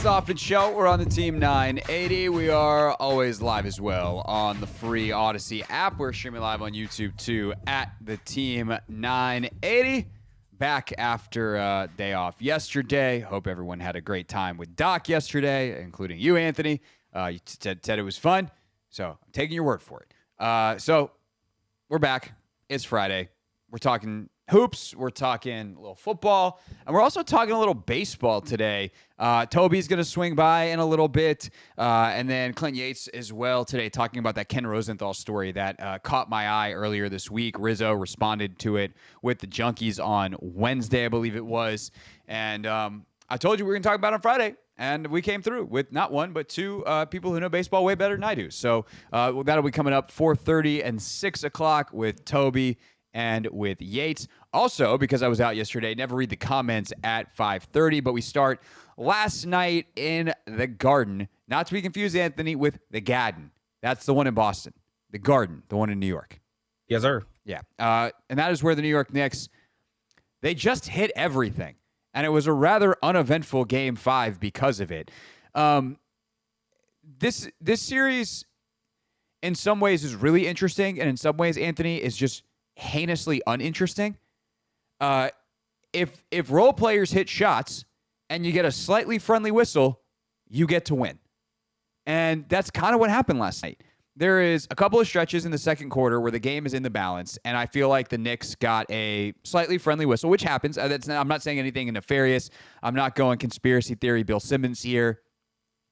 It's Hoffman Show. We're on the Team 980. We are always live as well on the free Odyssey app. We're streaming live on YouTube too at the Team 980. Back after a day off yesterday. Hope everyone had a great time with Doc yesterday, including you, Anthony. You said it was fun, so I'm taking your word for it. So we're back. It's Friday. We're talking hoops, we're talking a little football, and we're also talking a little baseball today. Tobi's going to swing by in a little bit, and then Clint Yates as well today, talking about that Ken Rosenthal story that caught my eye earlier this week. Rizzo responded to it with the Junkies on Wednesday, I believe it was, and I told you we were going to talk about it on Friday. And we came through with not one, but two people who know baseball way better than I do. So that'll be coming up 4:30 and 6 o'clock with Tobi and with Yates. Also, because I was out yesterday, never read the comments at 5:30, but we start last night in the Garden. Not to be confused, Anthony, with the Garden. That's the one in Boston. The Garden, the one in New York. Yes, sir. Yeah. And that is where the New York Knicks, they just hit everything. And it was a rather uneventful Game 5 because of it. This series, in some ways, is really interesting, and in some ways, Anthony, is just heinously uninteresting. If role players hit shots and you get a slightly friendly whistle, you get to win. And that's kind of what happened last night. There is a couple of stretches in the second quarter where the game is in the balance, and I feel like the Knicks got a slightly friendly whistle, which happens. I'm not saying anything nefarious. I'm not going conspiracy theory Bill Simmons here,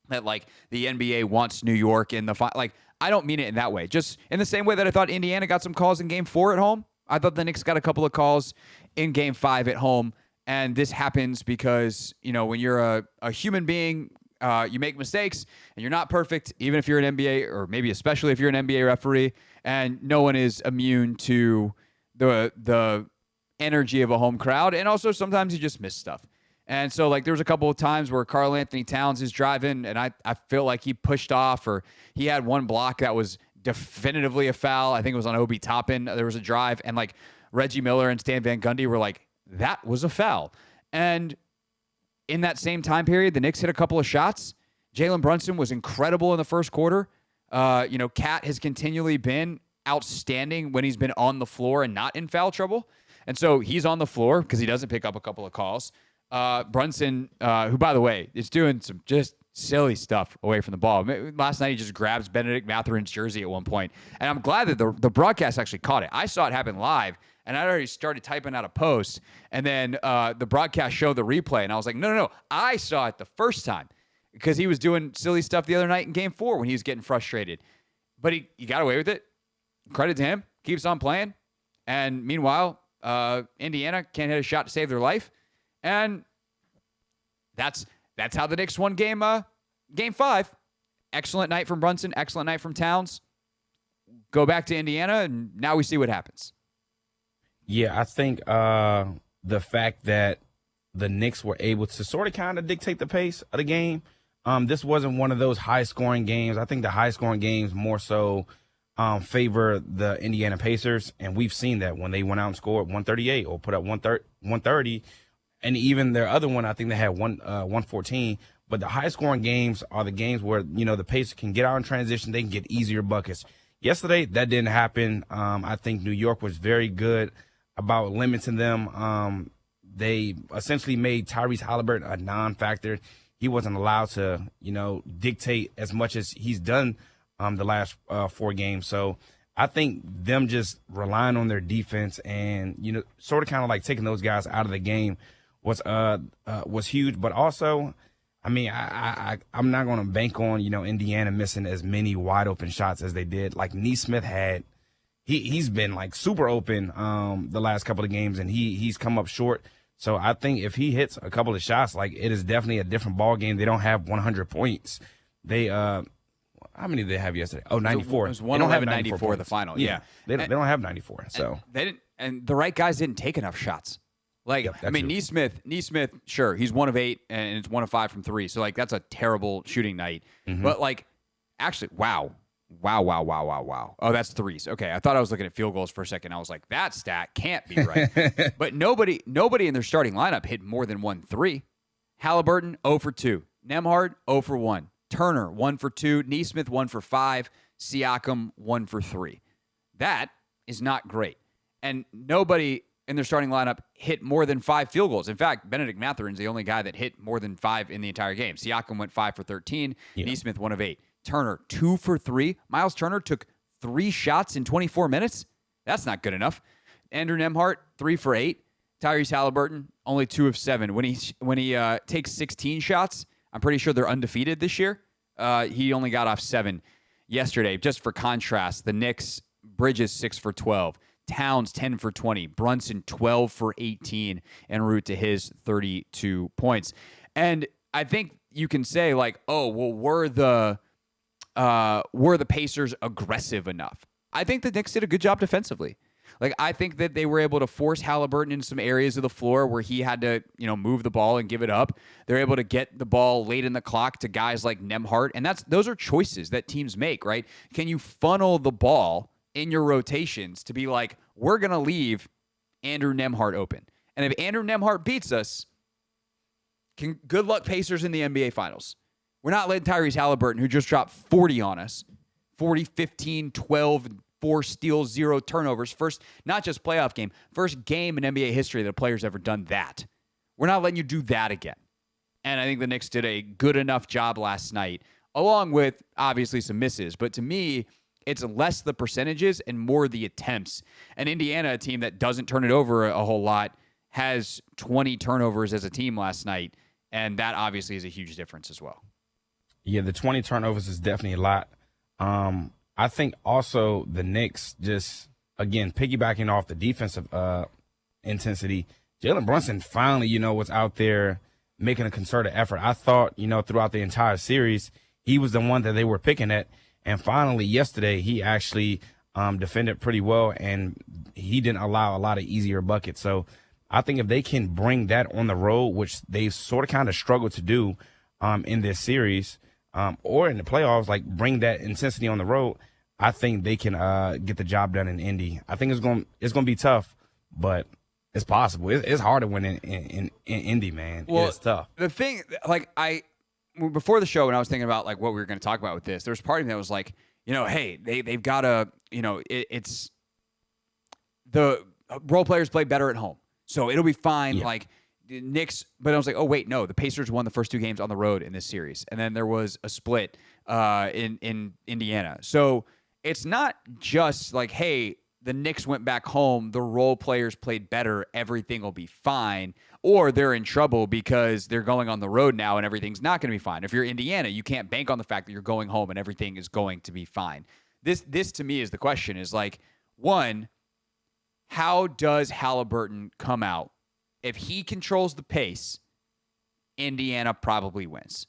that like the NBA wants New York in the final. Like, I don't mean it in that way. Just in the same way that I thought Indiana got some calls in Game 4 at home, I thought the Knicks got a couple of calls in Game 5 at home, and this happens because, you know, when you're a human being, you make mistakes, and you're not perfect, even if you're an NBA, or maybe especially if you're an NBA referee, and no one is immune to the energy of a home crowd, and also sometimes you just miss stuff. And so, like, there was a couple of times where Karl Anthony Towns is driving, and I feel like he pushed off, or he had one block that was definitively a foul. I think it was on Obi Toppin. There was a drive, and, like, Reggie Miller and Stan Van Gundy were like, that was a foul. And in that same time period, the Knicks hit a couple of shots. Jalen Brunson was incredible in the first quarter. Cat has continually been outstanding when he's been on the floor and not in foul trouble. And so he's on the floor because he doesn't pick up a couple of calls. Brunson, who, by the way, is doing some just silly stuff away from the ball. Last night, he just grabs Benedict Matherin's jersey at one point. And I'm glad that the broadcast actually caught it. I saw it happen live, and I already started typing out a post. And then the broadcast showed the replay, and I was like, no. I saw it the first time because he was doing silly stuff the other night in Game 4 when he was getting frustrated. But he got away with it. Credit to him. Keeps on playing. And meanwhile, Indiana can't hit a shot to save their life. And that's how the Knicks won game 5. Excellent night from Brunson. Excellent night from Towns. Go back to Indiana, and now we see what happens. Yeah, I think the fact that the Knicks were able to sort of kind of dictate the pace of the game. This wasn't one of those high-scoring games. I think the high-scoring games more so favor the Indiana Pacers, and we've seen that when they went out and scored 138 or put up 130, and even their other one, I think they had 114. But the high-scoring games are the games where, the Pacers can get out in transition. They can get easier buckets. Yesterday, that didn't happen. I think New York was very good about limiting them. They essentially made Tyrese Halliburton a non-factor. He wasn't allowed to, dictate as much as he's done the last 4 games. So I think them just relying on their defense and, sort of kind of like taking those guys out of the game was huge. But also, I mean, I'm not going to bank on, Indiana missing as many wide open shots as they did. Like Nesmith had, he's been like super open the last couple of games, and he's come up short. So I think if he hits a couple of shots, like it is definitely a different ball game. They don't have 100 points. They how many did they have yesterday? Oh, 94. It was 111-94 the final. Yeah. They don't have 94. So they didn't, and the right guys didn't take enough shots. Like, yep, I mean, Nesmith, sure, he's 1 of 8, and it's 1 of 5 from 3. So, like, that's a terrible shooting night. Mm-hmm. But, like, actually, wow. Oh, that's threes. Okay, I thought I was looking at field goals for a second. I was like, that stat can't be right. But nobody in their starting lineup hit more than 1 3. Halliburton, 0 for 2. Nembhard, 0 for 1. Turner, 1 for 2. Nesmith, 1 for 5. Siakam, 1 for 3. That is not great. And nobody in their starting lineup hit more than 5 field goals. In fact, Benedict Mathurin's the only guy that hit more than 5 in the entire game. Siakam went 5 for 13. Yeah. Nesmith, 1 of 8. Turner, 2 for 3. Miles Turner took 3 shots in 24 minutes. That's not good enough. Andrew Nembhard, 3 for 8. Tyrese Halliburton, only 2 of 7. When he takes 16 shots, I'm pretty sure they're undefeated this year. He only got off 7 yesterday. Just for contrast, the Knicks, Bridges, 6 for 12. Towns, 10 for 20. Brunson, 12 for 18, en route to his 32 points. And I think you can say, like, oh, well, were the Pacers aggressive enough? I think the Knicks did a good job defensively. Like, I think that they were able to force Halliburton into some areas of the floor where he had to, move the ball and give it up. They're able to get the ball late in the clock to guys like Nembhard. And those are choices that teams make, right? Can you funnel the ball in your rotations to be like, we're going to leave Andrew Nembhard open? And if Andrew Nembhard beats us, good luck Pacers in the NBA Finals. We're not letting Tyrese Halliburton, who just dropped 40 on us, 40, 15, 12, 4 steals, 0 turnovers. First, not just playoff game, first game in NBA history that a player's ever done that. We're not letting you do that again. And I think the Knicks did a good enough job last night, along with obviously some misses. But to me, it's less the percentages and more the attempts. And Indiana, a team that doesn't turn it over a whole lot, has 20 turnovers as a team last night. And that obviously is a huge difference as well. Yeah, the 20 turnovers is definitely a lot. I think also the Knicks just, again, piggybacking off the defensive intensity, Jalen Brunson finally, was out there making a concerted effort. I thought, throughout the entire series, he was the one that they were picking at. And finally, yesterday, he actually defended pretty well, and he didn't allow a lot of easier buckets. So I think if they can bring that on the road, which they've sort of kind of struggled to do in this series or in the playoffs, like bring that intensity on the road, I think they can get the job done in Indy. I think it's going to be tough, but it's possible. It's hard to win in Indy, man. Well, it's tough. The thing, like before the show, when I was thinking about like what we were going to talk about with this, there was part of me that was like, hey, they've got to, it's the role players play better at home, so it'll be fine. Yeah. Like the Knicks, but I was like, oh wait, no, the Pacers won the first 2 games on the road in this series, and then there was a split in Indiana. So it's not just like, hey, the Knicks went back home, the role players played better, everything will be fine, or they're in trouble because they're going on the road now and everything's not going to be fine. If you're Indiana, you can't bank on the fact that you're going home and everything is going to be fine. this to me is the question is like, one, how does Halliburton come out? If he controls the pace, Indiana probably wins.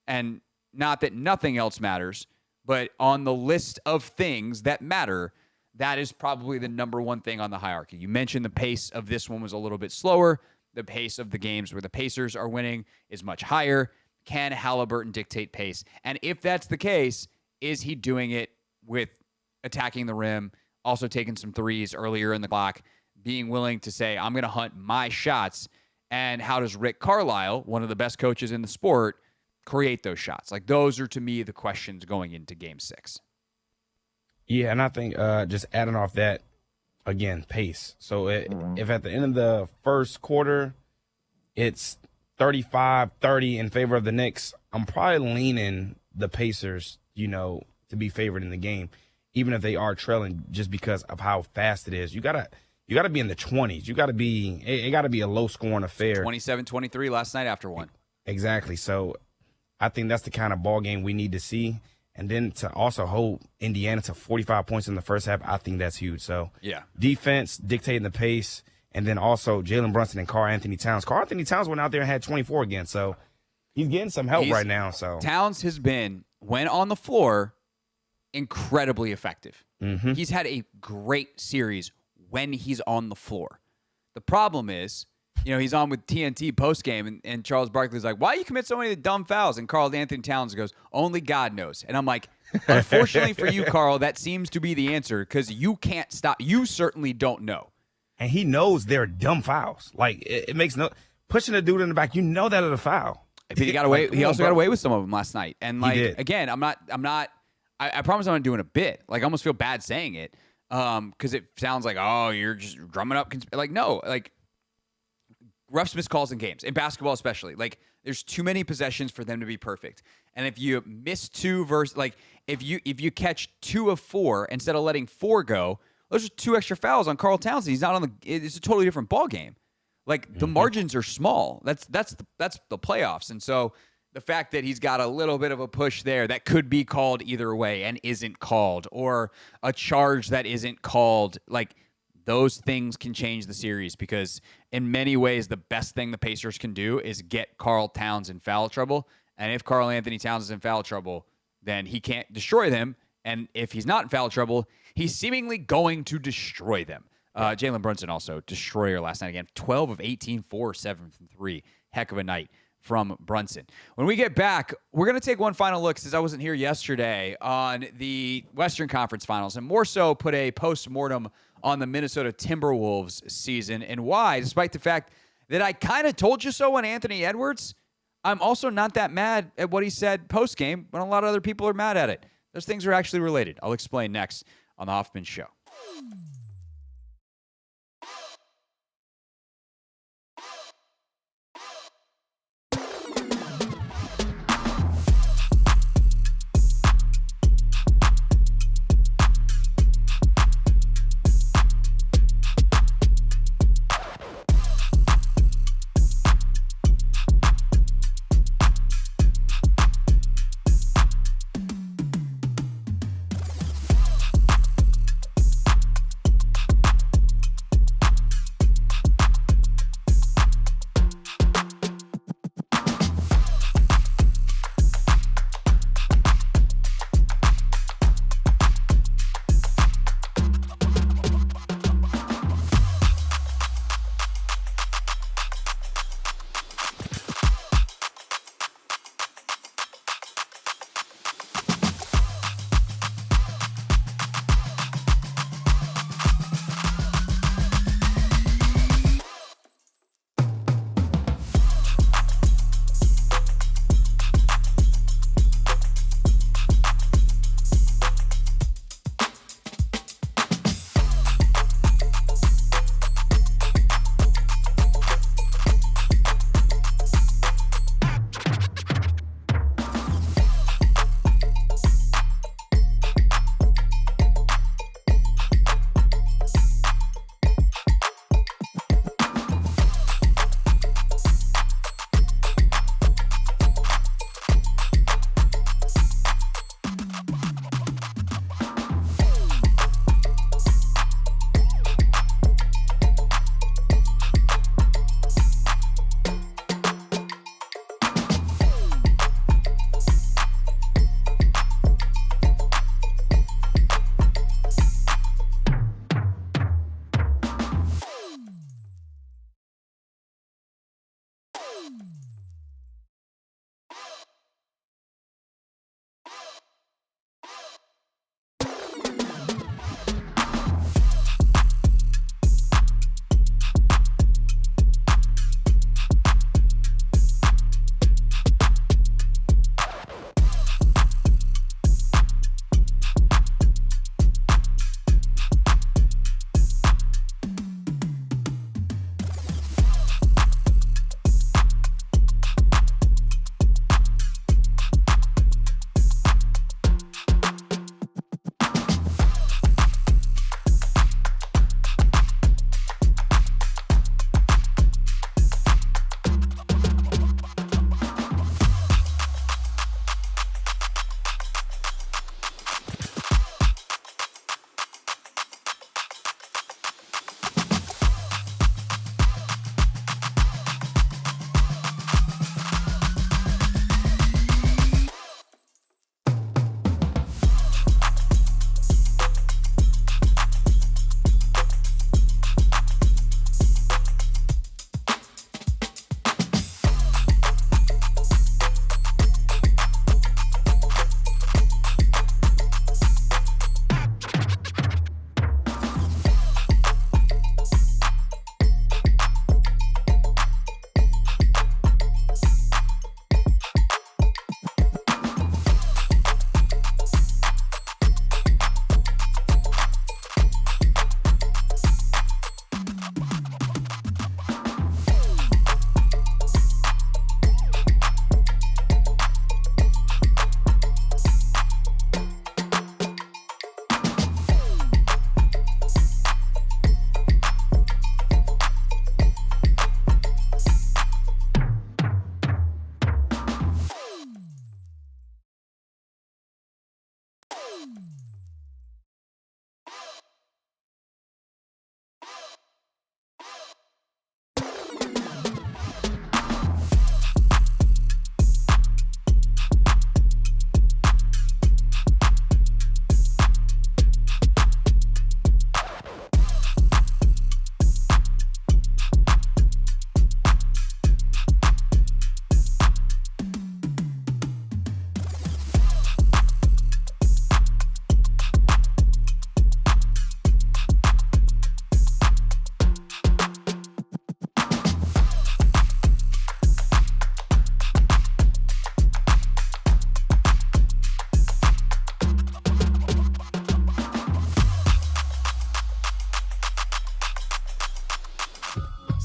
And not that nothing else matters, but on the list of things that matter, that is probably the number one thing on the hierarchy. You mentioned the pace of this one was a little bit slower. The pace of the games where the Pacers are winning is much higher. Can Halliburton dictate pace? And if that's the case, is he doing it with attacking the rim, also taking some threes earlier in the clock, being willing to say, I'm going to hunt my shots? And how does Rick Carlisle, one of the best coaches in the sport, create those shots? Like, those are, to me, the questions going into Game 6. Yeah, and I think just adding off that, again, pace. So if at the end of the first quarter it's 35-30 in favor of the Knicks, I'm probably leaning the Pacers, to be favored in the game, even if they are trailing, just because of how fast it is. You gotta be in the 20s. It gotta be a low scoring affair. 27-23 last night after one. Exactly. So I think that's the kind of ball game we need to see. And then to also hold Indiana to 45 points in the first half, I think that's huge. So yeah, defense dictating the pace, and then also Jalen Brunson and Karl-Anthony Towns. Karl-Anthony Towns went out there and had 24 again, so he's getting some help right now. So Towns has been, when on the floor, incredibly effective. Mm-hmm. He's had a great series when he's on the floor. The problem is, he's on with TNT postgame, and Charles Barkley's like, why you commit so many dumb fouls? And Karl-Anthony Towns goes, only God knows. And I'm like, unfortunately for you, Carl, that seems to be the answer, because you can't stop. You certainly don't know. And he knows they're dumb fouls. Like, it makes no – pushing a dude in the back, that is a foul. But he got away. He also got away with some of them last night. And, like, again, I promise I'm not doing a bit. Like, I almost feel bad saying it because it sounds like, oh, you're just drumming up. Like, no. Like, refs miss calls in games, in basketball especially. Like, there's too many possessions for them to be perfect. And if you miss two versus, like, if you catch 2 of 4 instead of letting 4 go, those are 2 extra fouls on Karl Towns. He's not on the. It's a totally different ball game. Like, the margins are small. That's the playoffs. And so the fact that he's got a little bit of a push there that could be called either way and isn't called, or a charge that isn't called, like, those things can change the series, because in many ways the best thing the Pacers can do is get Karl Towns in foul trouble. And if Karl-Anthony Towns is in foul trouble, then he can't destroy them. And if he's not in foul trouble, he's seemingly going to destroy them. Jalen Brunson also, destroyer last night again. 12 of 18, 4 7 from 3. Heck of a night from Brunson. When we get back, we're going to take one final look, since I wasn't here yesterday, on the Western Conference Finals, and more so put a post-mortem on the Minnesota Timberwolves season, and why, despite the fact that I kind of told you so on Anthony Edwards, I'm also not that mad at what he said post-game when a lot of other people are mad at it. Those things are actually related. I'll explain next on the Hoffman Show.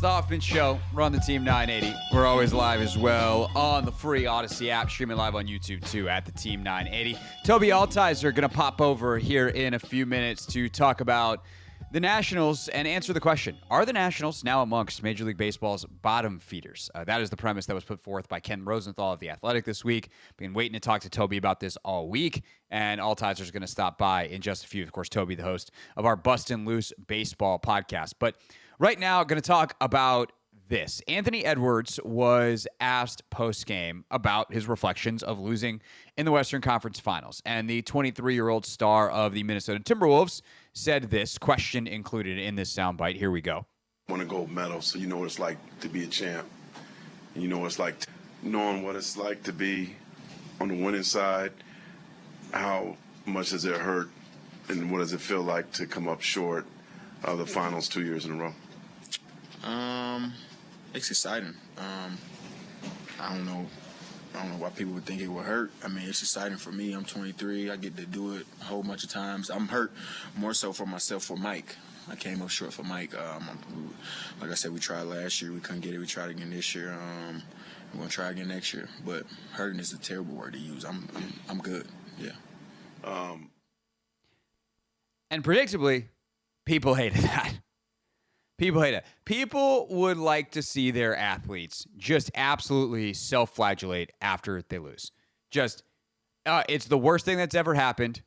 The Hoffman Show. We're on the Team 980. We're always live as well on the free Odyssey app, streaming live on YouTube too at the Team 980. Tobi Altizer going to pop over here in a few minutes to talk about the Nationals and answer the question, are the Nationals now amongst Major League Baseball's bottom feeders? That is the premise that was put forth by Ken Rosenthal of The Athletic this week. Been waiting to talk to Tobi about this all week, and Altizer is going to stop by in just a few. Of course, Tobi, the host of our Bustin' Loose Baseball podcast. But right now, going to talk about this. Anthony Edwards was asked post-game about his reflections of losing in the Western Conference Finals. And the 23-year-old star of the Minnesota Timberwolves said this, question included in this soundbite. Here we go. Won a gold medal, so you know what it's like to be a champ. You know what it's like knowing what it's like to be on the winning side. How much does it hurt, and what does it feel like to come up short of the finals 2 years in a row? It's exciting. I don't know why people would think it would hurt. I mean, it's exciting for me. I'm 23. I get to do it a whole bunch of times. I'm hurt more so for myself, for Mike. I came up short for Mike. Like I said, we tried last year. We couldn't get it. We tried again this year. We're gonna try again next year. But hurting is a terrible word to use. I'm good. Yeah. And predictably, people hated that. People hate it. People would like to see their athletes just absolutely self-flagellate after they lose. Just, it's the worst thing that's ever happened.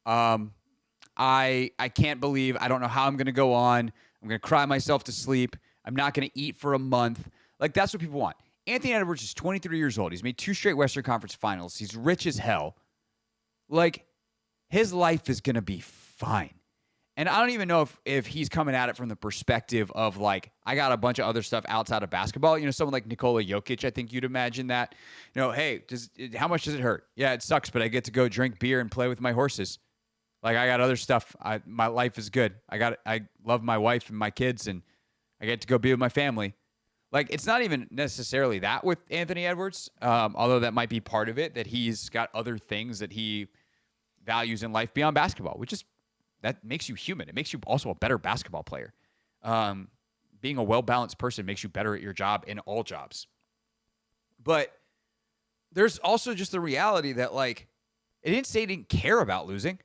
I can't believe, I don't know how I'm going to go on. I'm going to cry myself to sleep. I'm not going to eat for a month. Like, that's what people want. Anthony Edwards is 23 years old. He's made 2 straight Western Conference Finals. He's rich as hell. Like, his life is going to be fine. And I don't even know if he's coming at it from the perspective of, like, I got a bunch of other stuff outside of basketball. You know, someone like Nikola Jokic, I think you'd imagine that. You know, hey, how much does it hurt? Yeah, it sucks, but I get to go drink beer and play with my horses. Like, I got other stuff. My life is good. I love my wife and my kids, and I get to go be with my family. Like, it's not even necessarily that with Anthony Edwards, although that might be part of it, that he's got other things that he values in life beyond basketball, which is, that makes you human. It makes you also a better basketball player. Being a well-balanced person makes you better at your job in all jobs. But there's also just the reality that, like, it didn't say he didn't care about losing.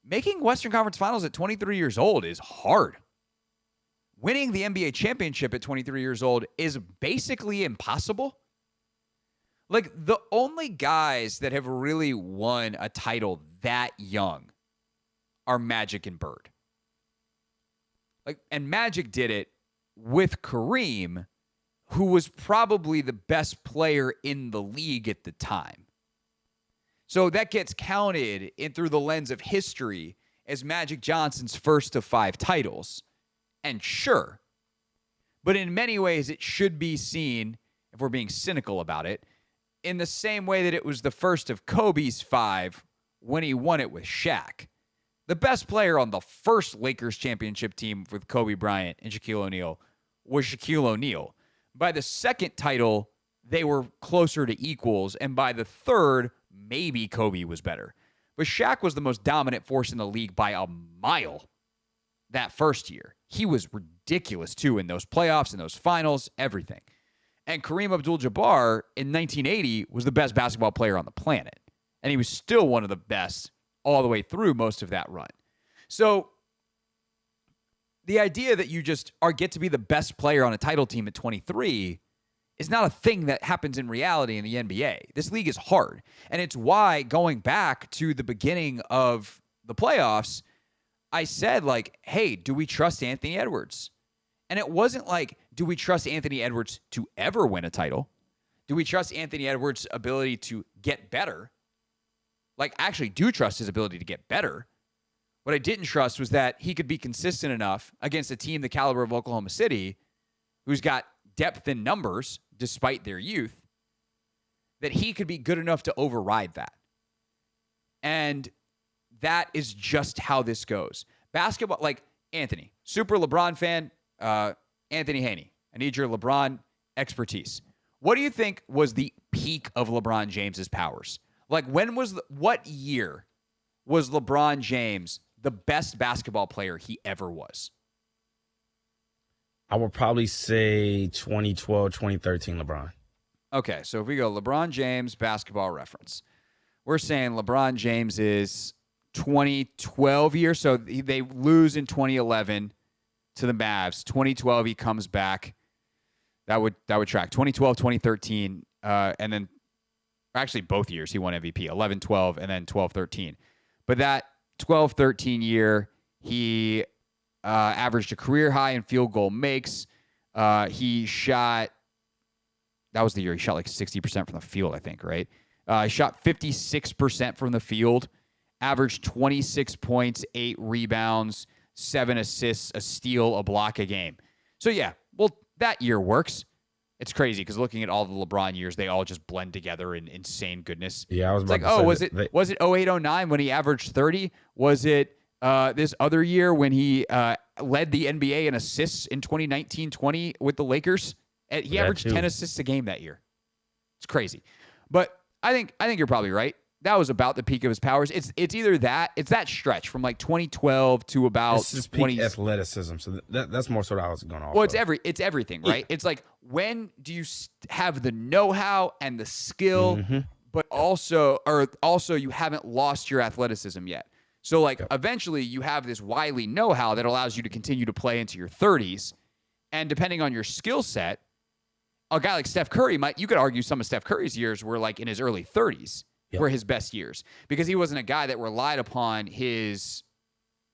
Making Western Conference Finals at 23 years old is hard. Winning the NBA championship at 23 years old is basically impossible. Like, the only guys that have really won a title that young are Magic and Bird. Like, and Magic did it with Kareem, who was probably the best player in the league at the time. So that gets counted in through the lens of history as Magic Johnson's first of 5 titles. And sure, but in many ways it should be seen, if we're being cynical about it, in the same way that it was the first of Kobe's 5 when he won it with Shaq. The best player on the first Lakers championship team with Kobe Bryant and Shaquille O'Neal was Shaquille O'Neal. By the second title, they were closer to equals, and by the third, maybe Kobe was better. But Shaq was the most dominant force in the league by a mile that first year. He was ridiculous, too, in those playoffs, in those finals, everything. And Kareem Abdul-Jabbar in 1980 was the best basketball player on the planet. And he was still one of the best all the way through most of that run. So the idea that you just get to be the best player on a title team at 23 is not a thing that happens in reality in the NBA. This league is hard. And it's why, going back to the beginning of the playoffs, I said, like, hey, do we trust Anthony Edwards? And it wasn't like, do we trust Anthony Edwards to ever win a title? Do we trust Anthony Edwards' ability to get better? Like, I actually do trust his ability to get better. What I didn't trust was that he could be consistent enough against a team the caliber of Oklahoma City, who's got depth in numbers despite their youth, that he could be good enough to override that. And that is just how this goes. Basketball, like Anthony, super LeBron fan, Anthony Haney. I need your LeBron expertise. What do you think was the peak of LeBron James's powers? Like, what year was LeBron James the best basketball player he ever was? I would probably say 2012, 2013 LeBron. Okay, so if we go LeBron James basketball reference, we're saying LeBron James is 2012 year. So they lose in 2011 to the Mavs. 2012 he comes back. That would track. 2012, 2013, and then actually both years he won MVP. 11, 12, and then 12, 13. But that 12, 13 year, he averaged a career high in field goal makes. He shot, that was the year he shot like 60% from the field, I think, right? He shot 56% from the field, averaged 26 points, 8 rebounds, 7 assists, a steal, a block a game. So yeah, well, that year works. It's crazy because looking at all the LeBron years, they all just blend together in insane goodness. Yeah, I was about to say was it 08, 09 when he averaged 30? Was it this other year when he led the NBA in assists in 2019-20 with the Lakers? He averaged 10 assists a game that year. It's crazy. But I think you're probably right. That was about the peak of his powers. It's either that, it's that stretch from like 2012 to about this is peak athleticism. So that's more sort of how I was going off. Well, it's everything, right? Yeah. It's like, when do you have the know-how and the skill, but also you haven't lost your athleticism yet. So like eventually you have this wily know-how that allows you to continue to play into your 30s. And depending on your skill set, a guy like Steph Curry you could argue some of Steph Curry's years were like in his early 30s. Were his best years because he wasn't a guy that relied upon his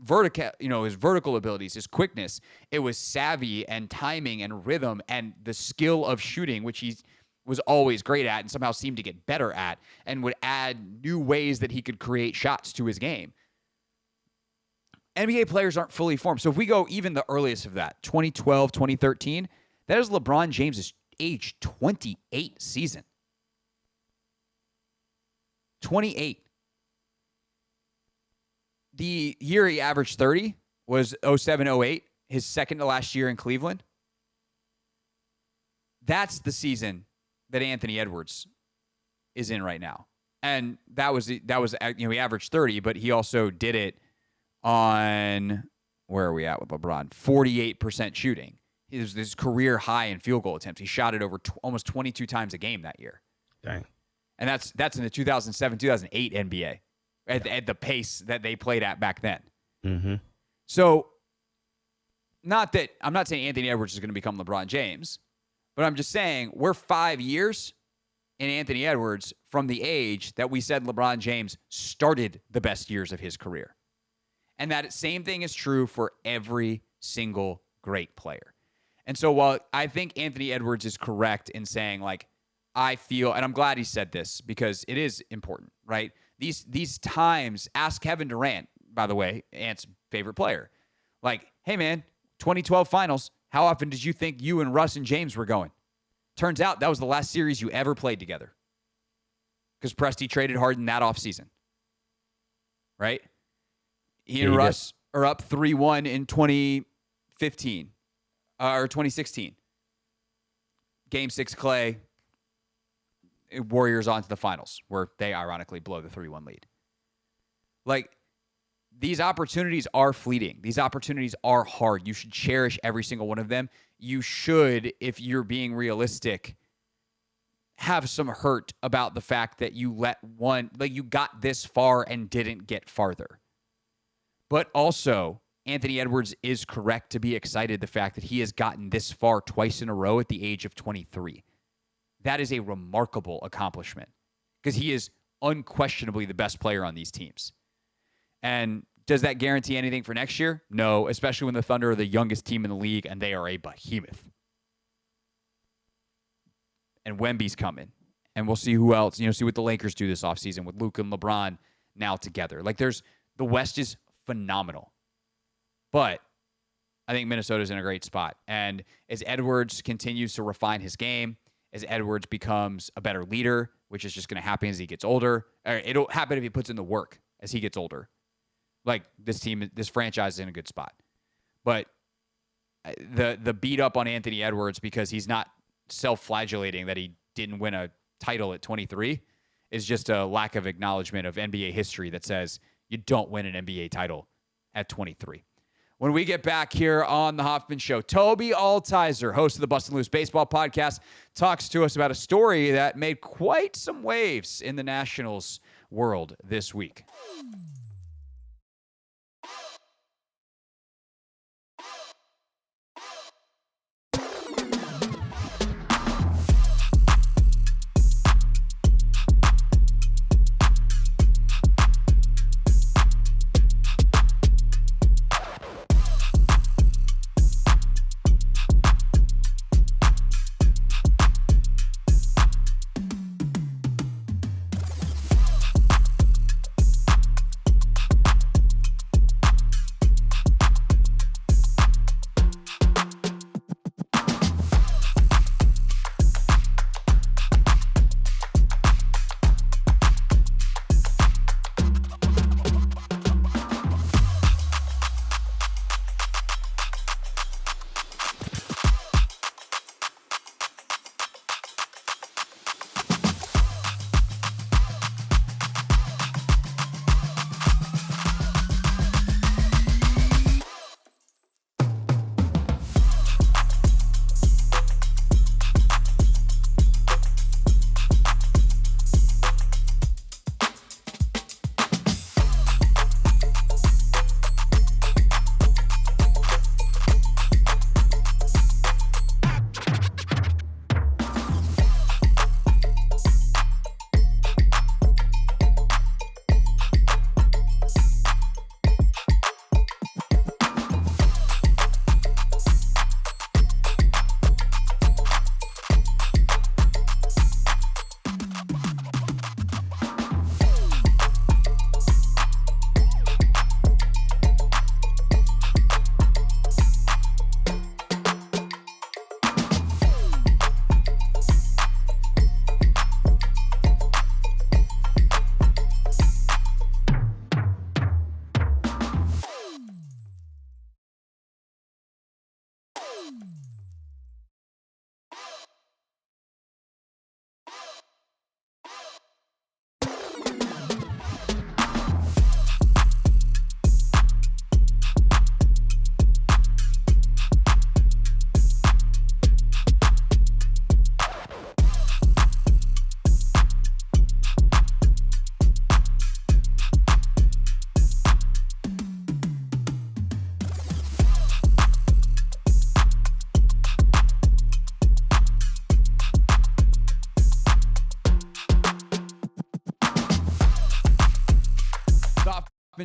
vertical abilities, his quickness. It was savvy and timing and rhythm and the skill of shooting, which he was always great at and somehow seemed to get better at and would add new ways that he could create shots to his game. NBA players aren't fully formed. So if we go even the earliest of that, 2012, 2013, that is LeBron James's age 28 season. 28. The year he averaged 30 was 07-08, his second to last year in Cleveland. That's the season that Anthony Edwards is in right now. And that was he averaged 30, but he also did it on, where are we at with LeBron? 48% shooting. It was his career high in field goal attempts. He shot it over almost 22 times a game that year. Dang. And that's in the 2007-2008 NBA at the pace that they played at back then. Mm-hmm. So, I'm not saying Anthony Edwards is going to become LeBron James, but I'm just saying we're 5 years in Anthony Edwards from the age that we said LeBron James started the best years of his career. And that same thing is true for every single great player. And so while I think Anthony Edwards is correct in saying, like, I feel, and I'm glad he said this because it is important, right? These times, ask Kevin Durant, by the way, Ant's favorite player. Like, hey, man, 2012 finals, how often did you think you and Russ and James were going? Turns out that was the last series you ever played together because Presti traded Harden that offseason, right? He and Russ are up 3-1 in 2015 or 2016. Game 6 Clay. Warriors on to the finals, where they ironically blow the 3-1 lead. Like, these opportunities are fleeting. These opportunities are hard. You should cherish every single one of them. You should, if you're being realistic, have some hurt about the fact that you you got this far and didn't get farther. But also, Anthony Edwards is correct to be excited the fact that he has gotten this far twice in a row at the age of 23. that is a remarkable accomplishment because he is unquestionably the best player on these teams. And does that guarantee anything for next year? No, especially when the Thunder are the youngest team in the league and they are a behemoth. And Wemby's coming. And we'll see who else, see what the Lakers do this offseason with Luka and LeBron now together. Like the West is phenomenal. But I think Minnesota's in a great spot. And as Edwards continues to refine his game, as Edwards becomes a better leader, which is just going to happen as he gets older, or it'll happen if he puts in the work as he gets older. Like this franchise is in a good spot. But the beat up on Anthony Edwards because he's not self-flagellating that he didn't win a title at 23 is just a lack of acknowledgement of NBA history that says you don't win an NBA title at 23. When we get back here on the Hoffman Show, Tobi Altizer, host of the Bustin' Loose Baseball Podcast, talks to us about a story that made quite some waves in the Nationals world this week.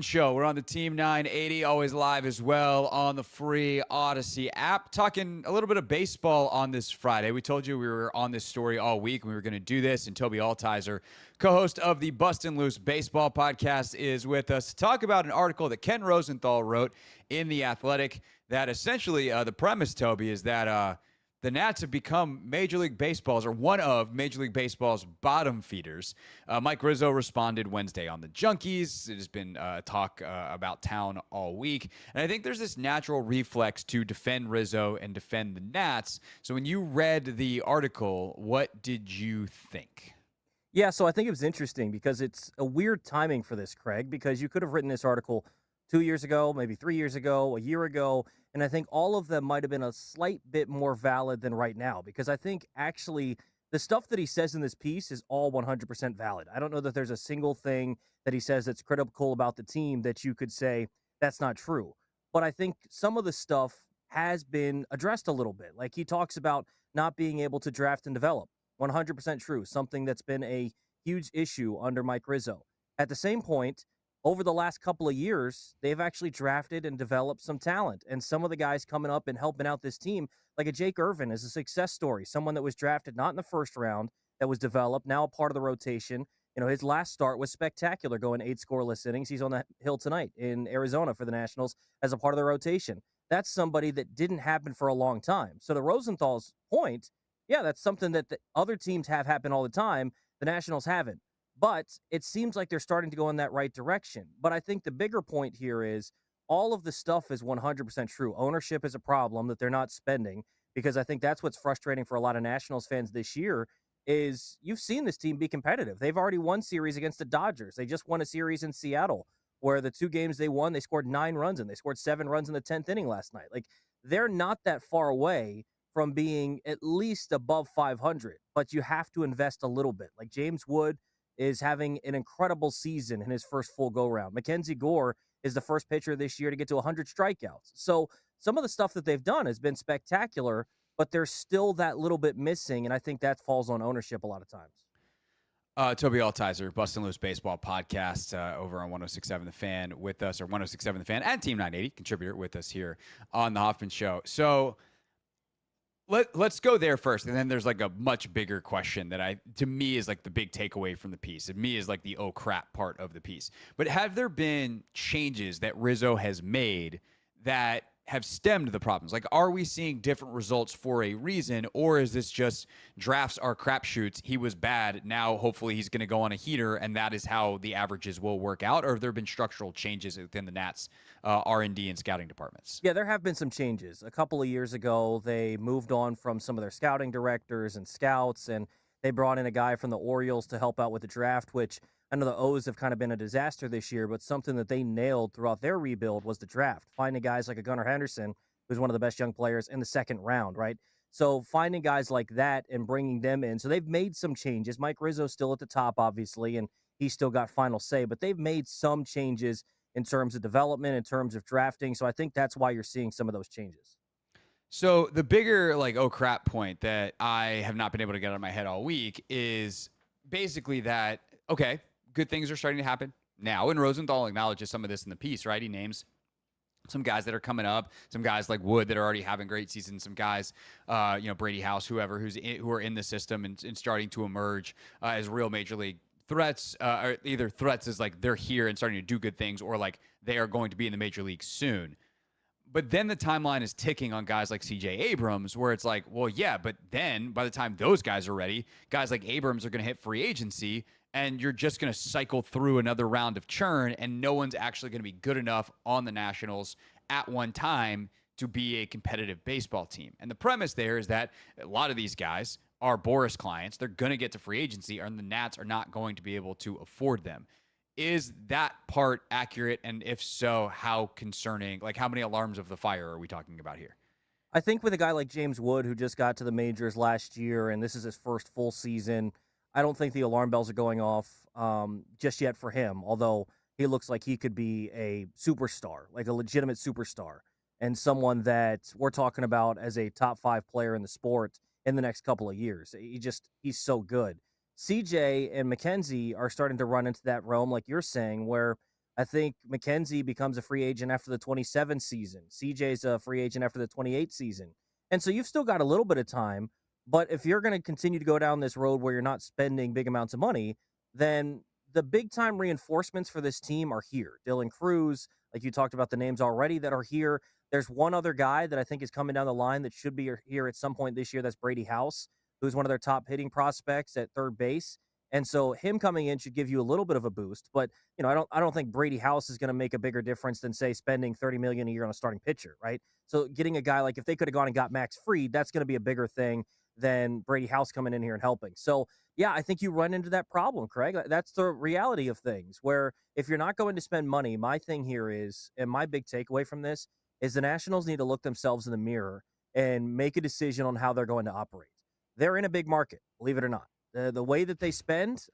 Show. We're on the Team 980, always live as well on the free Odyssey app. Talking a little bit of baseball on this Friday. We told you we were on this story all week. We were going to do this, and Tobi Altizer, co-host of the Bustin' Loose Baseball Podcast, is with us to talk about an article that Ken Rosenthal wrote in The Athletic that essentially the premise, Tobi, is that the Nats have become Major League Baseball's, or one of Major League Baseball's bottom feeders. Mike Rizzo responded Wednesday on the Junkies. It has been talk about town all week. And I think there's this natural reflex to defend Rizzo and defend the Nats. So when you read the article, what did you think? Yeah, so I think it was interesting because it's a weird timing for this, Craig, because you could have written this article 2 years ago, maybe 3 years ago, a year ago, and I think all of them might have been a slight bit more valid than right now, because I think actually the stuff that he says in this piece is all 100% valid. I don't know that there's a single thing that he says that's critical about the team that you could say that's not true. But I think some of the stuff has been addressed a little bit. Like he talks about not being able to draft and develop. 100% true. Something that's been a huge issue under Mike Rizzo. At the same point, over the last couple of years, they've actually drafted and developed some talent. And some of the guys coming up and helping out this team, like a Jake Irvin, is a success story. Someone that was drafted not in the first round, that was developed, now a part of the rotation. His last start was spectacular, going 8 scoreless innings. He's on the hill tonight in Arizona for the Nationals as a part of the rotation. That's somebody that didn't happen for a long time. So to Rosenthal's point, yeah, that's something that the other teams have happen all the time. The Nationals haven't. But it seems like they're starting to go in that right direction. But I think the bigger point here is all of the stuff is 100% true. Ownership is a problem that they're not spending, because I think that's what's frustrating for a lot of Nationals fans this year is you've seen this team be competitive. They've already won series against the Dodgers. They just won a series in Seattle where the 2 games they won, they scored 9 runs and they scored 7 runs in the 10th inning last night. Like, they're not that far away from being at least above 500, but you have to invest a little bit. Like, James Wood is having an incredible season in his first full go-round. Mackenzie Gore is the first pitcher this year to get to 100 strikeouts. So some of the stuff that they've done has been spectacular, but there's still that little bit missing, and I think that falls on ownership a lot of times. Tobi Altizer, Bustin' Loose Baseball Podcast over on 106.7 The Fan with us, or 106.7 The Fan and Team 980, contributor with us here on The Hoffman Show. So let's go there first, and then there's like a much bigger question that to me is like the big takeaway from the piece. To me is like the oh crap part of the piece. But have there been changes that Rizzo has made that have stemmed the problems? Like, are we seeing different results for a reason, or is this just drafts are crapshoots? He was bad. Now, hopefully, he's going to go on a heater, and that is how the averages will work out. Or have there been structural changes within the Nats R&D and scouting departments? Yeah, there have been some changes. A couple of years ago, they moved on from some of their scouting directors and scouts, and they brought in a guy from the Orioles to help out with the draft, which I know the O's have kind of been a disaster this year, but something that they nailed throughout their rebuild was the draft. Finding guys like a Gunnar Henderson, who's one of the best young players in the second round, right? So finding guys like that and bringing them in. So they've made some changes. Mike Rizzo's still at the top, obviously, and he's still got final say, but they've made some changes in terms of development, in terms of drafting. So I think that's why you're seeing some of those changes. So the bigger, like, oh crap point that I have not been able to get out of my head all week is basically that, okay, good things are starting to happen now. And Rosenthal acknowledges some of this in the piece, right? He names some guys that are coming up, some guys like Wood that are already having great seasons, some guys, Brady House, who are in the system and starting to emerge as real major league threats, or either threats as like they're here and starting to do good things, or like they are going to be in the major league soon. But then the timeline is ticking on guys like CJ Abrams, where it's like, well, yeah, but then by the time those guys are ready, guys like Abrams are going to hit free agency, and you're just going to cycle through another round of churn, and no one's actually going to be good enough on the Nationals at one time to be a competitive baseball team. And the premise there is that a lot of these guys are Boris clients. They're going to get to free agency, and the Nats are not going to be able to afford them. Is that part accurate? And if so, how concerning? Like, how many alarms of the fire are we talking about here? I think with a guy like James Wood, who just got to the majors last year, and this is his first full season, I don't think the alarm bells are going off just yet for him, although he looks like he could be a superstar, like a legitimate superstar, and someone that we're talking about as a top 5 player in the sport in the next couple of years. He's so good. CJ and Mackenzie are starting to run into that realm, like you're saying, where I think Mackenzie becomes a free agent after the 27 season. CJ's a free agent after the 28 season. And so you've still got a little bit of time, but if you're going to continue to go down this road where you're not spending big amounts of money, then the big-time reinforcements for this team are here. Dylan Cruz, like you talked about the names already that are here. There's one other guy that I think is coming down the line that should be here at some point this year. That's Brady House, who's one of their top hitting prospects at third base. And so him coming in should give you a little bit of a boost. But, I don't think Brady House is going to make a bigger difference than, say, spending $30 million a year on a starting pitcher, right? So getting a guy, like if they could have gone and got Max Fried, that's going to be a bigger thing than Brady House coming in here and helping. So, yeah, I think you run into that problem, Craig. That's the reality of things, where if you're not going to spend money, my thing here is, and my big takeaway from this, is the Nationals need to look themselves in the mirror and make a decision on how they're going to operate. They're in a big market, believe it or not. The way that they spend,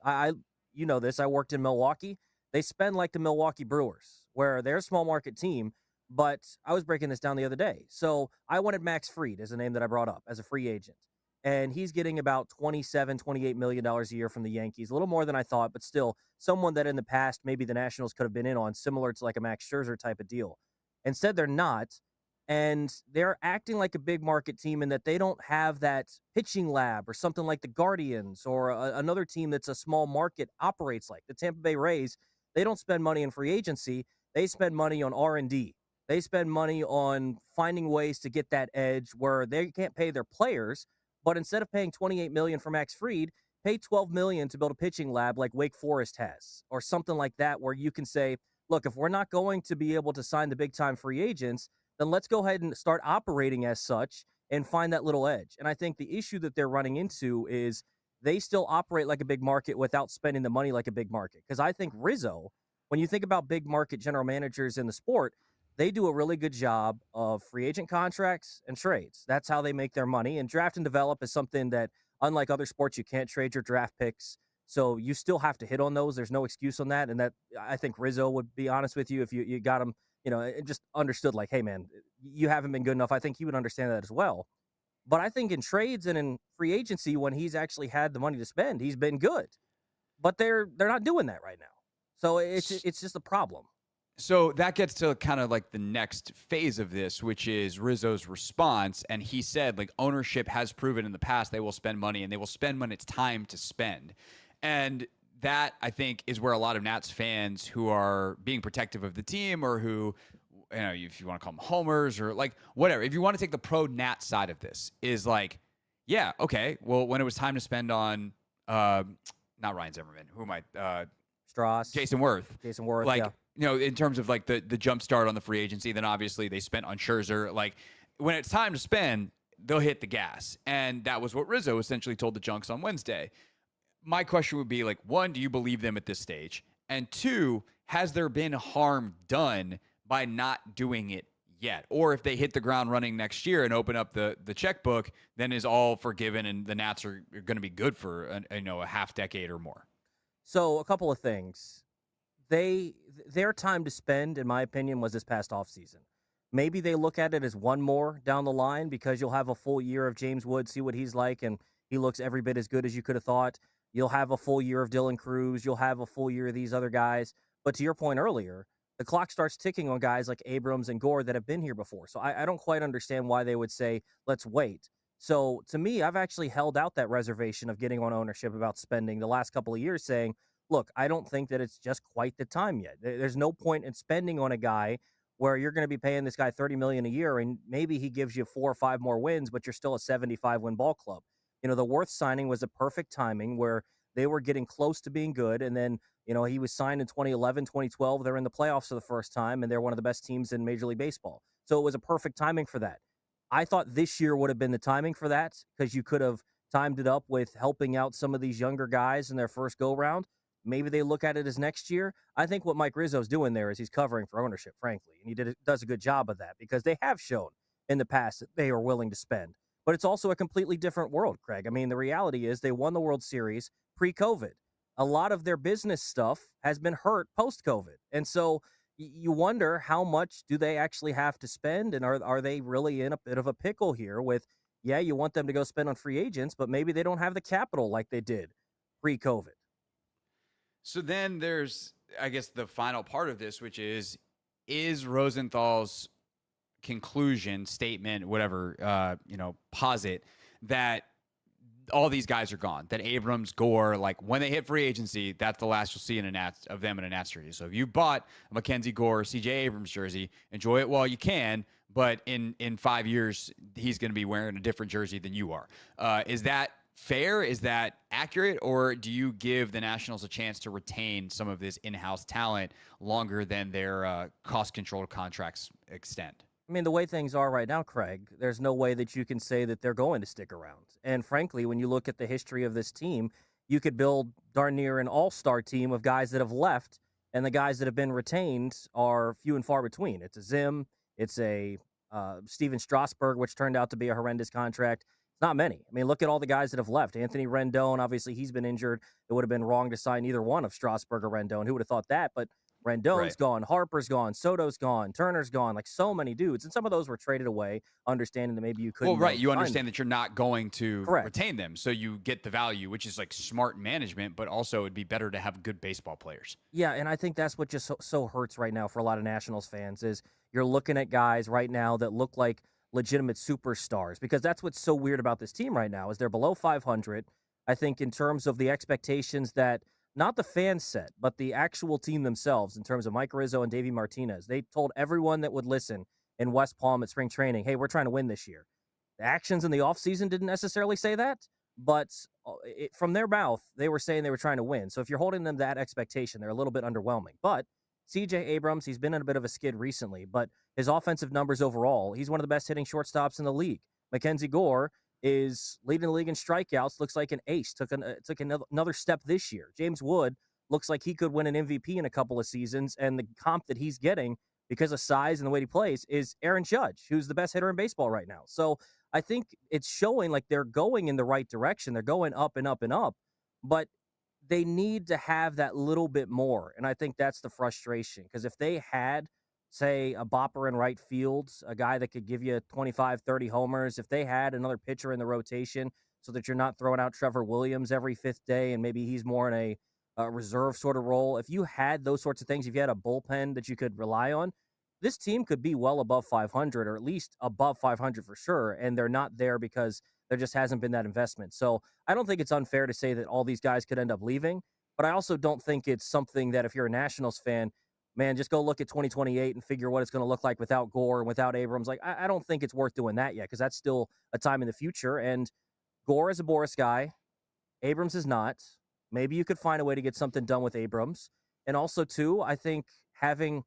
you know this, I worked in Milwaukee. They spend like the Milwaukee Brewers, where they're a small market team, but I was breaking this down the other day. So I wanted Max Fried as a name that I brought up as a free agent. and he's getting about $28 million a year from the Yankees, a little more than I thought, but still someone that in the past maybe the Nationals could have been in on, similar to like a Max Scherzer type of deal. Instead, they're not, and they're acting like a big market team in that they don't have that pitching lab or something like the Guardians or another team that's a small market operates like. The Tampa Bay Rays, they don't spend money in free agency. They spend money on R&D. They spend money on finding ways to get that edge where they can't pay their players, but instead of paying $28 million for Max Fried, pay $12 million to build a pitching lab like Wake Forest has, or something like that, where you can say, look, if we're not going to be able to sign the big-time free agents, then let's go ahead and start operating as such and find that little edge. And I think the issue that they're running into is they still operate like a big market without spending the money like a big market. Because I think Rizzo, when you think about big market general managers in the sport, they do a really good job of free agent contracts and trades. That's how they make their money. And draft and develop is something that, unlike other sports, you can't trade your draft picks. So you still have to hit on those. There's no excuse on that. And that, I think Rizzo would be honest with you if you got him, just understood like, hey, man, you haven't been good enough. I think he would understand that as well. But I think in trades and in free agency, when he's actually had the money to spend, he's been good. But they're not doing that right now. So it's just a problem. So that gets to kind of like the next phase of this, which is Rizzo's response. And he said, like, ownership has proven in the past they will spend money, and they will spend when it's time to spend. And that, I think, is where a lot of Nats fans who are being protective of the team, or who, if you want to call them homers or like whatever, if you want to take the pro Nat side of this, is like, yeah, okay, well, when it was time to spend on, not Ryan Zimmerman, who am I? Strauss. Jason Worth. Like, yeah. In terms of like the jump start on the free agency, then obviously they spent on Scherzer. Like, when it's time to spend, they'll hit the gas. And that was what Rizzo essentially told the Junks on Wednesday. My question would be, like, one, do you believe them at this stage? And two, has there been harm done by not doing it yet? Or if they hit the ground running next year and open up the checkbook, then is all forgiven and the Nats are going to be good for a half decade or more? So a couple of things. Their time to spend, in my opinion, was this past offseason. Maybe they look at it as one more down the line because you'll have a full year of James Wood, see what he's like, and he looks every bit as good as you could have thought. You'll have a full year of Dylan Cruz. You'll have a full year of these other guys. But to your point earlier, the clock starts ticking on guys like Abrams and Gore that have been here before. So I don't quite understand why they would say, let's wait. So to me, I've actually held out that reservation of getting on ownership about spending the last couple of years, saying, look, I don't think that it's just quite the time yet. There's no point in spending on a guy where you're going to be paying this guy $30 million a year, and maybe he gives you 4 or 5 more wins, but you're still a 75-win ball club. The Worth signing was a perfect timing where they were getting close to being good, and then, he was signed in 2011, 2012. They're in the playoffs for the first time, and they're one of the best teams in Major League Baseball. So it was a perfect timing for that. I thought this year would have been the timing for that because you could have timed it up with helping out some of these younger guys in their first go-round. Maybe they look at it as next year. I think what Mike Rizzo's doing there is he's covering for ownership, frankly, and he does a good job of that because they have shown in the past that they are willing to spend. But it's also a completely different world, Craig. I mean, the reality is they won the World Series pre-COVID. A lot of their business stuff has been hurt post-COVID. And so you wonder how much do they actually have to spend, and are they really in a bit of a pickle here with, yeah, you want them to go spend on free agents, but maybe they don't have the capital like they did pre-COVID. So then there's, I guess, the final part of this, which is Rosenthal's conclusion, statement, whatever, posit that all these guys are gone, that Abrams, Gore, like when they hit free agency, that's the last you'll see in a Nats of them in a Nats jersey. So if you bought a Mackenzie Gore, CJ Abrams jersey, enjoy it while you can, but in 5 years, he's going to be wearing a different jersey than you are. Is that fair? Is that accurate? Or do you give the Nationals a chance to retain some of this in-house talent longer than their cost-controlled contracts extend? I mean, the way things are right now, Craig, there's no way that you can say that they're going to stick around. And frankly, when you look at the history of this team, you could build darn near an all-star team of guys that have left, and the guys that have been retained are few and far between. It's a Zim, it's a Steven Strasburg, which turned out to be a horrendous contract. It's not many. I mean, look at all the guys that have left. Anthony Rendon, obviously, he's been injured. It would have been wrong to sign either one of Strasburg or Rendon. Who would have thought that? But Rendon's Right. gone, Harper's gone, Soto's gone, Turner's gone, like so many dudes. And some of those were traded away, understanding that maybe you couldn't. Well, right. You sign understand them. that you're not going to Correct. retain them. So you get the value, which is like smart management, but also it'd be better to have good baseball players. Yeah, and I think that's what just so hurts right now for a lot of Nationals fans is you're looking at guys right now that look like legitimate superstars, because that's what's so weird about this team right now is they're below 500. I think in terms of the expectations that not the fans set, but the actual team themselves in terms of Mike Rizzo and Davey Martinez. They told everyone that would listen in West Palm at spring training, hey, we're trying to win this year. The actions in the offseason didn't necessarily say that, but from their mouth, they were saying they were trying to win. So if you're holding them that expectation, they're a little bit underwhelming. But CJ Abrams, he's been in a bit of a skid recently, but his offensive numbers overall, he's one of the best hitting shortstops in the league. Mackenzie Gore is leading the league in strikeouts, looks like an ace, took another step this year. James Wood looks like he could win an MVP in a couple of seasons, and the comp that he's getting because of size and the way he plays is Aaron Judge, who's the best hitter in baseball right now. So I think it's showing like they're going in the right direction. They're going up and up and up, but they need to have that little bit more. And I think that's the frustration, because if they had, say, a bopper in right field, a guy that could give you 25, 30 homers, if they had another pitcher in the rotation so that you're not throwing out Trevor Williams every fifth day and maybe he's more in a reserve sort of role, if you had those sorts of things, if you had a bullpen that you could rely on, this team could be well above 500 or at least above 500 for sure. And they're not there because there just hasn't been that investment. So I don't think it's unfair to say that all these guys could end up leaving, but I also don't think it's something that if you're a Nationals fan, man, just go look at 2028 and figure what it's going to look like without Gore and without Abrams. Like, I don't think it's worth doing that yet, because that's still a time in the future. And Gore is a Boris guy. Abrams is not. Maybe you could find a way to get something done with Abrams. And also, too, I think having,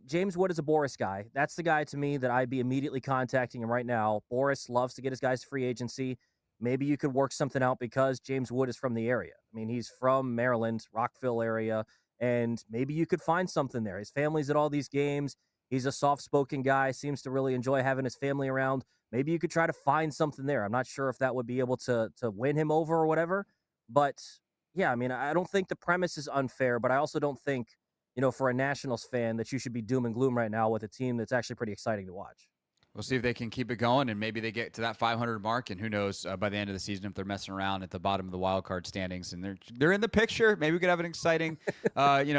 James Wood is a Boris guy. That's the guy to me that I'd be immediately contacting him right now. Boris loves to get his guys to free agency. Maybe you could work something out because James Wood is from the area. I mean, he's from Maryland, Rockville area, and maybe you could find something there. His family's at all these games. He's a soft-spoken guy, seems to really enjoy having his family around. Maybe you could try to find something there. I'm not sure if that would be able to win him over or whatever. But, yeah, I mean, I don't think the premise is unfair, but I also don't think, for a Nationals fan that you should be doom and gloom right now with a team that's actually pretty exciting to watch. We'll see if they can keep it going, and maybe they get to that 500 mark, and who knows by the end of the season if they're messing around at the bottom of the wild card standings and they're in the picture. Maybe we could have an exciting,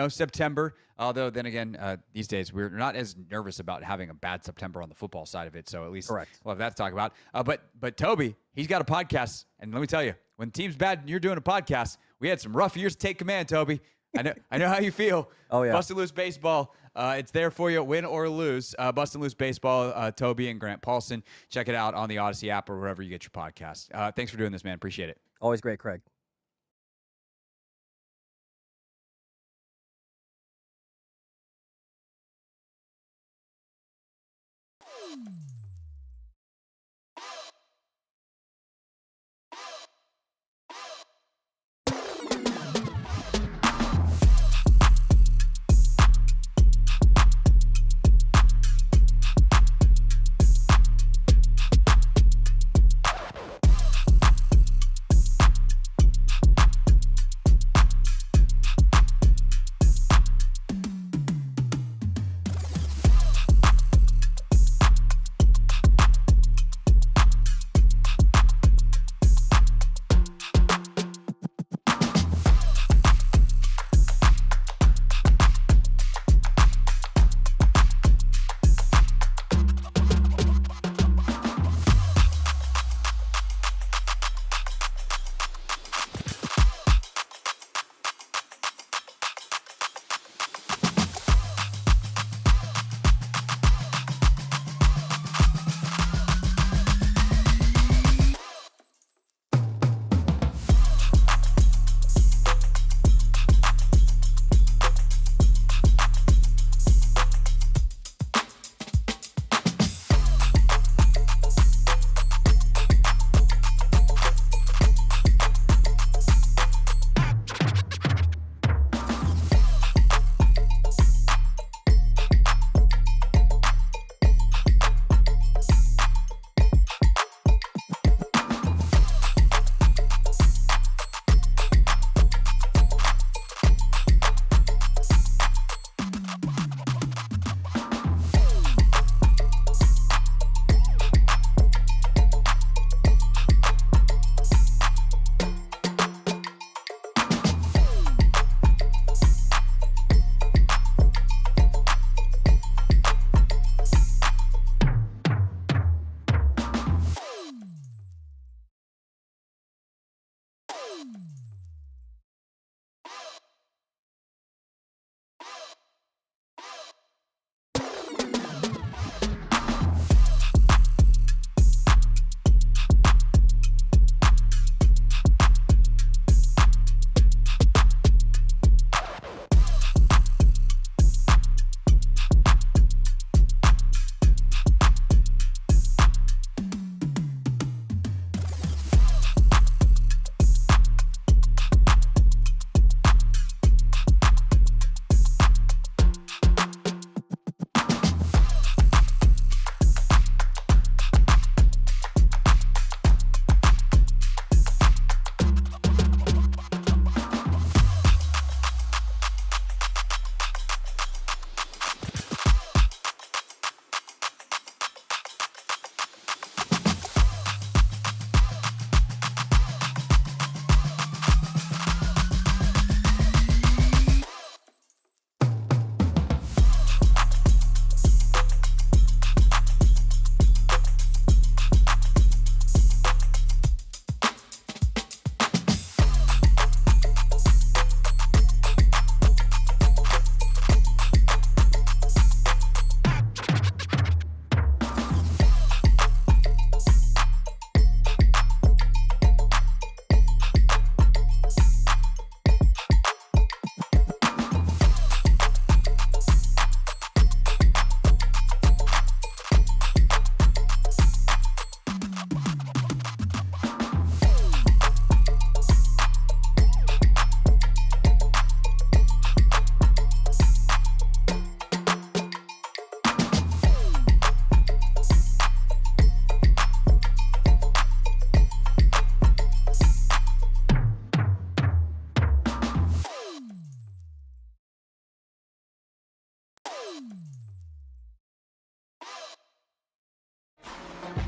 September. Although then again, these days we're not as nervous about having a bad September on the football side of it. So at least Correct. we'll have that to talk about. But Tobi, he's got a podcast, and let me tell you, when the team's bad and you're doing a podcast, we had some rough years to take command, Tobi. I know how you feel. Oh, yeah. Bust and Loose Baseball. It's there for you, win or lose. Bust and Loose Baseball, Tobi and Grant Paulsen. Check it out on the Odyssey app or wherever you get your podcast. Thanks for doing this, man. Appreciate it. Always great, Craig.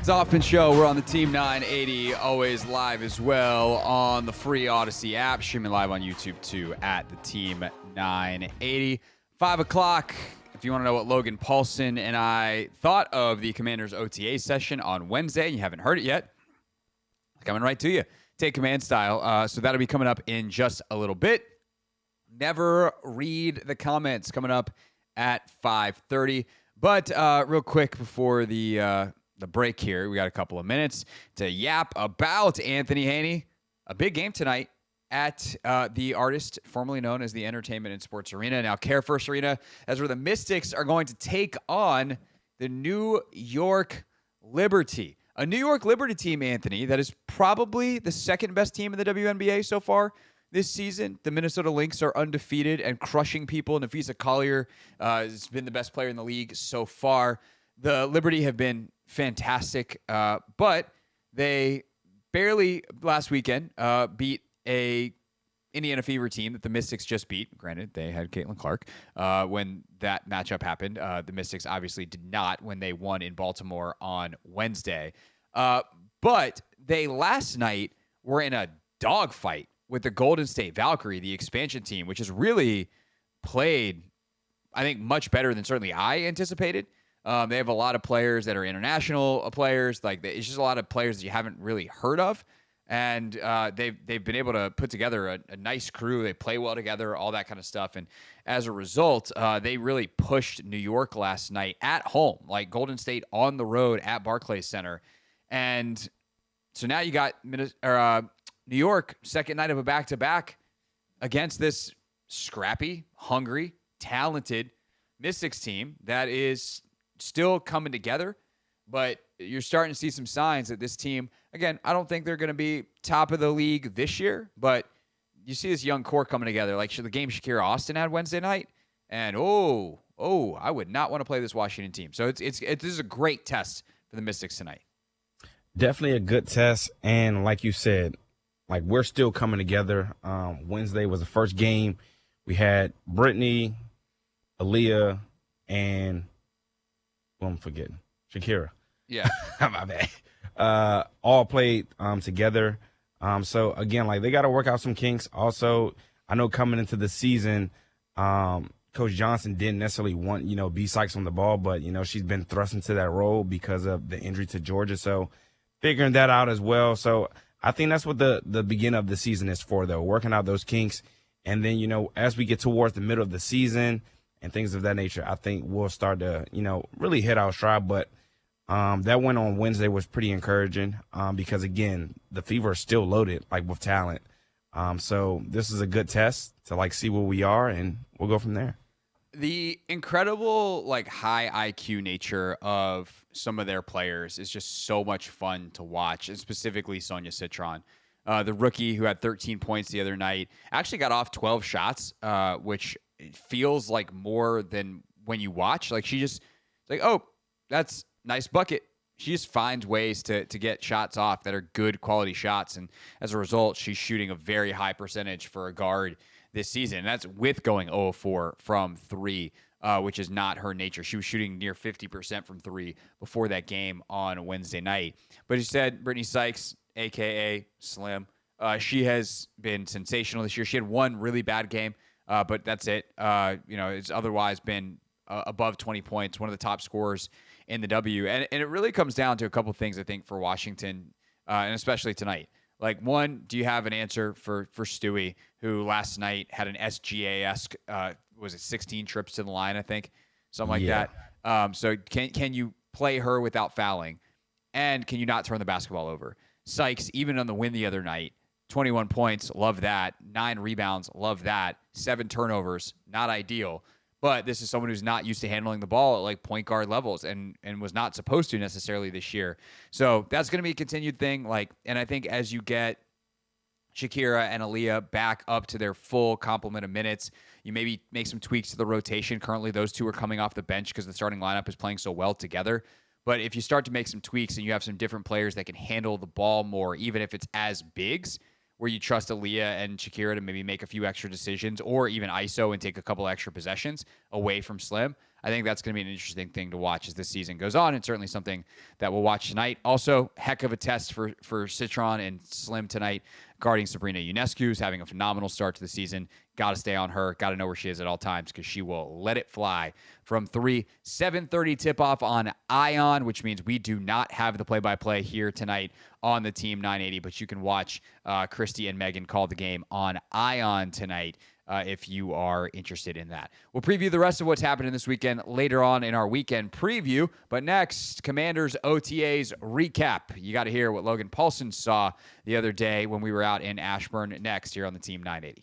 It's Hoffman Show. We're on the Team 980, always live as well on the free Odyssey app, streaming live on YouTube too at the Team 980. 5 o'clock. If you want to know what Logan Paulsen and I thought of the Commanders OTA session on Wednesday, and you haven't heard it yet, coming right to you. Take command style. So that'll be coming up in just a little bit. Never read the comments coming up at 5:30. But real quick before the break here, we got a couple of minutes to yap about Anthony Haney. A big game tonight at the artist formerly known as the Entertainment and Sports Arena, now Care First Arena. That's where the Mystics are going to take on the New York Liberty. A New York Liberty team, Anthony, that is probably the second best team in the WNBA so far this season. The Minnesota Lynx are undefeated and crushing people. Nafisa Collier has been the best player in the league so far. The Liberty have been fantastic, but they barely last weekend beat a Indiana Fever team that the Mystics just beat. Granted, they had Caitlin Clark when that matchup happened. The Mystics obviously did not when they won in Baltimore on Wednesday. But they last night were in a dogfight with the Golden State Valkyrie, the expansion team, which has really played, I think, much better than certainly I anticipated. They have a lot of players that are international players. It's just a lot of players that you haven't really heard of. And they've been able to put together a nice crew. They play well together, all that kind of stuff. And as a result, they really pushed New York last night at home, like Golden State on the road at Barclays Center. And so now you got New York, second night of a back-to-back against this scrappy, hungry, talented Mystics team that is still coming together. But you're starting to see some signs that this team, again, I don't think they're going to be top of the league this year, but you see this young core coming together. Like the game Shakira Austin had Wednesday night, and I would not want to play this Washington team. So this is a great test for the Mystics tonight. Definitely a good test, and like you said, like we're still coming together. Wednesday was the first game. We had Brittany, Aaliyah, and I'm forgetting Shakira. Yeah, my bad. All played together. So again, like they got to work out some kinks. Also, I know coming into the season, Coach Johnson didn't necessarily want B Sykes on the ball, but she's been thrust into that role because of the injury to Georgia. So figuring that out as well. So I think that's what the beginning of the season is for, though, working out those kinks. And then, as we get towards the middle of the season and things of that nature, I think we'll start to, really hit our stride. But that win on Wednesday was pretty encouraging because, again, the Fever is still loaded, like with talent. So this is a good test to, see where we are, and we'll go from there. The incredible, high IQ nature of some of their players is just so much fun to watch, and specifically Sonia Citron, the rookie who had 13 points the other night, actually got off 12 shots, which feels like more than when you watch. She just, oh, that's nice bucket. She just finds ways to get shots off that are good quality shots, and as a result, she's shooting a very high percentage for a guard this season. And that's with going 0-4 from three, which is not her nature. She was shooting near 50% from three before that game on Wednesday night. But you said Brittany Sykes, a.k.a. Slim, she has been sensational this year. She had one really bad game, but that's it. It's otherwise been above 20 points, one of the top scorers in the W. And it really comes down to a couple things, I think, for Washington, and especially tonight. One, do you have an answer for Stewie, who last night had an SGA-esque, was it 16 trips to the line, I think? Something like that. So can you play her without fouling? And can you not turn the basketball over? Sykes, even on the win the other night, 21 points, love that. 9 rebounds, love that. 7 turnovers, not ideal. But this is someone who's not used to handling the ball at point guard levels and was not supposed to necessarily this year. So that's going to be a continued thing. And I think as you get Shakira and Aaliyah back up to their full complement of minutes, you maybe make some tweaks to the rotation. Currently, those two are coming off the bench because the starting lineup is playing so well together. But if you start to make some tweaks and you have some different players that can handle the ball more, even if it's as bigs, where you trust Aaliyah and Shakira to maybe make a few extra decisions or even ISO and take a couple extra possessions away from Slim, I think that's going to be an interesting thing to watch as this season goes on, and certainly something that we'll watch tonight. Also, heck of a test for Citron and Slim tonight, guarding Sabrina Ionescu, who's having a phenomenal start to the season. Got to stay on her. Got to know where she is at all times because she will let it fly from 3. 7:30 tip-off on Ion, which means we do not have the play-by-play here tonight on the Team 980, but you can watch Christy and Megan call the game on Ion tonight if you are interested in that. We'll preview the rest of what's happening this weekend later on in our weekend preview, but next, Commanders OTAs recap. You got to hear what Logan Paulsen saw the other day when we were out in Ashburn next here on the Team 980.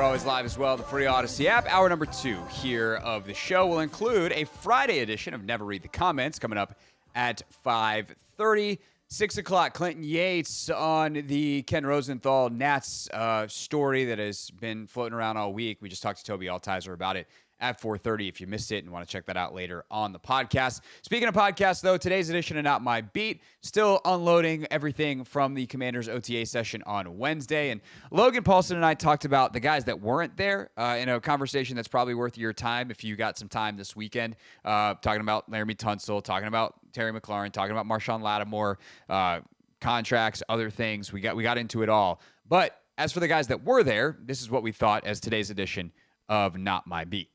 always live as well, the free Odyssey app. Hour number 2 here of the show will include a Friday edition of Never Read the Comments coming up at 5:30. 6 o'clock, Clinton Yates on the Ken Rosenthal Nats story that has been floating around all week. We just talked to Tobi Altizer about it at 4:30 if you missed it and want to check that out later on the podcast. Speaking of podcasts, though, today's edition of Not My Beat, still unloading everything from the Commanders OTA session on Wednesday. And Logan Paulsen and I talked about the guys that weren't there in a conversation that's probably worth your time if you got some time this weekend, talking about Laramie Tunsil, talking about Terry McLaurin, talking about Marshawn Lattimore, contracts, other things. We got into it all. But as for the guys that were there, this is what we thought as today's edition of Not My Beat.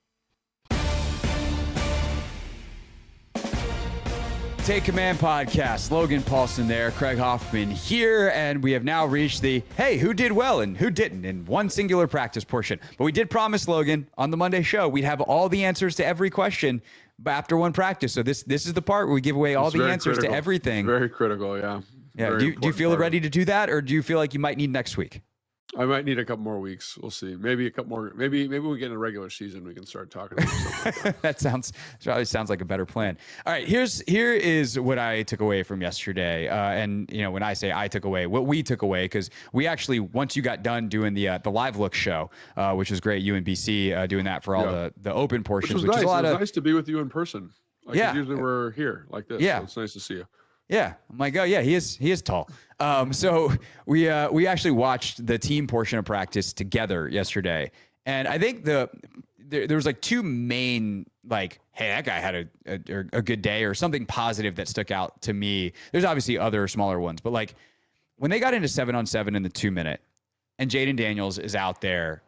Take Command podcast. Logan Paulsen there, Craig Hoffman here, and we have now reached the, hey, who did well and who didn't in one singular practice portion. But we did promise, Logan, on the Monday show, we'd have all the answers to every question after one practice. So this is the part where we give away all the answers to everything. Very critical, yeah. Yeah. Do you feel ready to do that, or do you feel like you might need next week? I might need a couple more weeks. We'll see. Maybe a couple more. Maybe when we get in a regular season, we can start talking about something like that. That probably sounds like a better plan. All right, here is what I took away from yesterday. And when I say I took away, what we took away, because we actually, once you got done doing the Live Look show, which was great, you and BC doing that for all the open portions, which was nice. Is a lot it was nice to be with you in person. Usually we're here like this. Yeah, so it's nice to see you. Yeah, I'm like, oh yeah, he is tall. So we actually watched the team portion of practice together yesterday, and I think there was like two main, like, hey, that guy had a good day or something positive that stuck out to me. There's obviously other smaller ones, but like when they got into 7-on-7 in the 2-minute, and Jaden Daniels is out there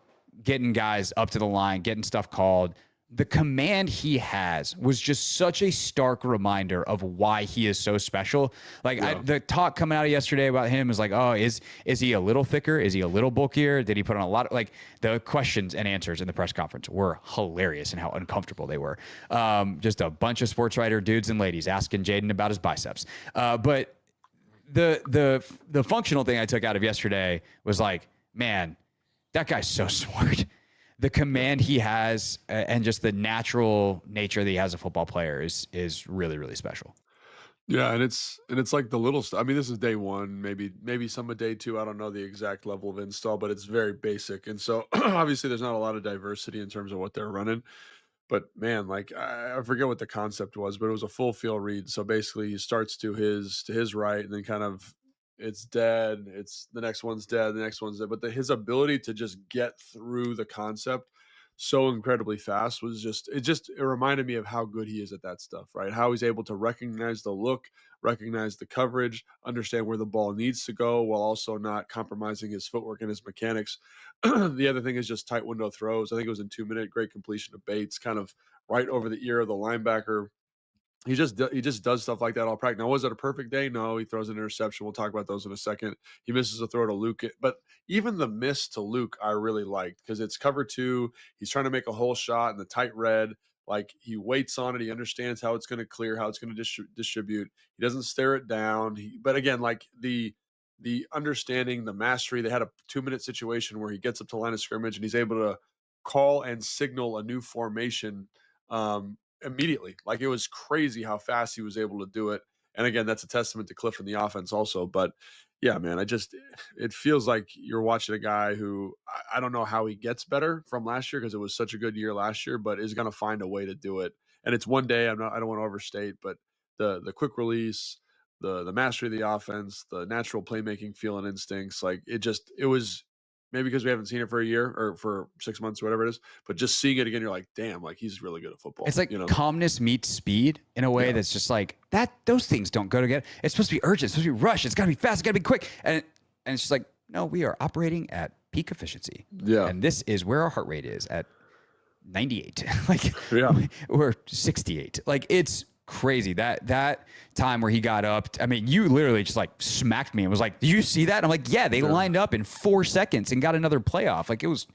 getting guys up to the line, getting stuff called. The command he has was just such a stark reminder of why he is so special. Like the talk coming out of yesterday about him is like, oh, is he a little thicker? Is he a little bulkier? Did he put on a lot of, like, the questions and answers in the press conference were hilarious and how uncomfortable they were. Just a bunch of sports writer dudes and ladies asking Jaden about his biceps. But the functional thing I took out of yesterday was like, man, that guy's so smart. The command he has and just the natural nature that he has as a football player is really, really special. Yeah, and it's like the little stuff. I mean, this is day one, maybe some of day two. I don't know the exact level of install, but it's very basic. And so obviously there's not a lot of diversity in terms of what they're running. But man, like I forget what the concept was, but it was a full field read. So basically he starts to his right and then kind of it's dead. It's the next one's dead. The next one's dead. But his ability to just get through the concept so incredibly fast was it reminded me of how good he is at that stuff, right? How he's able to recognize the look, recognize the coverage, understand where the ball needs to go while also not compromising his footwork and his mechanics. The other thing is just tight window throws. I think it was in 2-minute, great completion of Bates, kind of right over the ear of the linebacker. He just does stuff like that all practice. Now, was it a perfect day? No, he throws an interception. We'll talk about those in a second. He misses a throw to Luke. But even the miss to Luke, I really liked because it's cover 2. He's trying to make a whole shot in the tight red. Like, he waits on it. He understands how it's going to clear, how it's going to distribute. He doesn't stare it down. But again, like the understanding, the mastery, they had a 2-minute situation where he gets up to line of scrimmage and he's able to call and signal a new formation immediately. Like, it was crazy how fast he was able to do it. And again, that's a testament to Cliff and the offense also. But yeah, man, it feels like you're watching a guy who I don't know how he gets better from last year because it was such a good year last year, but is going to find a way to do it. And it's one day. I don't want to overstate, but the quick release, the mastery of the offense, the natural playmaking feel and instincts, like it was maybe because we haven't seen it for a year or for 6 months or whatever it is, but just seeing it again, you're like, damn, like he's really good at football. It's like calmness meets speed in a way that's just like that. Those things don't go together. It's supposed to be urgent. It's supposed to be rushed. It's got to be fast. It's got to be quick. And it's just like, no, we are operating at peak efficiency. Yeah. And this is where our heart rate is at 98. Like, we're 68. Like, it's crazy. That time where he got up, I mean, you literally just like smacked me and was like, do you see that? And I'm like, yeah, they lined up in 4 seconds and got another playoff. Like, it was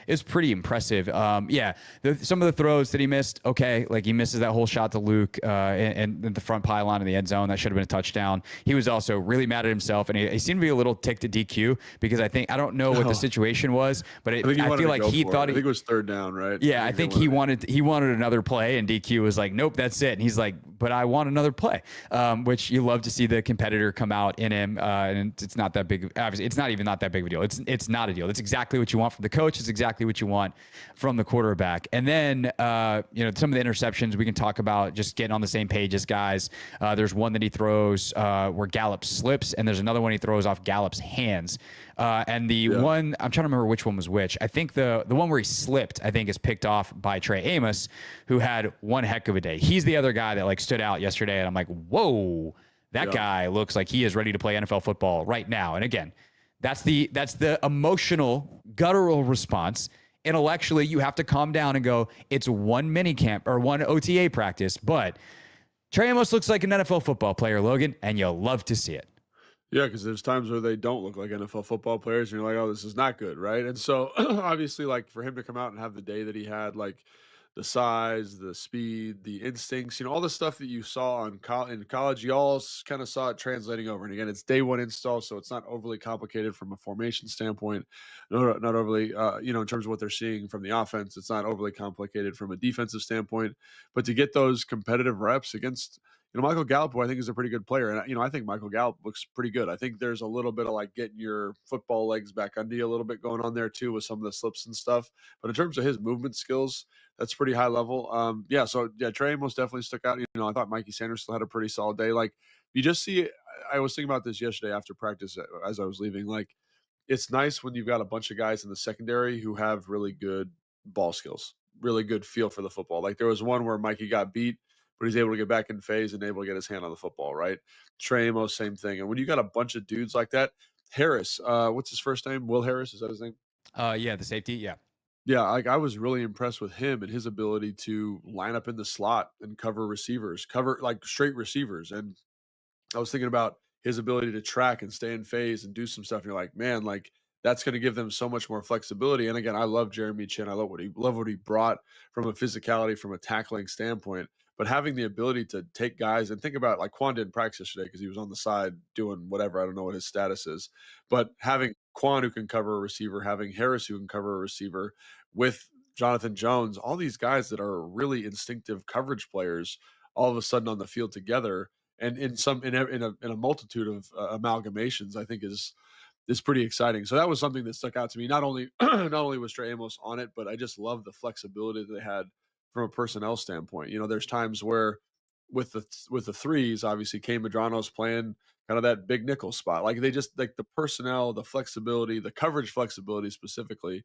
is pretty impressive. Yeah, some of the throws that he missed, okay, like he misses that whole shot to Luke and the front pylon in the end zone. That should have been a touchdown. He was also really mad at himself, and he seemed to be a little ticked at DQ because I don't know what the situation was, but I feel like he thought I think it was third down, right? Yeah, I think he wanted another play, and DQ was like, nope, that's it. And he's like, but I want another play, which you love to see the competitor come out in him, and it's not that big. Obviously, it's not even not that big of a deal. It's not a deal. It's exactly what you want from the coach. It's exactly what you want from the quarterback. And then some of the interceptions we can talk about, just getting on the same page as guys. There's one that he throws where Gallup slips, and there's another one he throws off Gallup's hands. And the one, I'm trying to remember which one was which. I think the one where he slipped, I think, is picked off by Trey Amos, who had one heck of a day. He's the other guy that like stood out yesterday, and I'm like, whoa, that guy looks like he is ready to play NFL football right now. And again, that's the emotional, guttural response. Intellectually, you have to calm down and go, it's one mini camp or one OTA practice, but Trey Amos looks like an NFL football player, Logan, and you'll love to see it. Yeah, because there's times where they don't look like NFL football players, and you're like, oh, this is not good, right? And so obviously, like for him to come out and have the day that he had, like the size, the speed, the instincts, all the stuff that you saw in college, you all kind of saw it translating over. And again, it's day one install, so it's not overly complicated from a formation standpoint, not overly, in terms of what they're seeing from the offense. It's not overly complicated from a defensive standpoint, but to get those competitive reps against Michael Gallup, who I think is a pretty good player. And, I think Michael Gallup looks pretty good. I think there's a little bit of like getting your football legs back under you a little bit going on there too with some of the slips and stuff. But in terms of his movement skills, that's pretty high level. Trey Amos definitely stuck out. I thought Mikey Sanders still had a pretty solid day. Like you just see, I was thinking about this yesterday after practice as I was leaving. Like it's nice when you've got a bunch of guys in the secondary who have really good ball skills, really good feel for the football. Like there was one where Mikey got beat, but he's able to get back in phase and able to get his hand on the football, right? Trey Amos, same thing. And when you got a bunch of dudes like that, Harris, what's his first name? Will Harris, is that his name? The safety, yeah. Yeah, like I was really impressed with him and his ability to line up in the slot and cover like straight receivers. And I was thinking about his ability to track and stay in phase and do some stuff. And you're like, man, like that's going to give them so much more flexibility. And again, I love Jeremy Chin. I love what he brought from a physicality, from a tackling standpoint. But having the ability to take guys and think about, like Quan didn't practice yesterday because he was on the side doing whatever. I don't know what his status is. But having Quan who can cover a receiver, having Harris who can cover a receiver with Jonathan Jones, all these guys that are really instinctive coverage players, all of a sudden on the field together, and in a multitude of amalgamations, I think is pretty exciting. So that was something that stuck out to me. Not only was Trey Amos on it, but I just love the flexibility that they had from a personnel standpoint. There's times where with the threes, obviously Kane Medrano's playing kind of that big nickel spot. Like they just like the personnel, the flexibility, the coverage flexibility specifically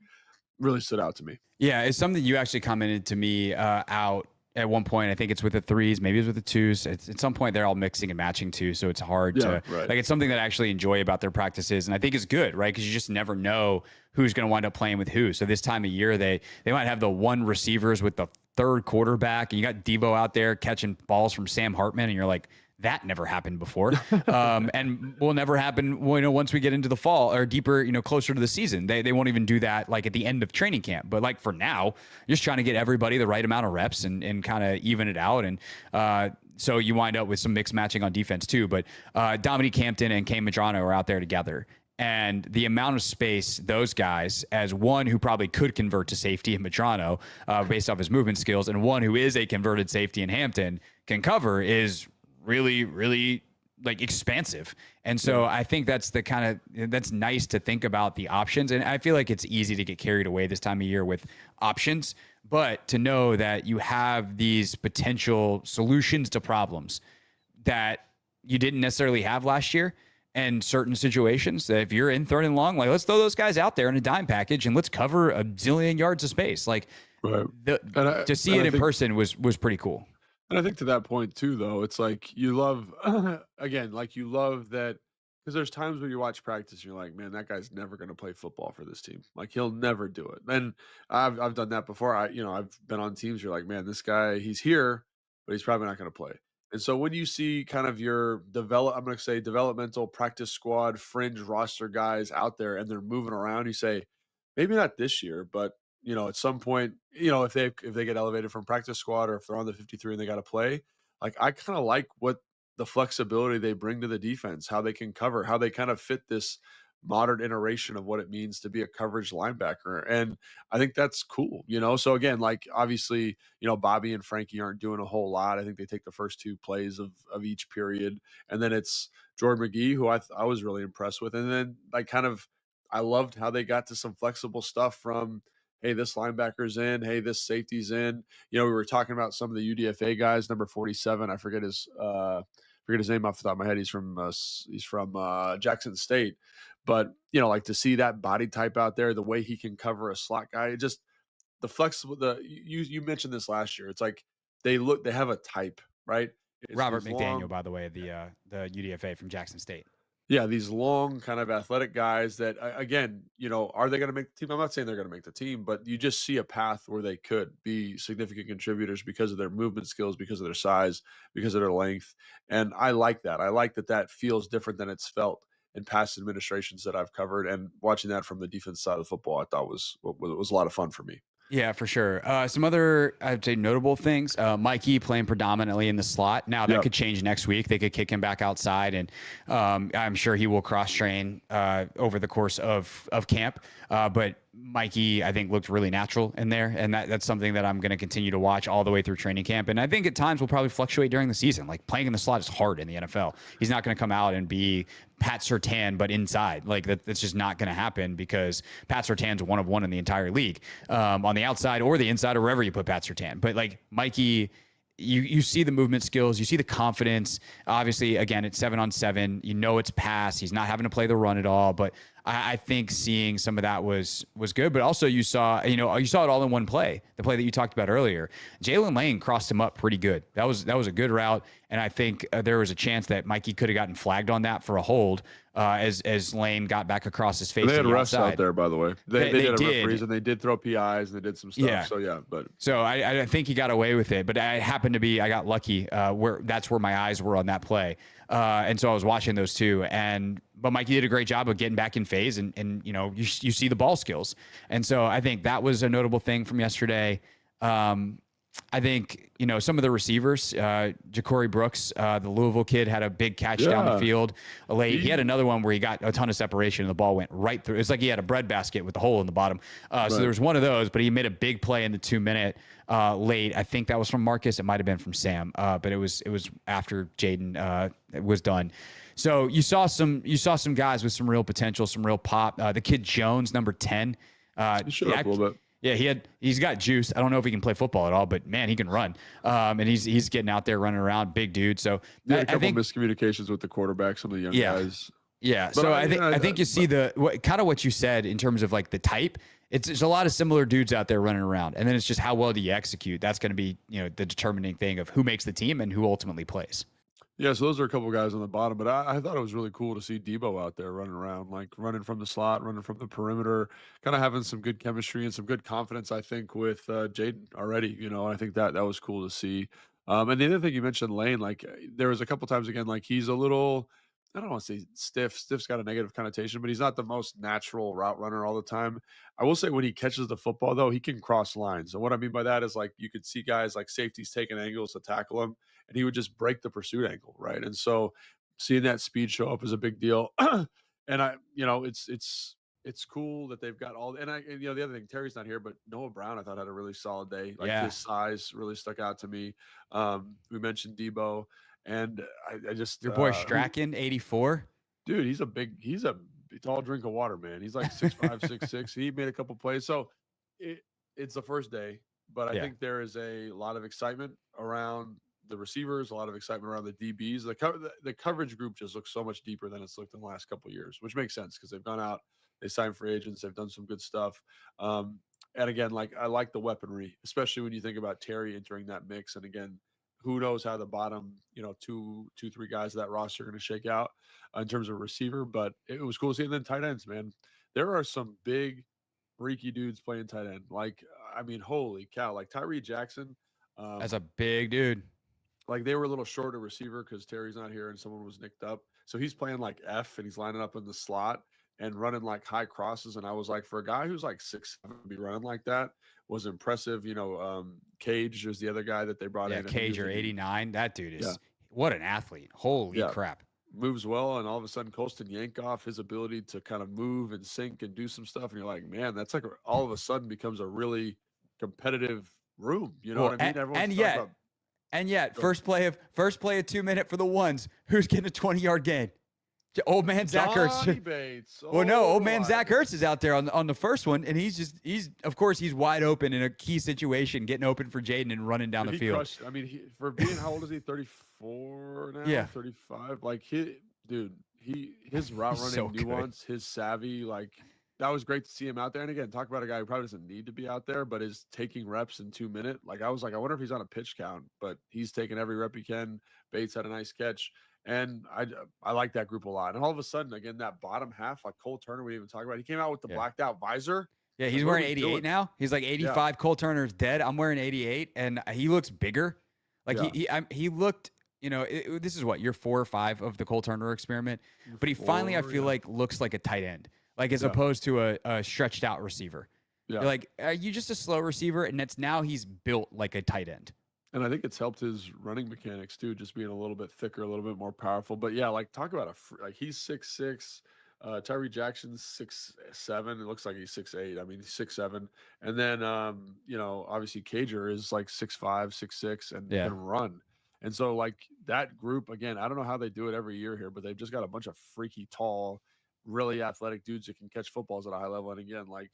really stood out to me. Yeah, it's something you actually commented to me out at one point. I think it's with the threes, maybe it's with the twos. At some point they're all mixing and matching too, so it's hard to like. It's something that I actually enjoy about their practices, and I think it's good, right? Because you just never know who's going to wind up playing with who. So this time of year, they might have the one receivers with the third quarterback, and you got Debo out there catching balls from Sam Hartman, and you're like, that never happened before, and will never happen. Once we get into the fall or deeper, closer to the season, they won't even do that like at the end of training camp. But like for now, you're just trying to get everybody the right amount of reps and kind of even it out. And so you wind up with some mixed matching on defense too. But Dominique Hampton and Kane Medrano are out there together. And the amount of space those guys, as one who probably could convert to safety in Medrano based off his movement skills, and one who is a converted safety in Hampton can cover, is really, really like expansive. And so I think that's that's nice to think about the options. And I feel like it's easy to get carried away this time of year with options, but to know that you have these potential solutions to problems that you didn't necessarily have last year. And certain situations that if you're in third and long, like let's throw those guys out there in a dime package and let's cover a zillion yards of space. Like to see it in person was pretty cool. And I think to that point too, though, it's like you love again, like you love that because there's times where you watch practice and you're like, man, that guy's never going to play football for this team. Like he'll never do it. And I've done that before. I've been on teams. You're like, man, this guy, he's here, but he's probably not going to play. And so when you see kind of your developmental practice squad, fringe roster guys out there and they're moving around, you say, maybe not this year, but at some point, if they get elevated from practice squad or if they're on the 53 and they got to play, like I kind of like what the flexibility they bring to the defense, how they can cover, how they kind of fit this modern iteration of what it means to be a coverage linebacker. And I think that's cool, So again, like obviously, Bobby and Frankie aren't doing a whole lot. I think they take the first two plays of each period. And then it's Jordan McGee, who I was really impressed with. And then like kind of I loved how they got to some flexible stuff from, hey, this linebacker's in, hey, this safety's in. We were talking about some of the UDFA guys, number 47. I forget his name off the top of my head. He's from Jackson State. But, like to see that body type out there, the way he can cover a slot guy, just the flexible, you mentioned this last year. It's like they have a type, right? It's Robert these McDaniel, long, by the way, the UDFA from Jackson State. yeah, these long kind of athletic guys that, again, are they going to make the team? I'm not saying they're going to make the team, but you just see a path where they could be significant contributors because of their movement skills, because of their size, because of their length. And I like that. I like that feels different than it's felt in past administrations that I've covered. And watching that from the defense side of football, I thought was a lot of fun for me. Yeah, for sure. Some other, I'd say, notable things. Mikey playing predominantly in the slot. Now that could change next week. They could kick him back outside, and I'm sure he will cross train over the course of camp. But Mikey, I think, looked really natural in there, and that's something that I'm going to continue to watch all the way through training camp. And I think at times will probably fluctuate during the season. Like playing in the slot is hard in the NFL. He's not going to come out and be Pat Surtain, but inside. Like that's just not going to happen because Pat Surtain's one of one in the entire league, on the outside or the inside or wherever you put Pat Surtain. But like Mikey, you see the movement skills, you see the confidence. Obviously, again, it's 7-on-7. It's pass. He's not having to play the run at all. But I think seeing some of that was good. But also you saw it all in one play. The play that you talked about earlier, Jalen Lane crossed him up pretty good. That was a good route, and I think there was a chance that Mikey could have gotten flagged on that for a hold as Lane got back across his face. They had to the refs outside. out there, by the way. They did have referees, and they did throw PIs, and they did some stuff. Yeah. So yeah, but so I think he got away with it. But I got lucky where that's where my eyes were on that play, and so I was watching those two. But Mikey did a great job of getting back in phase, and you see the ball skills, and so I think that was a notable thing from yesterday. I think, some of the receivers, Ja'Cory Brooks, the Louisville kid, had a big catch down the field late. He had another one where he got a ton of separation and the ball went right through. It's like he had a bread basket with a hole in the bottom. So there was one of those, but he made a big play in the 2-minute late. I think that was from Marcus. It might have been from Sam, but it was after Jaden was done. So you saw some guys with some real potential, some real pop. The kid Jones, number 10. he showed up a little bit. Yeah, he's got juice. I don't know if he can play football at all, but man, he can run. And he's getting out there running around, big dude. So a couple miscommunications with the quarterback, some of the young guys. Yeah. But So I think you see what you said in terms of like the type. There's a lot of similar dudes out there running around, and then it's just how well do you execute. That's going to be the determining thing of who makes the team and who ultimately plays. Yeah, so those are a couple guys on the bottom, but I thought it was really cool to see Debo out there running around, like running from the slot, running from the perimeter, kind of having some good chemistry and some good confidence, I think, with Jaden already, and I think that was cool to see. And the other thing you mentioned, Lane, like there was a couple times again, like he's a little, I don't want to say stiff. Stiff's got a negative connotation, but he's not the most natural route runner all the time. I will say when he catches the football, though, he can cross lines. And what I mean by that is like you could see guys like safeties taking angles to tackle him, and he would just break the pursuit angle, right? And so seeing that speed show up is a big deal. And it's cool that they've got all. And the other thing, Terry's not here, but Noah Brown I thought had a really solid day. Like his size really stuck out to me. We mentioned Debo. And I just your boy Strachan, 84. Dude, he's a tall drink of water, man. He's like 6'5", 6'6". He made a couple plays. So it's the first day, but I think there is a lot of excitement around the receivers, a lot of excitement around the DBs. The coverage group just looks so much deeper than it's looked in the last couple of years, which makes sense because they've gone out, they signed free agents, they've done some good stuff. And again, like I like the weaponry, especially when you think about Terry entering that mix. And again, who knows how the bottom, 2, 3 guys of that roster are going to shake out in terms of receiver, but it was cool to see. And then tight ends, man, there are some big freaky dudes playing tight end. Like, I mean, holy cow, like Tyree Jackson. That's a big dude. Like they were a little short of receiver because Terry's not here and someone was nicked up. So he's playing like F and he's lining up in the slot. and running like high crosses. And I was like, for a guy who's like 6'7" to be running like that was impressive. Cage is the other guy that they brought Yeah, in. I think he was Cager, the new- 89. That dude is Yeah. what an athlete. Holy Yeah. crap. Moves well, and all of a sudden Colston Yankoff, his ability to kind of move and sink and do some stuff, and you're like, man, that's like all of a sudden becomes a really competitive room. You know Well, what I mean? Everyone's and talking yet, about and yet, first play of 2 minute for the ones. Who's getting a 20-yard gain? Old man Zach Ertz. Johnny Bates. Well, no, old Oh, man I- Zach Ertz is out there on the first one, and he's of course he's wide open in a key situation, getting open for Jaden and running down the he field. crushed. I mean, for being how old is he? 34 now. Yeah. 35. Like his route He's running so good. nuance, his savvy, like that was great to see him out there. And again, talk about a guy who probably doesn't need to be out there, but is taking reps in 2 minutes. Like I was like, I wonder if he's on a pitch count, but he's taking every rep he can. Bates had a nice catch. And I like that group a lot. And all of a sudden, again, that bottom half, like Cole Turner, we didn't even talk about. He came out with the Yeah. blacked out visor. Yeah, he's Like, what are wearing we 88 doing? now. He's like 85. Cole Turner's dead. I'm wearing 88, and he looks bigger. Like he looked. This is what year 4 or 5 of the Cole Turner experiment. But he finally, I feel like, looks like a tight end, like as opposed to a stretched out receiver. Yeah. You're like, are you just a slow receiver? And now he's built like a tight end. And I think it's helped his running mechanics too, just being a little bit thicker, a little bit more powerful. But yeah, like talk about like he's 6'6". Tyree Jackson's 6'7". It looks like he's 6'8". I mean, he's 6'7". And then obviously Cager is like 6'5", 6'6", and can run. And so like that group, again, I don't know how they do it every year here, but they've just got a bunch of freaky tall, really athletic dudes that can catch footballs at a high level. And again, like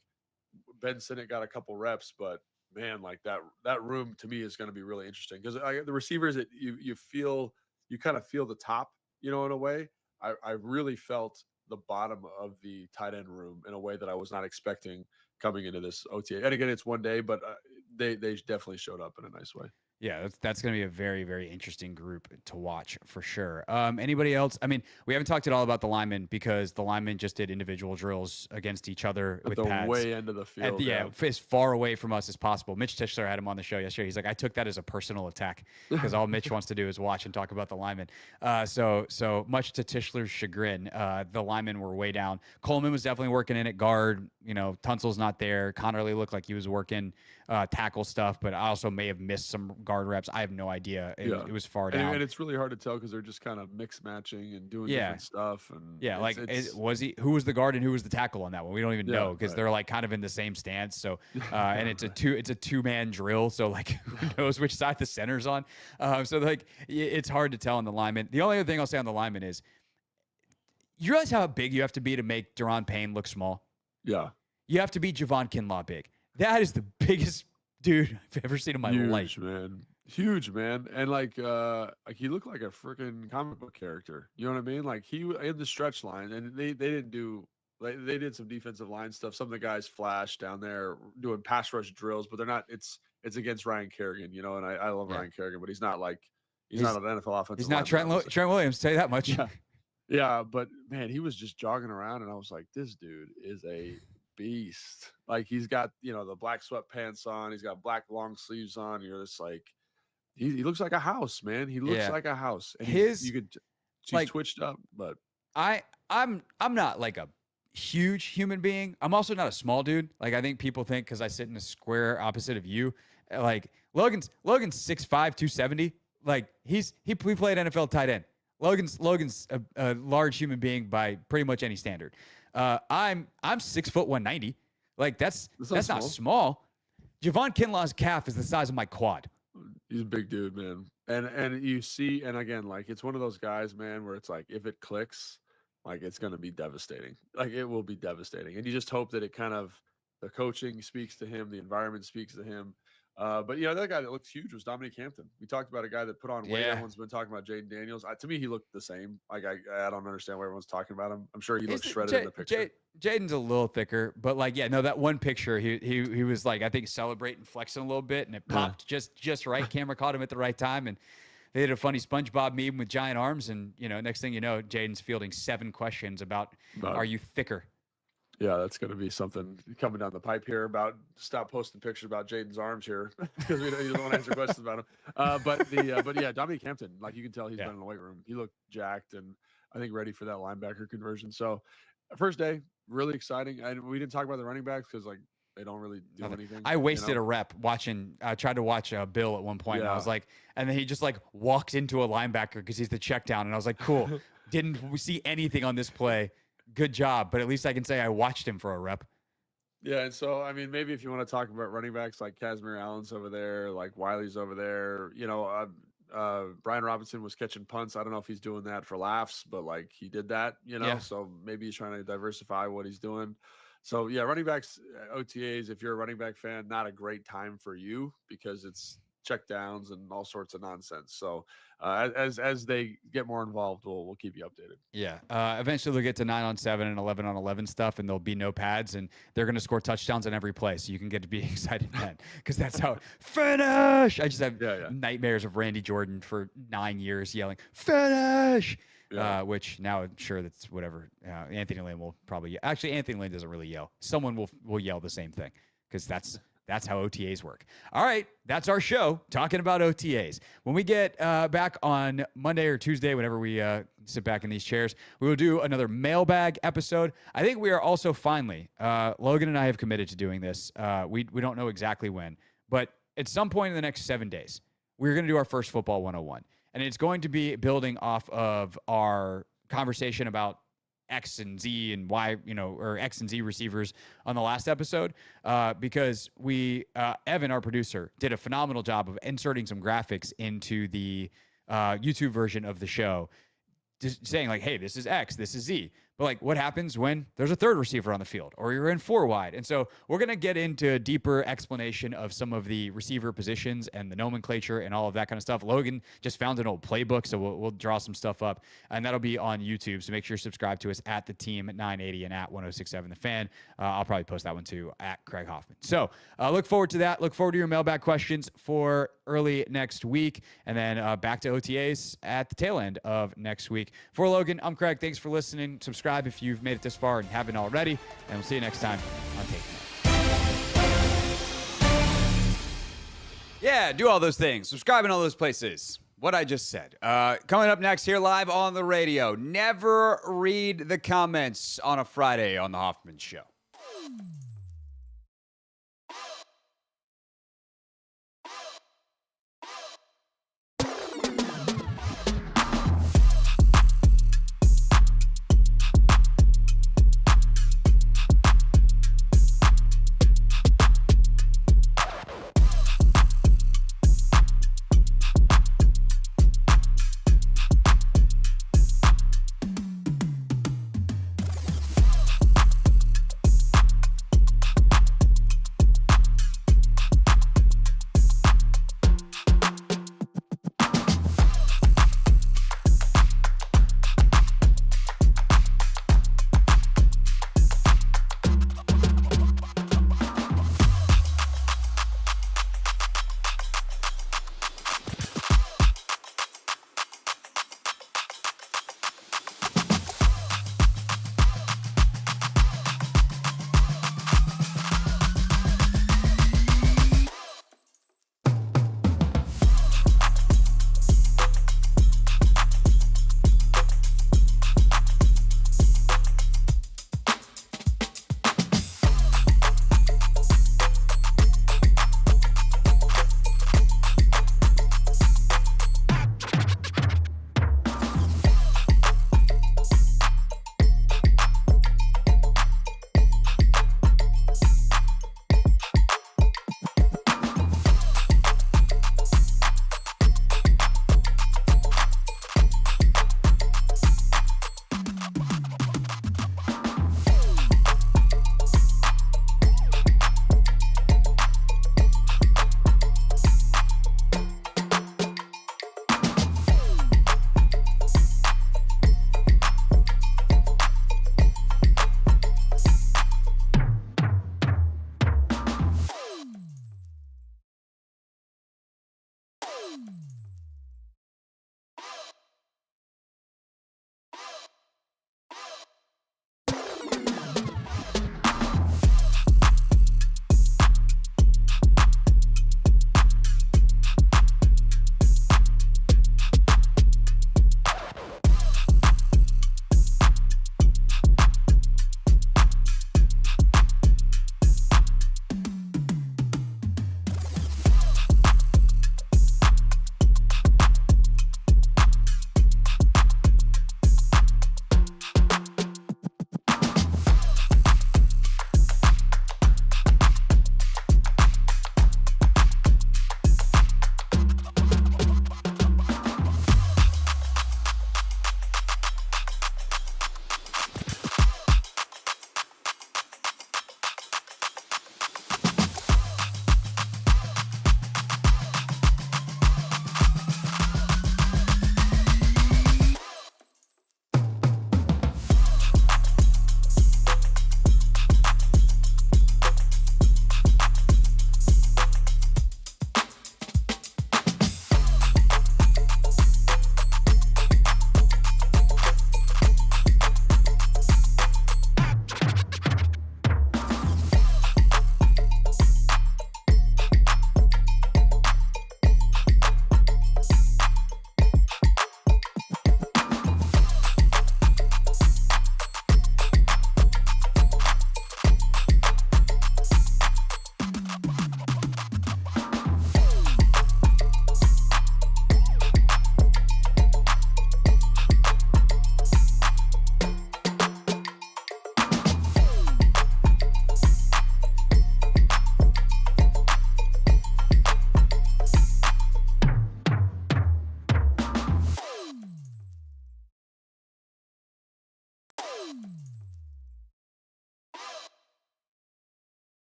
Ben Sinnott got a couple reps, but man, like that room to me is going to be really interesting because the receivers that you kind of feel the top, in a way. I really felt the bottom of the tight end room in a way that I was not expecting coming into this OTA. And again, it's one day, but they definitely showed up in a nice way. Yeah, that's going to be a very, very interesting group to watch for sure. Anybody else? I mean, we haven't talked at all about the linemen because the linemen just did individual drills against each other with the pads. way end of the field. As far away from us as possible. Mitch Tischler had him on the show yesterday. He's like, I took that as a personal attack because all Mitch wants to do is watch and talk about the linemen. So much to Tischler's chagrin, the linemen were way down. Coleman was definitely working in at guard. Tunsil's not there. Connerly looked like he was working tackle stuff, but I also may have missed some guard reps. I have no idea. It was far down. And it's really hard to tell because they're just kind of mix matching and doing different stuff. And who was the guard and who was the tackle on that one? We don't even know because they're like kind of in the same stance. So and it's a 2-man drill. So like who knows which side the center's on? So like it's hard to tell on the lineman. The only other thing I'll say on the lineman is you realize how big you have to be to make Daron Payne look small? Yeah. You have to be Javon Kinlaw big. That is the biggest dude I've ever seen in my life. Huge, man. And like he looked like a freaking comic book character. You know what I mean? Like he in the stretch line, and they didn't do like they did some defensive line stuff. Some of the guys flashed down there doing pass rush drills, but they're not. It's against Ryan Kerrigan, and I love Ryan Kerrigan, but he's not like he's not an NFL offensive. He's not Trent Williams. Tell you that much. Yeah, but man, he was just jogging around, and I was like, this dude is a beast. Like he's got the black sweatpants on, he's got black long sleeves on. You're just like, he looks like a house, man. He looks like a house. And he's twitched up, but I'm not like a huge human being. I'm also not a small dude. Like I think people think because I sit in a square opposite of you, like Logan's 6'5", 270. Like we played NFL tight end. Logan's a large human being by pretty much any standard. I'm 6 foot 190. Like that's not small. Javon Kinlaw's calf is the size of my quad. He's a big dude, man. And you see, and again, like it's one of those guys, man, where it's like if it clicks, like it's gonna be devastating. Like it will be devastating. And you just hope that it kind of the coaching speaks to him, the environment speaks to him. But the other guy that looked huge was Dominique Hampton. We talked about a guy that put on weight. Everyone's been talking about Jaden Daniels. To me, he looked the same. Like I don't understand why everyone's talking about him. I'm sure he looks shredded in the picture. Jaden's a little thicker, but like that one picture, he was like I think celebrating, flexing a little bit, and it popped just right. Camera caught him at the right time, and they did a funny SpongeBob meme with giant arms, and next thing you know, Jaden's fielding 7 questions about are you thicker? Yeah, that's going to be something coming down the pipe here about stop posting pictures about Jaden's arms here because we don't want to answer questions about him. But yeah, Dominique Hampton, like you can tell he's been in the weight room. He looked jacked and I think ready for that linebacker conversion. So First day, really exciting. And we didn't talk about the running backs because like they don't really do anything. I wasted a rep watching. I tried to watch Bill at one point, and I was like, and then he just like walked into a linebacker because he's the check down, and I was like, cool. Didn't see anything on this play. Good job, but at least I can say I watched him for a rep. Yeah, and so I mean, maybe if you want to talk about running backs, like Casimir Allen's over there, like Wiley's over there. Brian Robinson was catching punts. I don't know if he's doing that for laughs, but like he did that, So maybe he's trying to diversify what he's doing. So yeah, running backs, OTAs. If you're a running back fan, not a great time for you because it's check downs and all sorts of nonsense. So as they get more involved, we'll keep you updated. Yeah. Eventually they'll get to 9-on-7 and 11-on-11 stuff, and there'll be no pads, and they're going to score touchdowns in every play. So you can get to be excited then, because that's how finish. I just have nightmares of Randy Jordan for 9 years yelling finish. Yeah. Which now I'm sure that's whatever. Anthony Lynn will probably actually Anthony Lynn doesn't really yell. Someone will yell the same thing because that's how OTAs work. All right, that's our show talking about OTAs. When we get back on Monday or Tuesday, whenever we sit back in these chairs, we will do another mailbag episode. I think we are also finally, Logan and I have committed to doing this. We don't know exactly when, but at some point in the next 7 days, we're going to do our first Football 101. And it's going to be building off of our conversation about X and Z and Y, or X and Z receivers on the last episode, because Evan, our producer, did a phenomenal job of inserting some graphics into the YouTube version of the show, just saying like, hey, this is X, this is Z. But like, what happens when there's a third receiver on the field or you're in 4 wide? And so we're going to get into a deeper explanation of some of the receiver positions and the nomenclature and all of that kind of stuff. Logan just found an old playbook, so we'll draw some stuff up, and that'll be on YouTube. So make sure you subscribe to us at The Team at 980 and at 1067 The Fan. I'll probably post that one too at Craig Hoffman. So look forward to that. Look forward to your mailbag questions for early next week, and then back to OTAs at the tail end of next week. For Logan, I'm Craig. Thanks for listening. Subscribe if you've made it this far and haven't already, and we'll see you next time on Take It. Yeah, do all those things. Subscribe in all those places. What I just said. Coming up next here live on the radio. Never read the comments on a Friday on the Hoffman Show.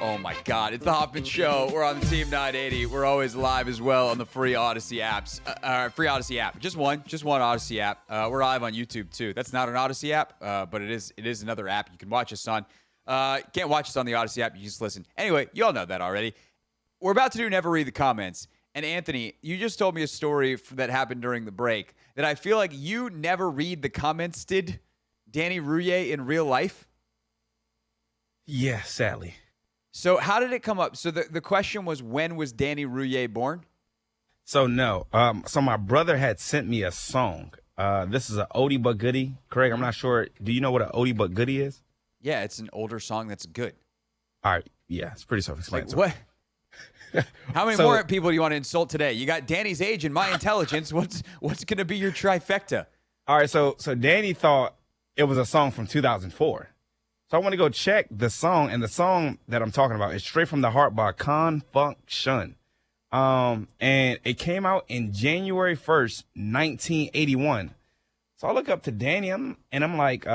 Oh my God! It's the Hoffman Show. We're on the Team 980. We're always live as well on the free Odyssey apps. Free Odyssey app. Just one Odyssey app. We're live on YouTube too. That's not an Odyssey app, but it is another app you can watch us on. Can't watch us on the Odyssey app. You just listen. Anyway, you all know that already. We're about to do Never Read the Comments. And Anthony, you just told me a story that happened during the break that I feel like you never read the comments. Did Danny Rouillet in real life? Yeah, sadly. So how did it come up? So the question was, when was Danny Rouillet born? So no. So my brother had sent me a song. This is an oldie but goodie. Craig, I'm not sure. Do you know what an oldie but goodie is? Yeah, it's an older song that's good. All right. Yeah, it's pretty self-explanatory. What? How many more people do you want to insult today? You got Danny's age and my intelligence. What's going to be your trifecta? All right. So Danny thought it was a song from 2004. So I want to go check the song, and the song that I'm talking about is Straight from the Heart by Con Funk Shun. And it came out in January 1st, 1981. So I look up to Danny and I'm like,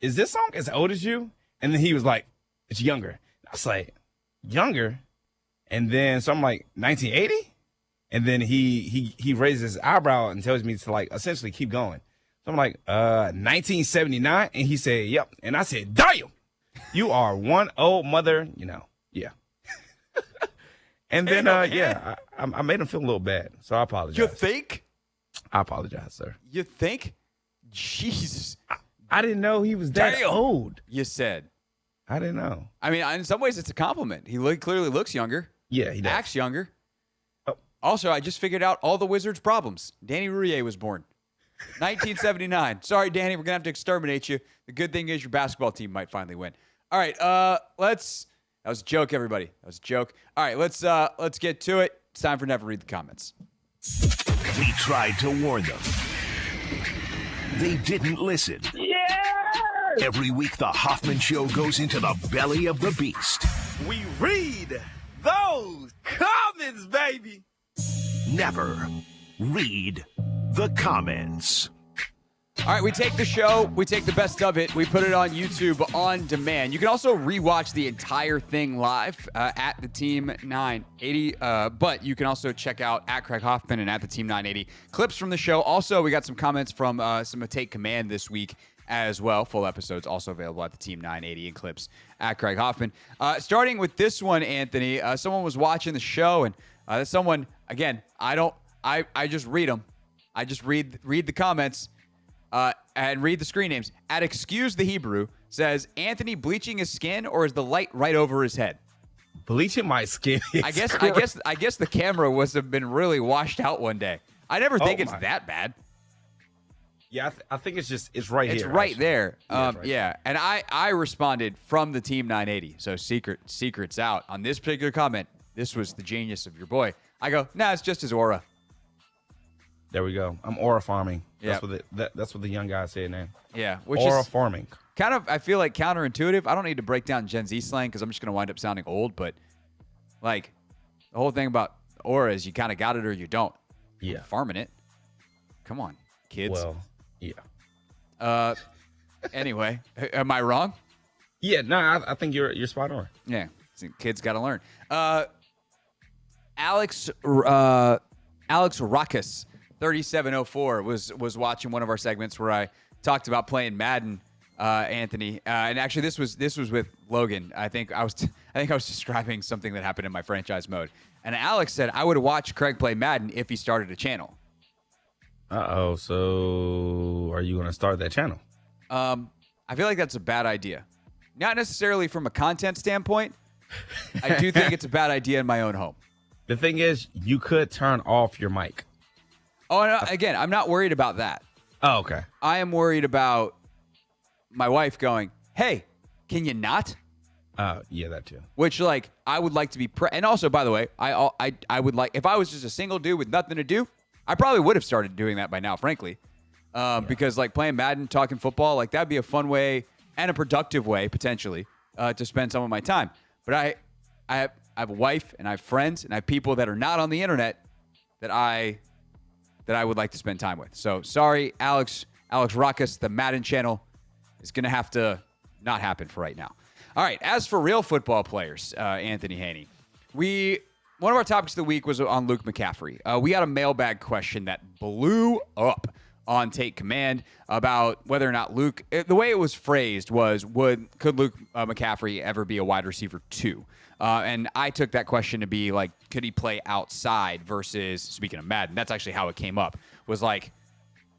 is this song as old as you? And then he was like, it's younger. I was like, younger? And then, so I'm like, 1980? And then he raises his eyebrow and tells me to like essentially keep going. So I'm like, 1979? And he said, yep. And I said, damn, you are one old mother, yeah. And then, I made him feel a little bad. So I apologize. You think? I apologize, sir. You think? Jesus. I didn't know he was that old. You said. I didn't know. I mean, in some ways, it's a compliment. He clearly looks younger. Yeah, he does. Acts younger. Oh. Also, I just figured out all the Wizards' problems. Danny Rouillet was born 1979. Sorry, Danny, we're gonna have to exterminate you. The good thing is your basketball team might finally win. All right, that was a joke, everybody. That was a joke. All right, let's get to it. It's time for Never Read the Comments. We tried to warn them. They didn't listen. Every week, the Hoffman Show goes into the belly of the beast. We read those comments, baby. Never read the comments. All right, we take the show, we take the best of it, we put it on YouTube on demand. You can also rewatch the entire thing live at the Team 980, but you can also check out at Craig Hoffman and at the Team 980 clips from the show. Also, we got some comments from some of Take Command this week as well. Full episodes also available at the Team 980 and clips at Craig Hoffman. Starting with this one, Anthony, someone was watching the show, and someone, again, I just read them. I just read the comments and read the screen names. At Excuse the Hebrew says, Anthony bleaching his skin, or is the light right over his head? Bleaching my skin. I guess the camera must have been really washed out one day. I never think it's that bad. Yeah, I think it's right here. It's right actually. there. Yeah, it's right yeah. And I responded from the Team 980. So secret's out. On this particular comment, this was the genius of your boy. I go, nah, it's just his aura. There we go. I'm aura farming. Yeah. That's what the young guy said now. Yeah. Which Aura is farming. kind of, I feel like, counterintuitive. I don't need to break down Gen Z slang because I'm just going to wind up sounding old. But, like, the whole thing about aura is you kind of got it or you don't. Yeah. Farming it. Come on, kids. Well, yeah. Anyway, am I wrong? Yeah, no, I think you're spot on. Yeah. Kids got to learn. Alex Ruckus, 3704, was watching one of our segments where I talked about playing Madden, Anthony. And actually, this was with Logan. I think I was describing something that happened in my franchise mode. And Alex said I would watch Craig play Madden if he started a channel. Uh-oh, so are you going to start that channel? I feel like that's a bad idea. Not necessarily from a content standpoint. I do think it's a bad idea in my own home. The thing is, you could turn off your mic. Oh, no, again, I'm not worried about that. Oh, okay. I am worried about my wife going, hey, can you not? Yeah, that too. Which, like, I would like to be and also, by the way, I would like, if I was just a single dude with nothing to do, I probably would have started doing that by now, frankly. Because, like, playing Madden, talking football, like, that'd be a fun way and a productive way, potentially, to spend some of my time. But I have a wife, and I have friends, and I have people that are not on the internet that I would like to spend time with. So, sorry, Alex Ruckus, the Madden channel is going to have to not happen for right now. All right, as for real football players, Anthony Haney, one of our topics of the week was on Luke McCaffrey. We got a mailbag question that blew up on Take Command about whether or not Luke, the way it was phrased was, could Luke McCaffrey ever be a wide receiver 2? And I took that question to be like, could he play outside versus, speaking of Madden, that's actually how it came up, was like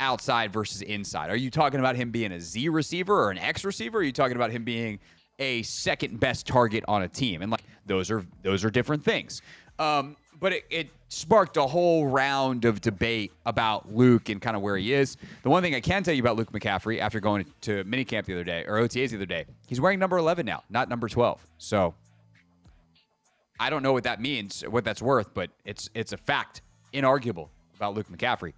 outside versus inside. Are you talking about him being a Z receiver or an X receiver? Or are you talking about him being a second best target on a team? And like, those are different things. But it sparked a whole round of debate about Luke and kind of where he is. The one thing I can tell you about Luke McCaffrey, after going to minicamp the other day, or OTAs the other day, he's wearing number 11 now, not number 12. So I don't know what that means, what that's worth, but it's a fact, inarguable, about Luke McCaffrey.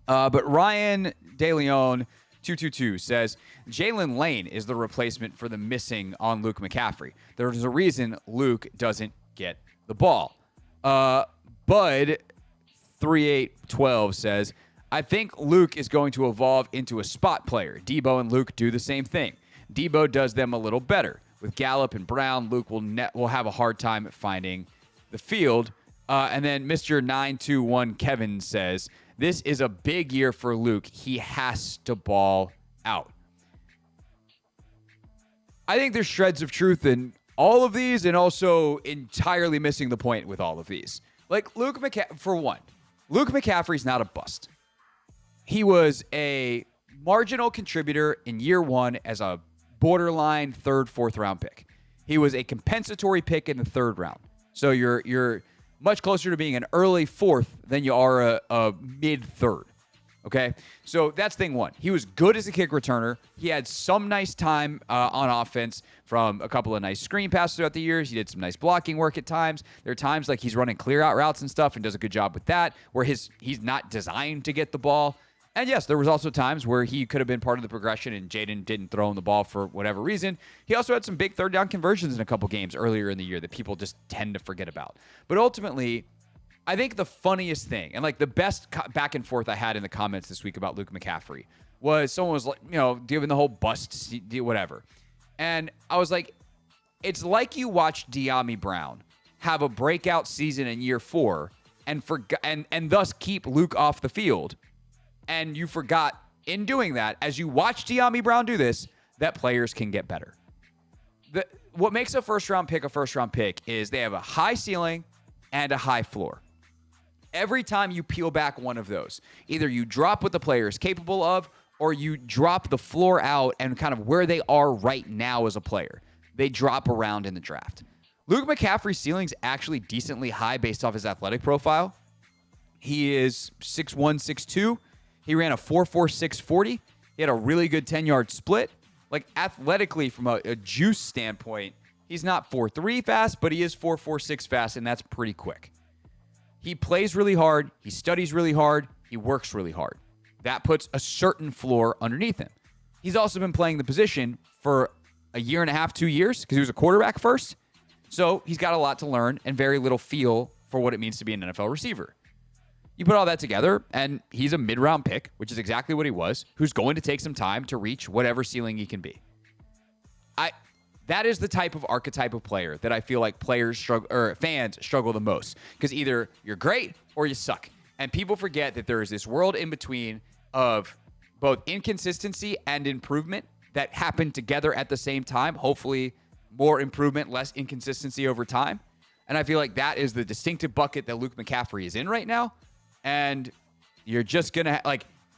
But Ryan DeLeon 222 says, Jalen Lane is the replacement for the missing on Luke McCaffrey. There's a reason Luke doesn't get the ball. Bud 3812 says, I think Luke is going to evolve into a spot player. Debo and Luke do the same thing. Debo does them a little better. With Gallup and Brown, Luke will have a hard time finding the field. And then Mr. 921 Kevin says, this is a big year for Luke. He has to ball out. I think there's shreds of truth in all of these and also entirely missing the point with all of these. Like for one, Luke McCaffrey's not a bust. He was a marginal contributor in year one as a borderline third, fourth round pick. He was a compensatory pick in the third round. So you're much closer to being an early fourth than you are a mid third. Okay, so that's thing one. He was good as a kick returner. He had some nice time on offense from a couple of nice screen passes throughout the years. He did some nice blocking work at times. There are times like he's running clear out routes and stuff and does a good job with that, where he's not designed to get the ball. And yes, there was also times where he could have been part of the progression and Jaden didn't throw him the ball for whatever reason. He also had some big third down conversions in a couple games earlier in the year that people just tend to forget about. But ultimately, I think the funniest thing and like the best back and forth I had in the comments this week about Luke McCaffrey was someone was like, giving the whole bust, whatever. And I was like, it's like you watched De'Ami Brown have a breakout season in year 4 and thus keep Luke off the field. And you forgot in doing that, as you watch De'Ami Brown do this, that players can get better. What makes a first round pick is they have a high ceiling and a high floor. Every time you peel back one of those, either you drop what the player is capable of or you drop the floor out and kind of where they are right now as a player. They drop around in the draft. Luke McCaffrey's ceiling's actually decently high based off his athletic profile. He is 6'1", 6'2". He ran a 4.46 40. He had a really good 10-yard split. Like athletically from a juice standpoint, he's not 4.3 fast, but he is 4.46 fast, and that's pretty quick. He plays really hard. He studies really hard. He works really hard. That puts a certain floor underneath him. He's also been playing the position for a year and a half, 2 years, because he was a quarterback first. So he's got a lot to learn and very little feel for what it means to be an NFL receiver. You put all that together, and he's a mid-round pick, which is exactly what he was, who's going to take some time to reach whatever ceiling he can be. That is the type of archetype of player that I feel like players struggle or fans struggle the most, because either you're great or you suck. And people forget that there is this world in between of both inconsistency and improvement that happen together at the same time. Hopefully more improvement, less inconsistency over time. And I feel like that is the distinctive bucket that Luke McCaffrey is in right now. And you're just going to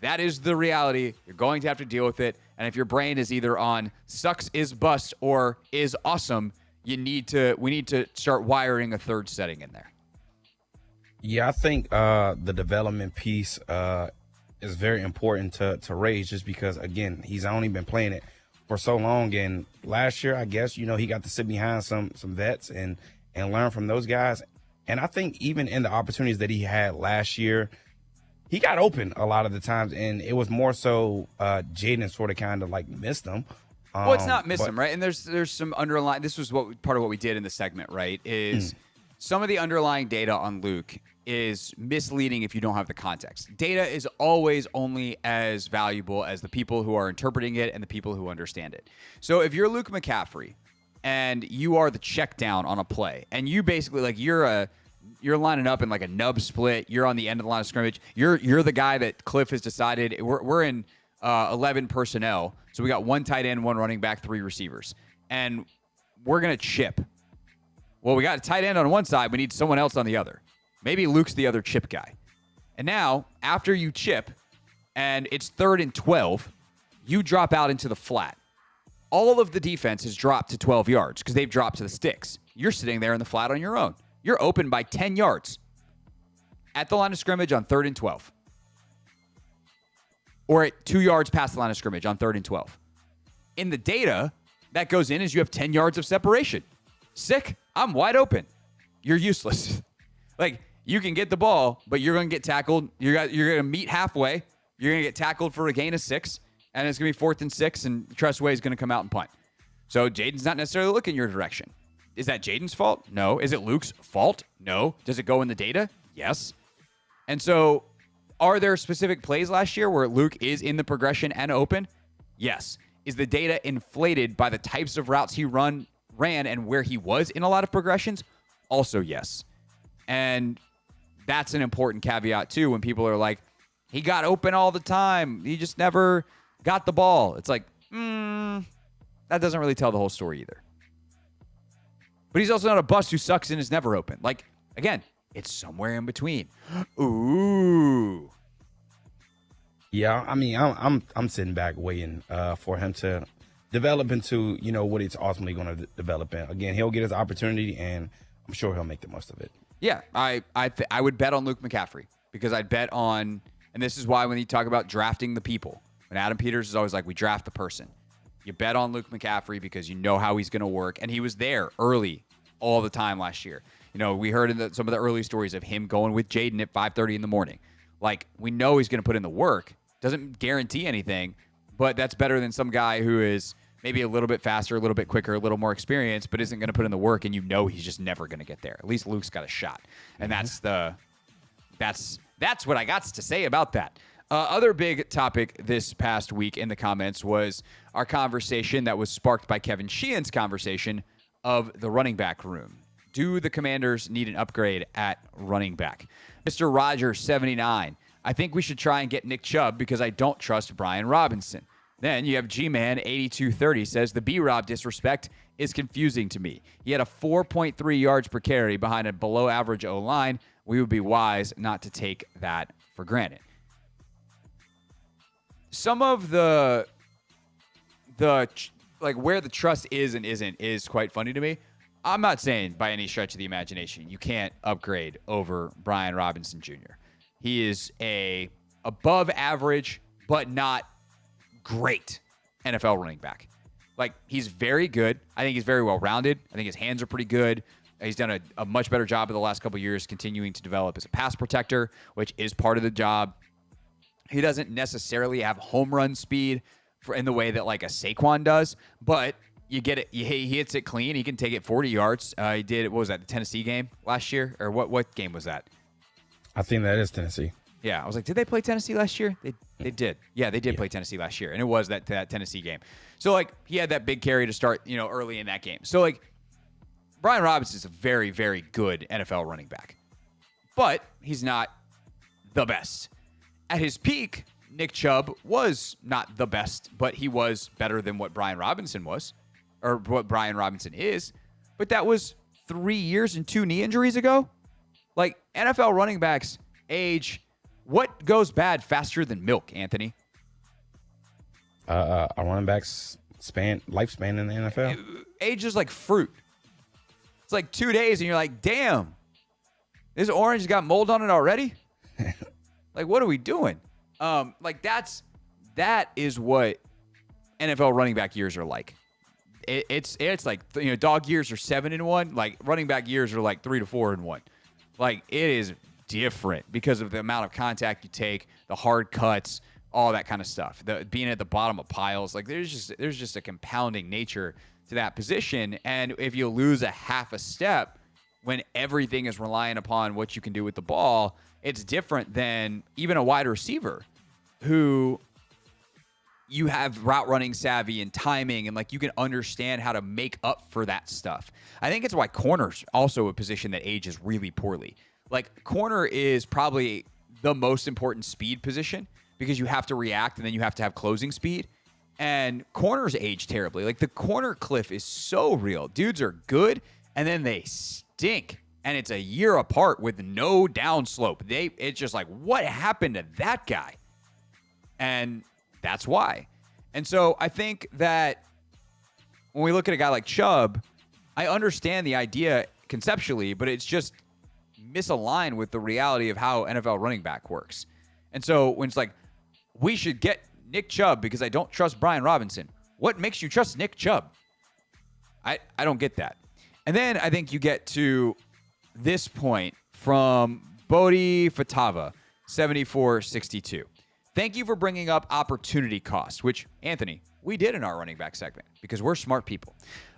that is the reality. You're going to have to deal with it. And if your brain is either on sucks is bust or is awesome, we need to start wiring a third setting in there. Yeah, I think the development piece is very important to raise, just because, again, he's only been playing it for so long. And last year, I guess, he got to sit behind some vets and learn from those guys. And I think even in the opportunities that he had last year, he got open a lot of the times, and it was more so Jaden sort of kind of like missed him. Well, it's not miss him, right? And there's some underlying. This was part of what we did in the segment, right? Is some of the underlying data on Luke is misleading if you don't have the context. Data is always only as valuable as the people who are interpreting it and the people who understand it. So if you're Luke McCaffrey, and you are the check down on a play, and you basically like you're lining up in like a nub split. You're on the end of the line of scrimmage. You're the guy that Cliff has decided we're in 11 personnel, so we got 1 tight end, 1 running back, 3 receivers, and we're gonna chip. Well, we got a tight end on one side. We need someone else on the other. Maybe Luke's the other chip guy. And now, after you chip, and it's 3rd and 12, you drop out into the flat. All of the defense has dropped to 12 yards because they've dropped to the sticks. You're sitting there in the flat on your own. You're open by 10 yards at the line of scrimmage on 3rd and 12. Or at 2 yards past the line of scrimmage on 3rd and 12. In the data, that goes in as you have 10 yards of separation. Sick. I'm wide open. You're useless. Like, you can get the ball, but you're going to get tackled. You're going to meet halfway. You're going to get tackled for a gain of 6, and it's going to be 4th and 6, and Tressway is going to come out and punt. So Jaden's not necessarily looking your direction. Is that Jaden's fault? No. Is it Luke's fault? No. Does it go in the data? Yes. And so are there specific plays last year where Luke is in the progression and open? Yes. Is the data inflated by the types of routes he ran and where he was in a lot of progressions? Also, yes. And that's an important caveat, too, when people are like, he got open all the time. He just never got the ball. It's like, that doesn't really tell the whole story either. But he's also not a bust who sucks and is never open. Like, again, it's somewhere in between. Ooh. Yeah, I mean, I'm sitting back waiting for him to develop into, what he's ultimately going to develop in. Again, he'll get his opportunity, and I'm sure he'll make the most of it. Yeah, I would bet on Luke McCaffrey because I'd bet on, and this is why when you talk about drafting the people, when Adam Peters is always like, we draft the person. You bet on Luke McCaffrey because you know how he's going to work, and he was there early all the time last year. We heard in some of the early stories of him going with Jaden at 5:30 in the morning. Like, we know he's going to put in the work. Doesn't guarantee anything, but that's better than some guy who is maybe a little bit faster, a little bit quicker, a little more experienced, but isn't going to put in the work, and he's just never going to get there. At least Luke's got a shot, and that's what I got to say about that. Other big topic this past week in the comments was our conversation that was sparked by Kevin Sheehan's conversation of the running back room. Do the Commanders need an upgrade at running back? Mr. Rogers, 79. I think we should try and get Nick Chubb because I don't trust Brian Robinson. Then you have G-Man, 8230, says the B-Rob disrespect is confusing to me. He had a 4.3 yards per carry behind a below-average O-line. We would be wise not to take that for granted. Some of the like where the trust is and isn't is quite funny to me. I'm not saying by any stretch of the imagination you can't upgrade over Brian Robinson Jr. He is a above average but not great NFL running back. Like, he's very good. I think he's very well rounded. I think his hands are pretty good. He's done a much better job in the last couple of years continuing to develop as a pass protector, which is part of the job. He doesn't necessarily have home run speed in the way that like a Saquon does, but you get it. He hits it clean. He can take it 40 yards. He did. What was that? The Tennessee game last year, or what game was that? I think that is Tennessee. Yeah, I was like, did they play Tennessee last year? They did. Yeah, they did play Tennessee last year, and it was that Tennessee game. So like, he had that big carry to start, early in that game. So like, Brian Robinson is a very, very good NFL running back, but he's not the best. At his peak, Nick Chubb was not the best, but he was better than what Brian Robinson was, or what Brian Robinson is. But that was 3 years and 2 knee injuries ago. Like, NFL running backs age. What goes bad faster than milk, Anthony? A running back's lifespan in the NFL. Age is like fruit. It's like 2 days, and you're like, damn, this orange has got mold on it already. Like, what are we doing? Like, that is what NFL running back years are like. It's like, dog years are 7 in 1. Like, running back years are like 3 to 4 in 1. Like, it is different because of the amount of contact you take, the hard cuts, all that kind of stuff. Being at the bottom of piles, like there's just a compounding nature to that position. And if you lose a half a step when everything is relying upon what you can do with the ball, it's different than even a wide receiver who you have route running savvy and timing, and like you can understand how to make up for that stuff. I think it's why corner's also a position that ages really poorly. Like corner is probably the most important speed position because you have to react and then you have to have closing speed. And corners age terribly. Like the corner cliff is so real. Dudes are good and then they stink. And it's a year apart with no downslope. It's just like, what happened to that guy? And that's why. And so I think that when we look at a guy like Chubb, I understand the idea conceptually, but it's just misaligned with the reality of how NFL running back works. And so when it's like, we should get Nick Chubb because I don't trust Brian Robinson. What makes you trust Nick Chubb? I don't get that. And then I think you get to this point from Bodhi Fatava, 7462. Thank you for bringing up opportunity cost, which, Anthony, we did in our running back segment because we're smart people.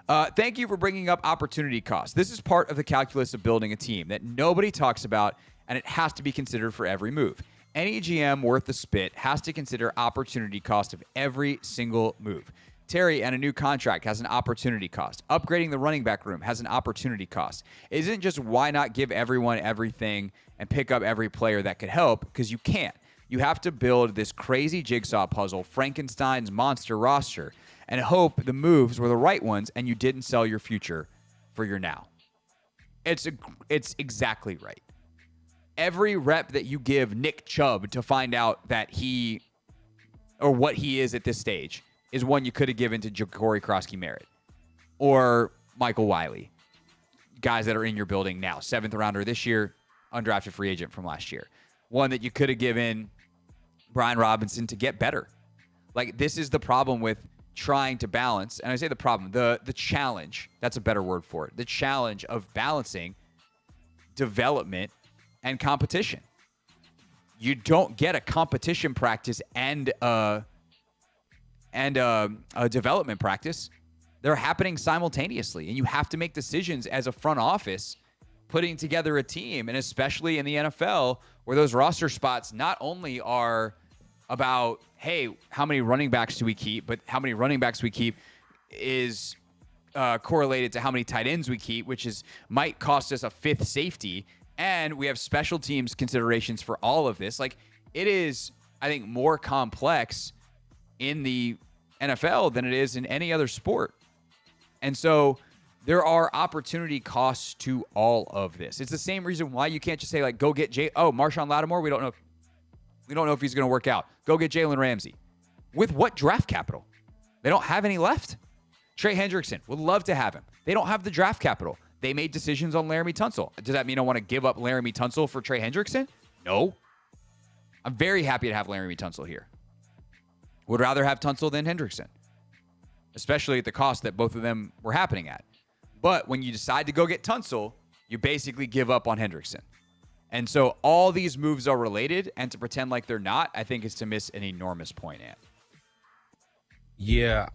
Thank you for bringing up opportunity cost. This is part of the calculus of building a team that nobody talks about, and it has to be considered for every move. Any GM worth the spit has to consider opportunity cost of every single move. Terry and a new contract has an opportunity cost. Upgrading the running back room has an opportunity cost. It isn't just why not give everyone everything and pick up every player that could help, because you can't. You have to build this crazy jigsaw puzzle, Frankenstein's monster roster, and hope the moves were the right ones and you didn't sell your future for your now. It's exactly right. Every rep that you give Nick Chubb to find out that he or what he is at this stage is one you could have given to Ja'Cory Krosky-Merritt or Michael Wiley, guys that are in your building now. 7th rounder this year, undrafted free agent from last year. One that you could have given Brian Robinson to get better. Like, this is the problem with trying to balance, and I say the problem, the challenge, that's a better word for it, the challenge of balancing development and competition. You don't get a competition practice and a development practice. They're happening simultaneously, and you have to make decisions as a front office putting together a team, and especially in the NFL where those roster spots not only are about, hey, how many running backs do we keep, but how many running backs we keep is correlated to how many tight ends we keep, which might cost us a 5th safety. And we have special teams considerations for all of this. Like, it is, I think, more complex in the NFL than it is in any other sport. And so there are opportunity costs to all of this. It's the same reason why you can't just say, like, go get Marshawn Lattimore. We don't know if he's going to work out. Go get Jalen Ramsey. With what draft capital? They don't have any left. Trey Hendrickson, would love to have him. They don't have the draft capital. They made decisions on Laramie Tunsil. Does that mean I want to give up Laramie Tunsil for Trey Hendrickson? No. I'm very happy to have Laramie Tunsil here. Would rather have Tunsil than Hendrickson, especially at the cost that both of them were happening at. But when you decide to go get Tunsil, you basically give up on Hendrickson. And so all these moves are related, and to pretend like they're not, I think is to miss an enormous point, Ant. Yeah,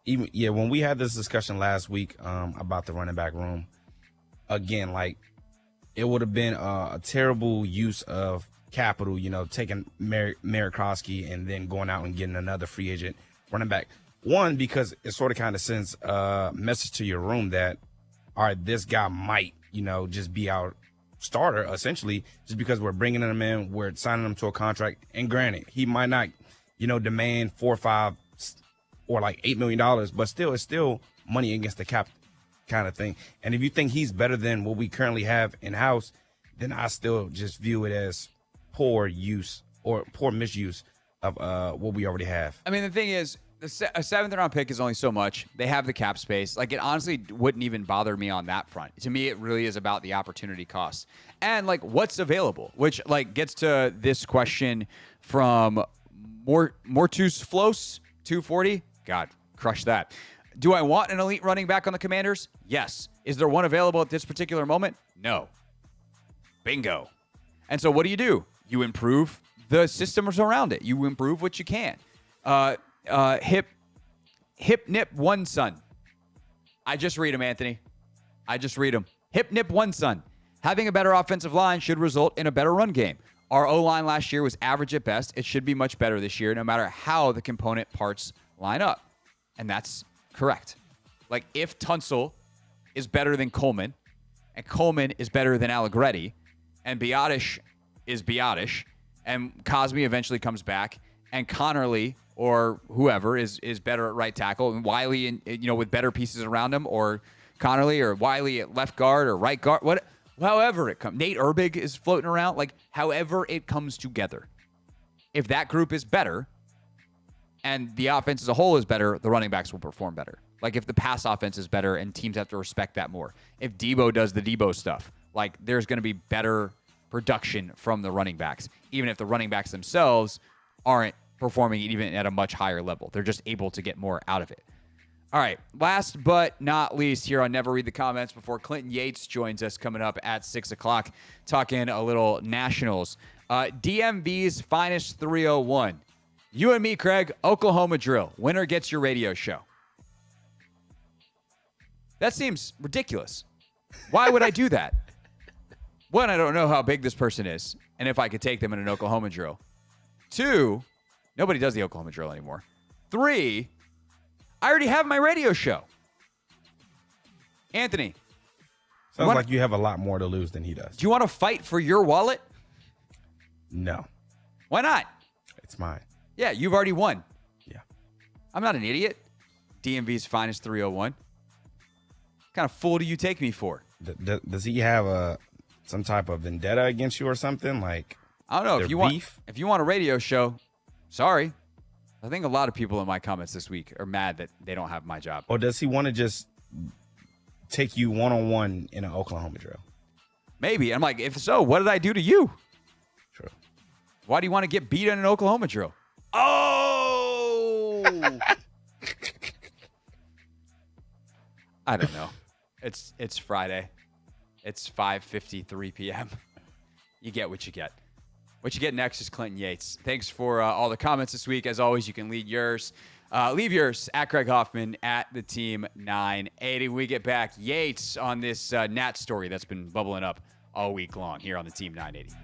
when we had this discussion last week about the running back room, again, like, it would have been a terrible use of capital, taking Merrick Krosky and then going out and getting another free agent running back. One, because it sort of kind of sends a message to your room that, all right, this guy might, just be our starter, essentially, just because we're bringing him in, we're signing him to a contract. And granted, he might not, demand 4 or 5 or like $8 million, but still, it's still money against the cap kind of thing. And if you think he's better than what we currently have in-house, then I still just view it as poor use or poor misuse of what we already have. I mean, the thing is, a 7th round pick is only so much. They have the cap space. Like, it honestly wouldn't even bother me on that front. To me, it really is about the opportunity cost and like what's available, which like gets to this question from Mortus Flos 240. God, crush that. Do I want an elite running back on the Commanders? Yes. Is there one available at this particular moment? No. Bingo. And so what do? You improve the systems around it. You improve what you can. Hip Nip One Son. I just read him, Anthony. I just read him. Hip Nip One Son. Having a better offensive line should result in a better run game. Our O-line last year was average at best. It should be much better this year, no matter how the component parts line up. And that's correct. Like, if Tunsil is better than Coleman, and Coleman is better than Allegretti, and Biotish is Biotish, and Cosme eventually comes back, and Connerly or whoever is better at right tackle, and Wiley, and with better pieces around him, or Connerly or Wiley at left guard or right guard, however it comes. Nate Erbig is floating around. Like, however it comes together. If that group is better and the offense as a whole is better, the running backs will perform better. Like, if the pass offense is better and teams have to respect that more. If Debo does the Debo stuff, like, there's going to be better production from the running backs, even if the running backs themselves aren't performing even at a much higher level. They're just able to get more out of it. All right, last but not least here on Never Read the Comments before Clinton Yates joins us coming up at 6 o'clock, talking a little Nationals. DMV's Finest 301. You and me, Craig, Oklahoma drill. Winner gets your radio show. That seems ridiculous. Why would I do that? One, I don't know how big this person is and if I could take them in an Oklahoma drill. Two, nobody does the Oklahoma drill anymore. Three, I already have my radio show. Anthony. Sounds like you have a lot more to lose than he does. Do you want to fight for your wallet? No. Why not? It's mine. Yeah, you've already won. Yeah. I'm not an idiot. DMV's Finest 301. What kind of fool do you take me for? Does he have some type of vendetta against you or something? Like, I don't know. beef? If you want a radio show, sorry. I think a lot of people in my comments this week are mad that they don't have my job. Or does he want to just take you one-on-one in an Oklahoma drill? Maybe. I'm like, if so, what did I do to you? True. Why do you want to get beat in an Oklahoma drill? Oh! I don't know. It's Friday. It's 5:53 p.m. You get what you get. What you get next is Clinton Yates. Thanks for all the comments this week. As always, you can leave yours at Craig Hoffman at the Team 980. When we get back, Yates on this Nat story that's been bubbling up all week long here on the Team 980.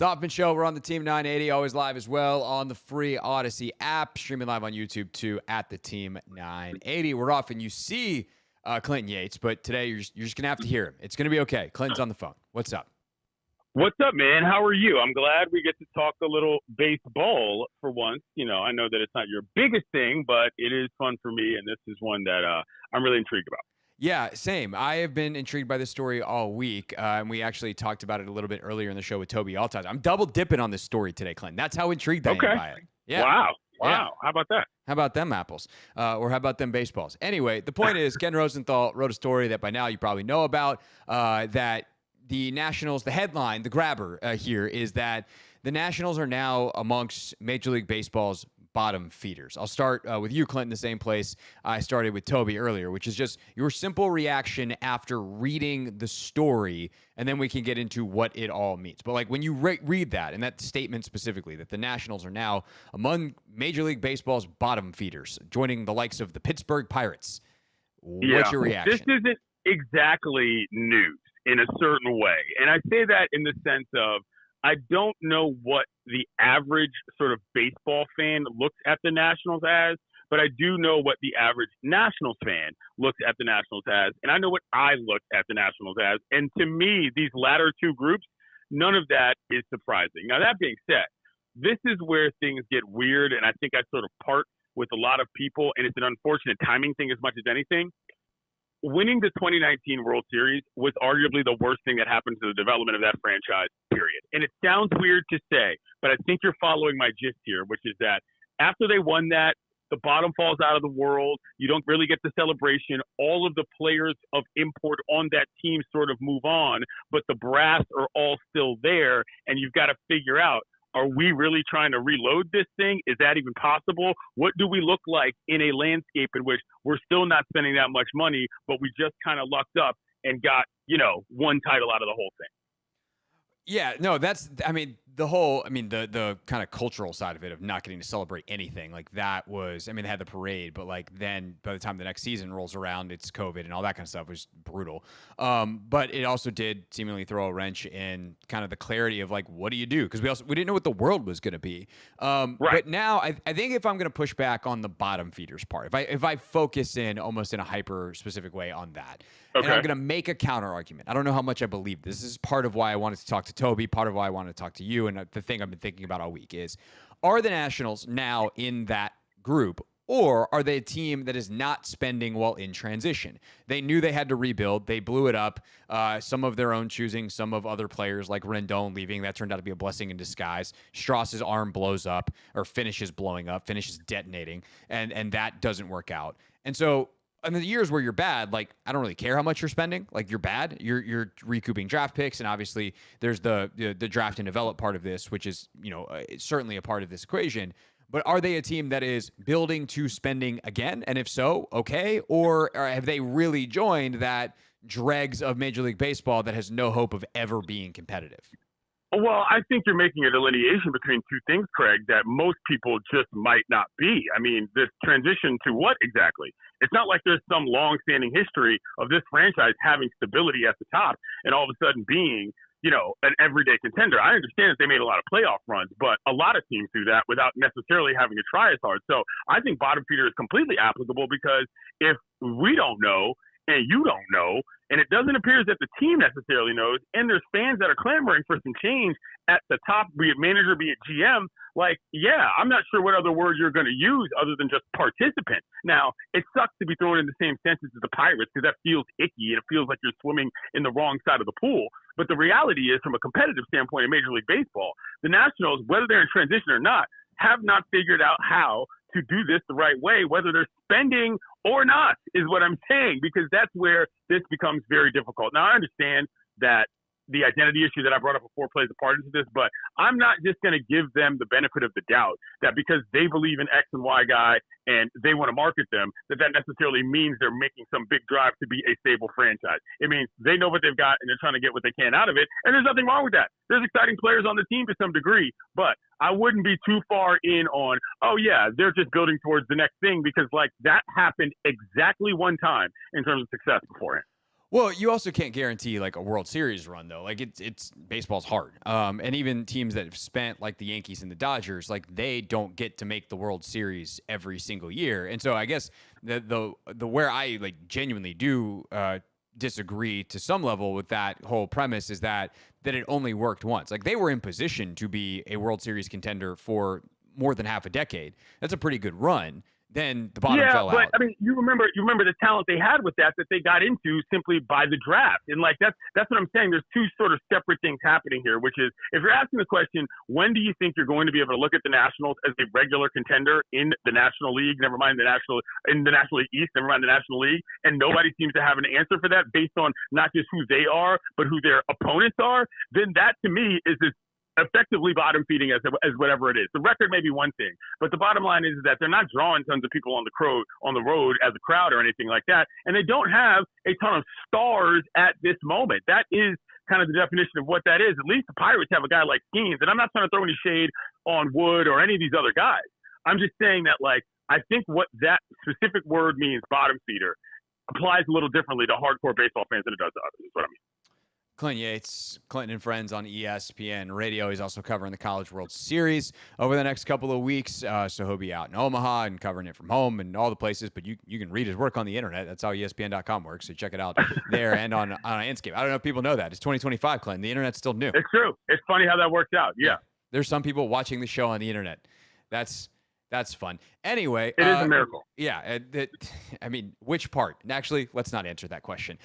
Hoffman Show. We're on the Team 980, always live as well on the free Odyssey app, streaming live on YouTube too at the Team 980. We're off, and you see Clinton Yates, but today you're just gonna have to hear him. It's gonna be okay. Clinton's on the phone. What's up? What's up, man? How are you? I'm glad we get to talk a little baseball for once. You know, I know that it's not your biggest thing, but it is fun for me, and this is one that I'm really intrigued about. Yeah, same. I have been intrigued by this story all week, and we actually talked about it a little bit earlier in the show with Tobi Altizer. I'm double dipping on this story today, Clinton. That's how intrigued I am by it. Yeah. Wow. Yeah. How about that? How about them apples? Or how about them baseballs? Anyway, the point is Ken Rosenthal wrote a story that by now you probably know about, that the Nationals, the headline, the grabber here is that the Nationals are now amongst Major League Baseball's bottom feeders. I'll start with you, Clinton, the same place I started with Tobi earlier, which is just your simple reaction after reading the story, and then we can get into what it all means. But like when you read that, and that statement specifically, that the Nationals are now among Major League Baseball's bottom feeders, joining the likes of the Pittsburgh Pirates, what's your reaction? This isn't exactly news in a certain way. And I say that in the sense of I don't know what the average sort of baseball fan looks at the Nationals as, but I do know what the average Nationals fan looks at the Nationals as, and I know what I look at the Nationals as. And to me, these latter two groups, none of that is surprising. Now, that being said, this is where things get weird, and I think I sort of part with a lot of people, and it's an unfortunate timing thing as much as anything. Winning the 2019 World Series was arguably the worst thing that happened to the development of that franchise, period. And it sounds weird to say, but I think you're following my gist here, which is that after they won that, the bottom falls out of the world. You don't really get the celebration. All of the players of import on that team sort of move on, but the brass are all still there, and you've got to figure out, are we really trying to reload this thing? Is that even possible? What do we look like in a landscape in which we're still not spending that much money, but we just kind of lucked up and got, one title out of the whole thing? Yeah, no, the kind of cultural side of it, of not getting to celebrate anything, like that was, they had the parade, but like then by the time the next season rolls around, it's COVID and all that kind of stuff. It was brutal. But it also did seemingly throw a wrench in kind of the clarity of like, what do you do? Because we didn't know what the world was going to be. Right. But now I think if I'm going to push back on the bottom feeders part, if I focus in almost in a hyper specific way on that, okay, and I'm going to make a counter argument. I don't know how much I believe this. This is part of why I wanted to talk to Tobi, part of why I wanted to talk to you, and the thing I've been thinking about all week is, are the Nationals now in that group, or are they a team that is not spending while in transition? They knew they had to rebuild. They blew it up. Some of their own choosing, some of other players like Rendon leaving. That turned out to be a blessing in disguise. Stras's arm blows up, or finishes blowing up, finishes detonating, and that doesn't work out. And so in the years where you're bad, like, I don't really care how much you're spending. Like, you're bad, you're recouping draft picks, and obviously there's the draft and develop part of this, which is certainly a part of this equation. But are they a team that is building to spending again? And if so, okay, or have they really joined that dregs of Major League Baseball that has no hope of ever being competitive? Well, I think you're making a delineation between two things, Craig, that most people just might not be. I mean, this transition to what exactly? It's not like there's some long-standing history of this franchise having stability at the top and all of a sudden being, an everyday contender. I understand that they made a lot of playoff runs, but a lot of teams do that without necessarily having to try as hard. So I think bottom feeder is completely applicable, because if we don't know and you don't know, and it doesn't appear that the team necessarily knows, and there's fans that are clamoring for some change at the top, be it manager, be it GM, like, yeah, I'm not sure what other word you're going to use other than just participant. Now, it sucks to be thrown in the same sentence as the Pirates, because that feels icky and it feels like you're swimming in the wrong side of the pool. But the reality is, from a competitive standpoint in Major League Baseball, the Nationals, whether they're in transition or not, have not figured out how to do this the right way, whether they're spending or not, is what I'm saying, because that's where this becomes very difficult. Now, I understand that the identity issue that I brought up before plays a part into this, but I'm not just going to give them the benefit of the doubt that because they believe in X and Y guy and they want to market them, that necessarily means they're making some big drive to be a stable franchise. It means they know what they've got and they're trying to get what they can out of it, and there's nothing wrong with that. There's exciting players on the team to some degree, but I wouldn't be too far in on, oh yeah, they're just building towards the next thing, because like that happened exactly one time in terms of success beforehand. Well, you also can't guarantee like a World Series run though. Like it's baseball's hard. And even teams that have spent like the Yankees and the Dodgers, like they don't get to make the World Series every single year. And so I guess the where I like genuinely do disagree to some level with that whole premise is that it only worked once. Like they were in position to be a World Series contender for more than half a decade. That's a pretty good run. Then the bottom fell out. Yeah, but I mean, you remember the talent they had with that they got into simply by the draft, and like that's what I'm saying. There's two sort of separate things happening here, which is if you're asking the question, when do you think you're going to be able to look at the Nationals as a regular contender in the National League? Never mind the National League East, never mind the National League, and nobody seems to have an answer for that based on not just who they are, but who their opponents are. Then that to me is this effectively bottom feeding as whatever it is. The record may be one thing, but the bottom line is that they're not drawing tons of people on the road as a crowd or anything like that, and they don't have a ton of stars at this moment. That is kind of the definition of what that is. At least the Pirates have a guy like Skeens, and I'm not trying to throw any shade on Wood or any of these other guys. I'm just saying that like I think what that specific word means, bottom feeder, applies a little differently to hardcore baseball fans than it does to others. Is what I mean. Clint Yates, Clinton and Friends on ESPN Radio. He's also covering the College World Series over the next couple of weeks. So he'll be out in Omaha and covering it from home and all the places. But you can read his work on the internet. That's how ESPN.com works. So check it out there and on Inscape. I don't know if people know that. It's 2025, Clinton. The internet's still new. It's true. It's funny how that works out. Yeah. There's some people watching the show on the internet. That's fun. Anyway, it is a miracle. Yeah, I mean, which part? Actually, let's not answer that question.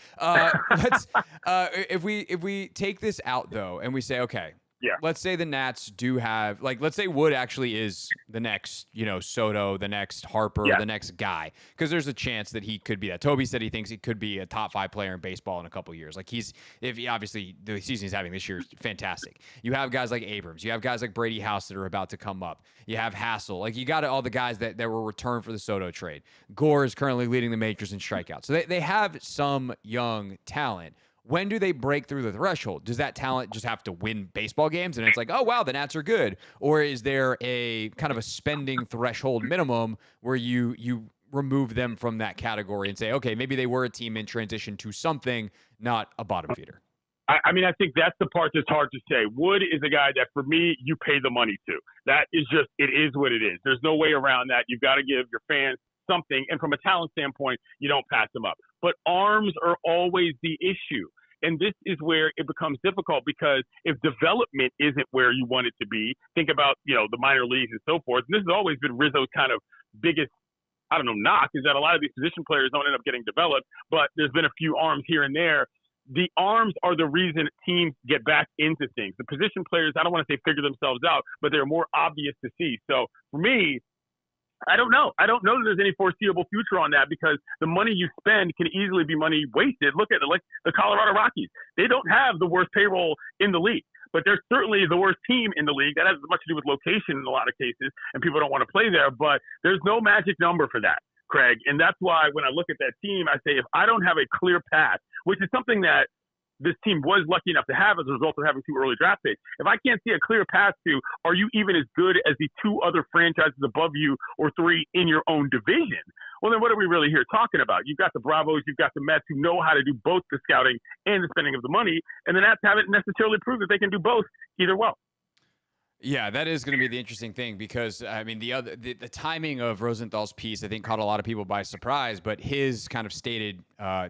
If we take this out though, and we say, okay, yeah, let's say the Nats do have, like, let's say Wood actually is the next, Soto, the next Harper, the next guy, because there's a chance that he could be that. Tobi said he thinks he could be a top 5 player in baseball in a couple years. Like obviously the season he's having this year is fantastic. You have guys like Abrams, you have guys like Brady House that are about to come up. You have Hassel, like you got all the guys that were returned for the Soto trade. Gore is currently leading the majors in strikeouts, so they have some young talent. When do they break through the threshold? Does that talent just have to win baseball games and it's like, oh, wow, the Nats are good? Or is there a kind of a spending threshold minimum where you remove them from that category and say, okay, maybe they were a team in transition to something, not a bottom feeder? I mean, I think that's the part that's hard to say. Wood is a guy that, for me, you pay the money to. That is just, it is what it is. There's no way around that. You've got to give your fans something. And from a talent standpoint, you don't pass them up. But arms are always the issue. And this is where it becomes difficult because if development isn't where you want it to be, think about, the minor leagues and so forth. And this has always been Rizzo's kind of biggest, knock, is that a lot of these position players don't end up getting developed, but there's been a few arms here and there. The arms are the reason teams get back into things. The position players, I don't want to say figure themselves out, but they're more obvious to see. So for me, I don't know. I don't know that there's any foreseeable future on that because the money you spend can easily be money wasted. Look at it, like the Colorado Rockies. They don't have the worst payroll in the league, but they're certainly the worst team in the league. That has much to do with location in a lot of cases, and people don't want to play there, but there's no magic number for that, Craig. And that's why when I look at that team, I say if I don't have a clear path, which is something that this team was lucky enough to have as a result of having 2 early draft picks. If I can't see a clear path to, are you even as good as the 2 other franchises above you or 3 in your own division? Well, then what are we really here talking about? You've got the Bravos, you've got the Mets who know how to do both the scouting and the spending of the money, and the Nats haven't necessarily proved that they can do both either well. Yeah, that is going to be the interesting thing because, I mean, the timing of Rosenthal's piece, I think, caught a lot of people by surprise, but his kind of stated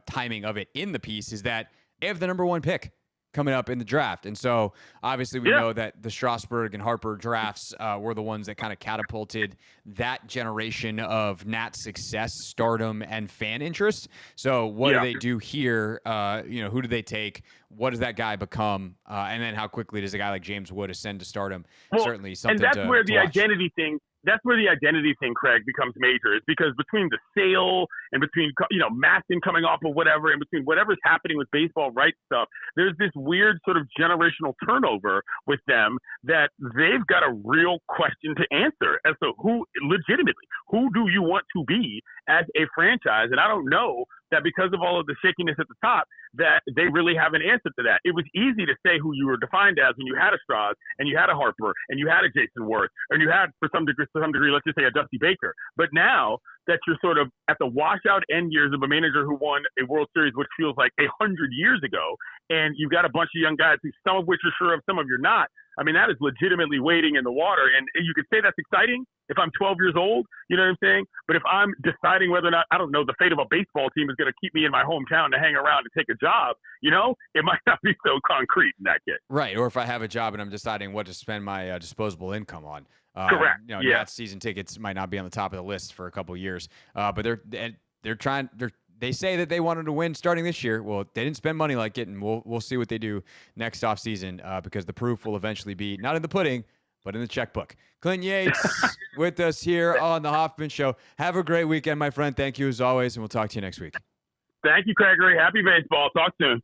timing of it in the piece is that they have the number 1 pick coming up in the draft. And so obviously we know that the Strasburg and Harper drafts were the ones that kind of catapulted that generation of Nat success, stardom, and fan interest. So what do they do here? Who do they take? What does that guy become? And then how quickly does a guy like James Wood ascend to stardom? Well, certainly something and that's where the identity thing, Craig, becomes major. Is because between the sale and between, Maston coming off of whatever, and between whatever's happening with baseball rights stuff, there's this weird sort of generational turnover with them that they've got a real question to answer as to who do you want to be as a franchise. And I don't know that because of all of the shakiness at the top, that they really have an answer to that. It was easy to say who you were defined as when you had a Strauss and you had a Harper and you had a Jason Worth and you had, for some degree, let's just say a Dusty Baker. But now that you're sort of at the washout end years of a manager who won a World Series, which feels like 100 years ago, and you've got a bunch of young guys, who some of which you're sure of, some of you're not. I mean, that is legitimately wading in the water. And you could say that's exciting if I'm 12 years old, you know what I'm saying? But if I'm deciding whether or not, I don't know, the fate of a baseball team is going to keep me in my hometown to hang around and take a job, you know, it might not be so concrete in that case. Right. Or if I have a job and I'm deciding what to spend my disposable income on. Correct. You know, Yeah. Nats season tickets might not be on the top of the list for a couple of years. But they say that they wanted to win starting this year. Well, they didn't spend money like it, and we'll see what they do next offseason because the proof will eventually be not in the pudding, but in the checkbook. Clint Yates with us here on the Hoffman Show. Have a great weekend, my friend. Thank you as always, and we'll talk to you next week. Thank you, Gregory. Happy baseball. Talk soon.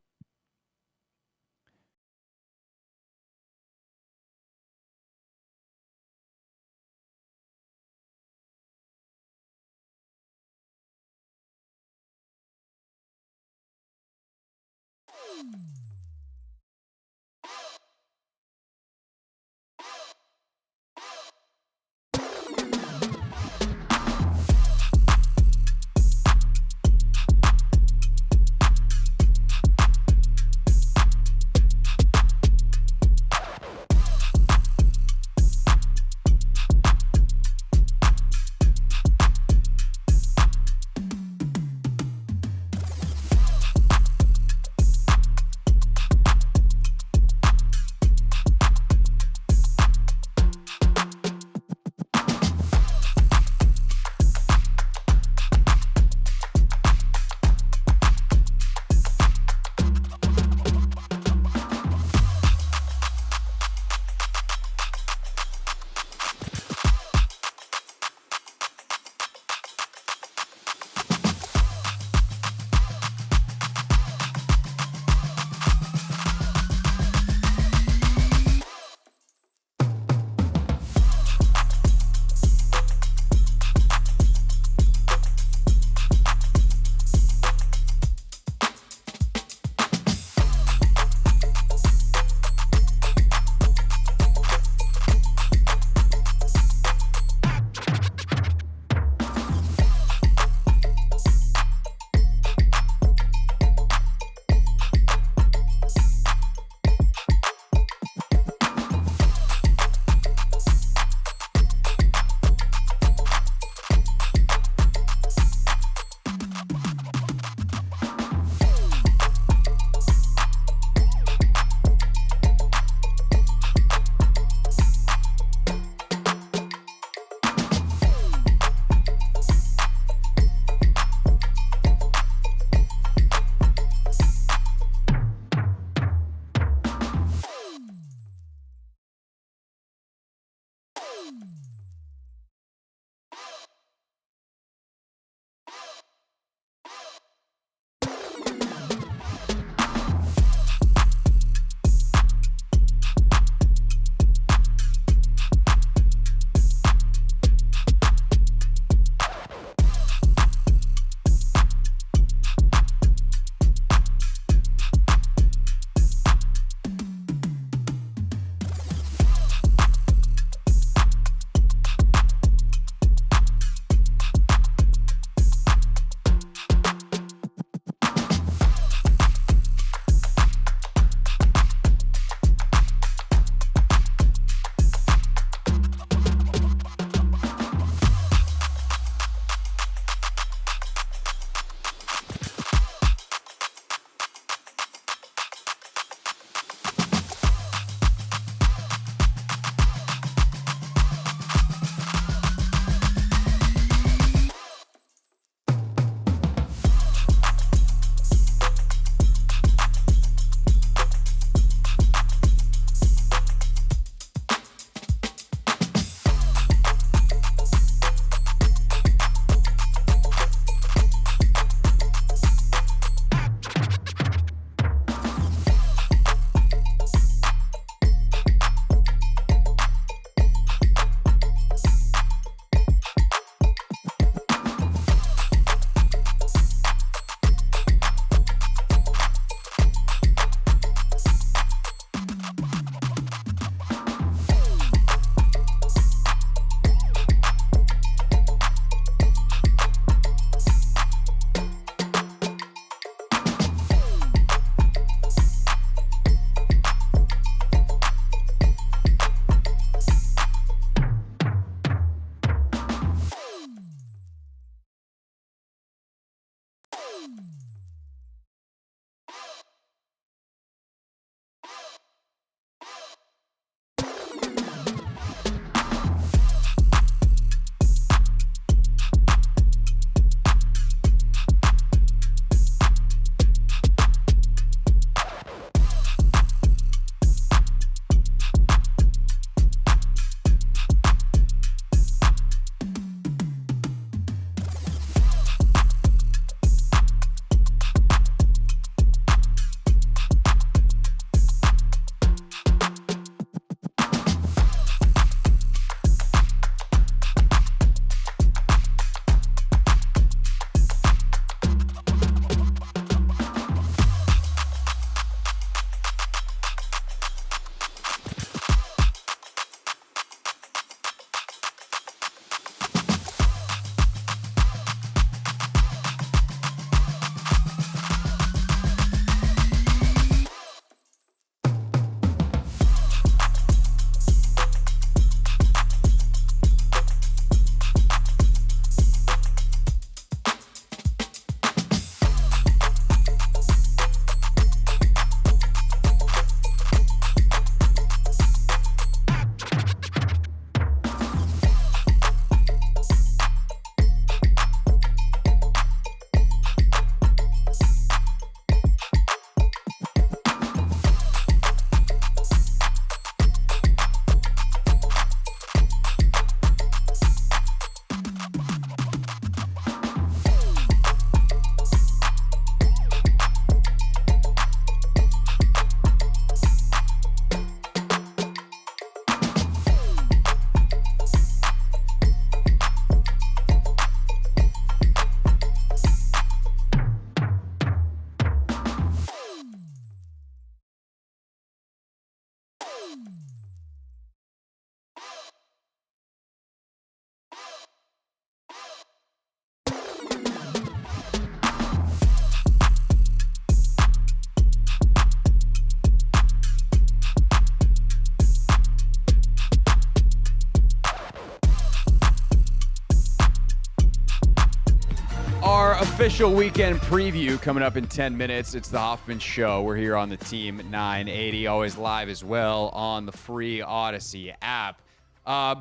Official weekend preview coming up in 10 minutes. It's the Hoffman Show. We're here on the Team 980, always live as well on the free Odyssey app.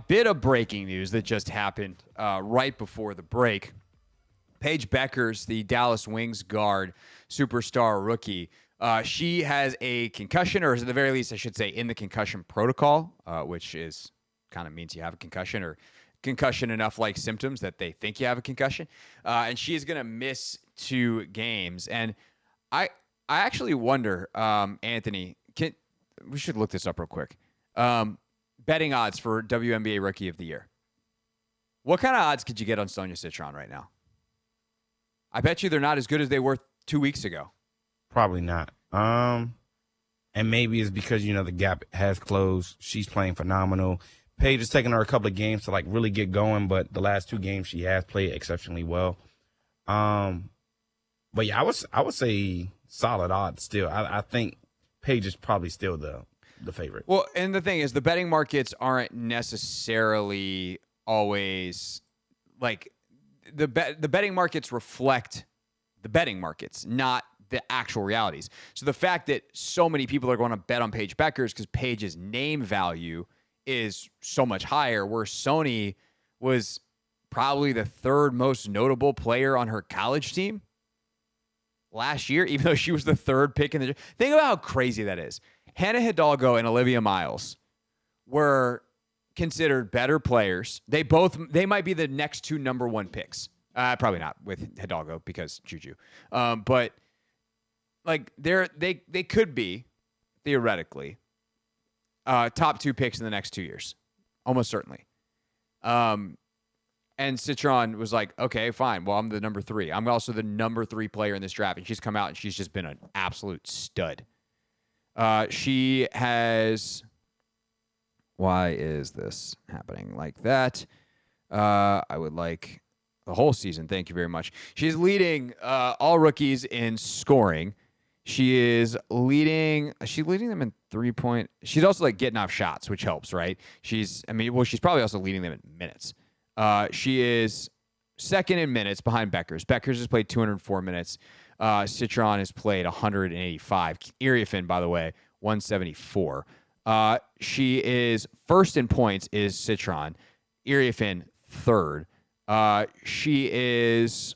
Bit of breaking news that just happened right before the break. Paige Beckers, the Dallas Wings guard, superstar rookie, she has a concussion, or at the very least, I should say, in the concussion protocol, which is kind of means you have a concussion or concussion enough like symptoms that they think you have a concussion. And she is going to miss 2 games. And I actually wonder, Anthony, we should look this up real quick. Betting odds for WNBA Rookie of the Year. What kind of odds could you get on Sonia Citron right now? I bet you they're not as good as they were 2 weeks ago. Probably not. And maybe it's because, the gap has closed. She's playing phenomenal. Paige has taken her a couple of games to really get going, but the last 2 games she has played exceptionally well. But yeah, I would say solid odds still. I think Paige is probably still the favorite. Well, and the thing is, the betting markets aren't necessarily always like the betting markets reflect the betting markets, not the actual realities. So the fact that so many people are going to bet on Paige Beckers because Paige's name value is so much higher, where Sony was probably the 3rd most notable player on her college team last year, even though she was the 3rd pick in the... Think about how crazy that is. Hannah Hidalgo and Olivia Miles were considered better players. They might be the next 2 number 1 picks. Probably not with Hidalgo because Juju. But they could be, theoretically, top 2 picks in the next 2 years, almost certainly. And Citron was like, okay, fine. Well, I'm the number 3. I'm also the number 3 player in this draft. And she's come out and she's just been an absolute stud. She has... Why is this happening like that? I would like the whole season. Thank you very much. She's leading all rookies in scoring. She's leading them in 3-point. She's also getting off shots, which helps, right? She's probably also leading them in minutes. She is second in minutes behind Beckers. Beckers has played 204 minutes. Citron has played 185. Iriefin, by the way, 174. She is first in points is Citron. Iriefin, third. She is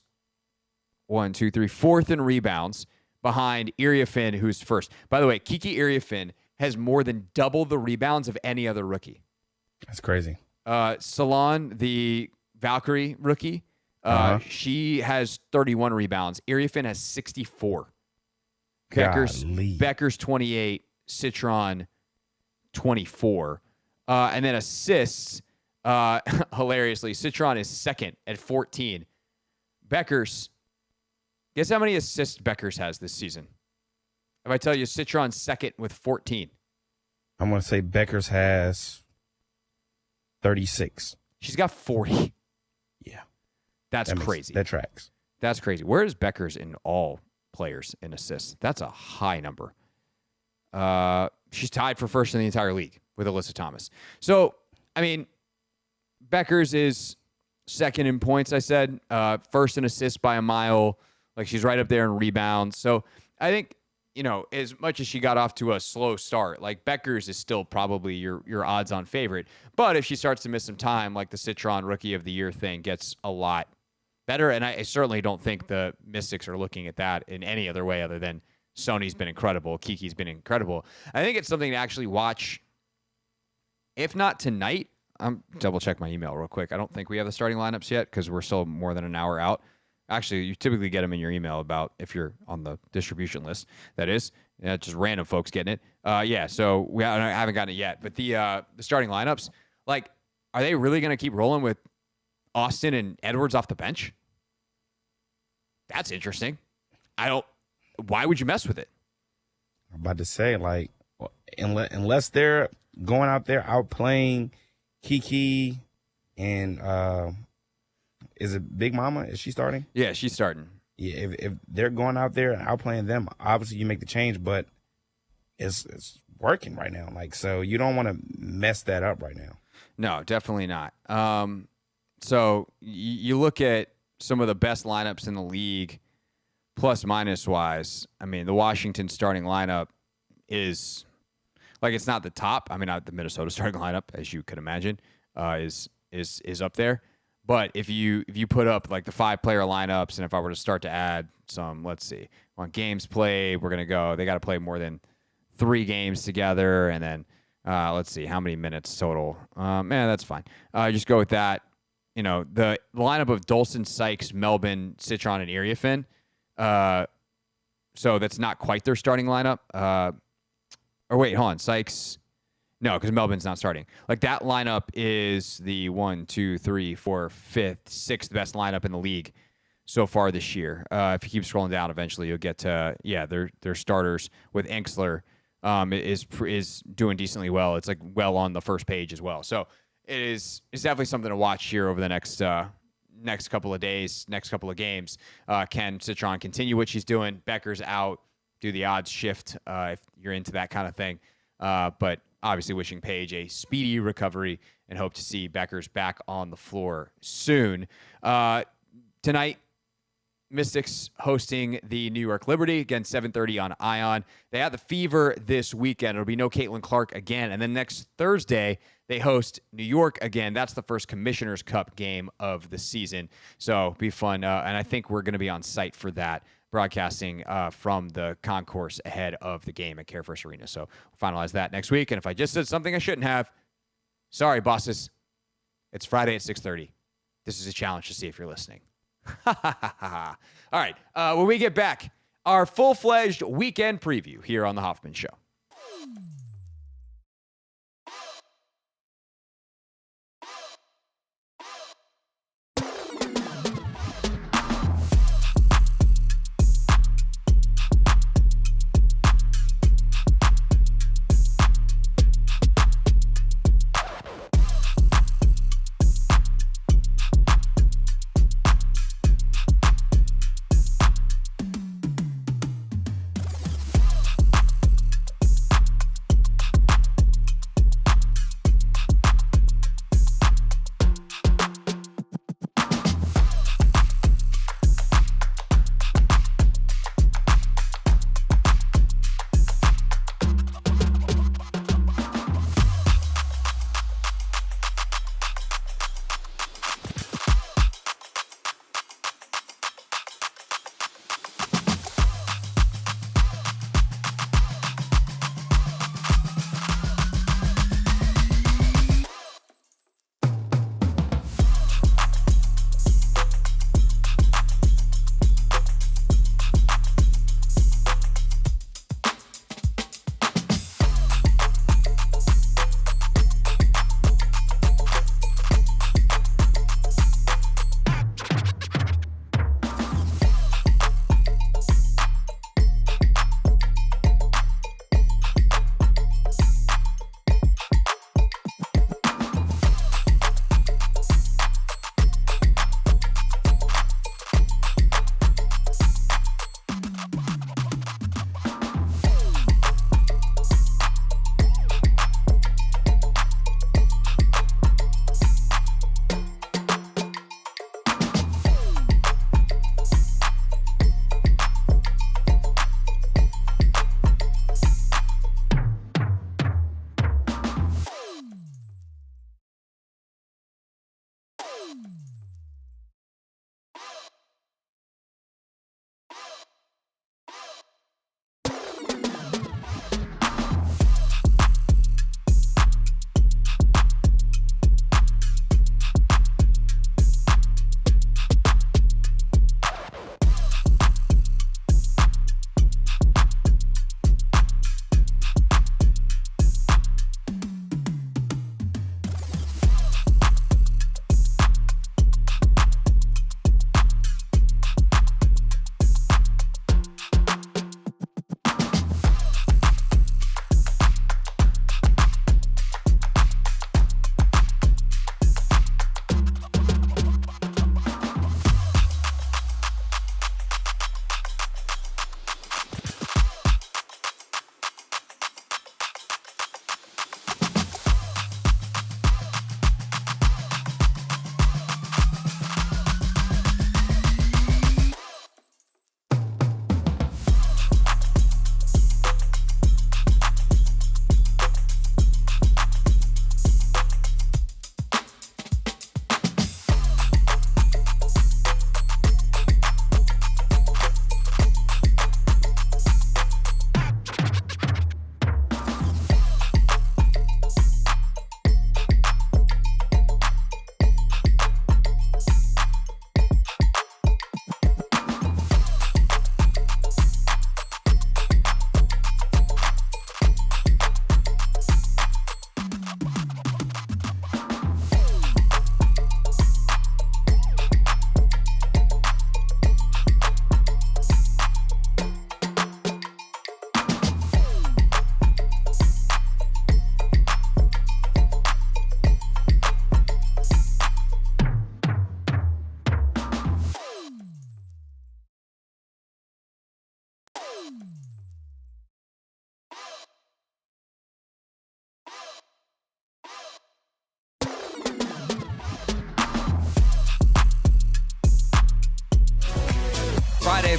4th in rebounds behind Iriefin, who's first. By the way, Kiki Iriefin has more than double the rebounds of any other rookie. That's crazy. Salon, the Valkyrie rookie, she has 31 rebounds. Iriefin has 64. Beckers 28. Citron 24. And then assists, hilariously, Citron is second at 14. Beckers, guess how many assists Beckers has this season? If I tell you Citron's second with 14. I'm going to say Beckers has 36. She's got 40. Yeah. That's crazy. That tracks. That's crazy. Where is Beckers in all players in assists? That's a high number. She's tied for first in the entire league with Alyssa Thomas. So, I mean, Beckers is second in points, I said. First in assists by a mile. Like, she's right up there in rebounds. So, I think, as much as she got off to a slow start, like, Beckers is still probably your odds-on favorite. But if she starts to miss some time, like the Citron Rookie of the Year thing gets a lot better. And I certainly don't think the Mystics are looking at that in any other way other than Sony's been incredible. Kiki's been incredible. I think it's something to actually watch, if not tonight. I'm double-check my email real quick. I don't think we have the starting lineups yet because we're still more than an hour out. Actually, you typically get them in your email about if you're on the distribution list. That is, just random folks getting it. So I haven't gotten it yet. But the starting lineups, like, are they really going to keep rolling with Austin and Edwards off the bench? That's interesting. Why would you mess with it? I'm about to say, like, unless they're going out there outplaying Kiki and is it Big Mama? Is she starting? Yeah, she's starting. Yeah, if they're going out there and outplaying them, obviously you make the change, but it's working right now. Like, so you don't want to mess that up right now. No, definitely not. So you look at some of the best lineups in the league, plus minus wise. I mean, the Washington starting lineup is like, it's not the top. I mean, not the Minnesota starting lineup, as you could imagine, is up there. But if you put up like the 5-player lineups, and if I were to start to add some, let's see, on games played, we're gonna go. They got to play more than 3 games together, and then let's see how many minutes total. That's fine. Just go with that. The lineup of Dolson, Sykes, Melbourne, Citron, and Iriefin. So that's not quite their starting lineup. Or wait, hold on, Sykes. No, because Melbourne's not starting. Like, that lineup is the 1, 2, 3, 4, 5th, 6th best lineup in the league so far this year. If you keep scrolling down, eventually you'll get to their starters with Enxler is doing decently well. It's like well on the first page as well. So it's definitely something to watch here over the next couple of days, next couple of games. Can Citron continue what she's doing? Becker's out. Do the odds shift if you're into that kind of thing? But obviously wishing Paige a speedy recovery and hope to see Beckers back on the floor soon. Tonight, Mystics hosting the New York Liberty, again, 7:30 on Ion. They have the Fever this weekend. It'll be no Caitlin Clark again. And then next Thursday, they host New York again. That's the first Commissioner's Cup game of the season. So be fun. And I think we're going to be on site for that, broadcasting from the concourse ahead of the game at Care First Arena. So we'll finalize that next week. And if I just said something I shouldn't have, sorry, bosses. It's Friday at 6:30. This is a challenge to see if you're listening. All right. When we get back, our full-fledged weekend preview here on The Hoffman Show.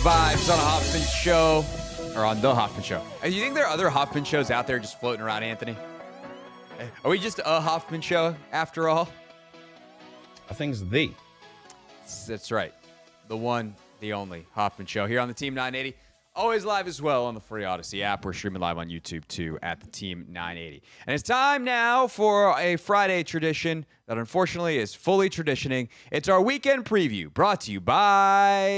vibes on a Hoffman show, or on the Hoffman show. Do you think there are other Hoffman shows out there just floating around, Anthony? Are we just a Hoffman show after all? I think it's the. That's right. The one, the only Hoffman show here on the Team 980. Always live as well on the free Odyssey app. We're streaming live on YouTube too at the Team 980. And it's time now for a Friday tradition that unfortunately is fully traditioning. It's our weekend preview brought to you by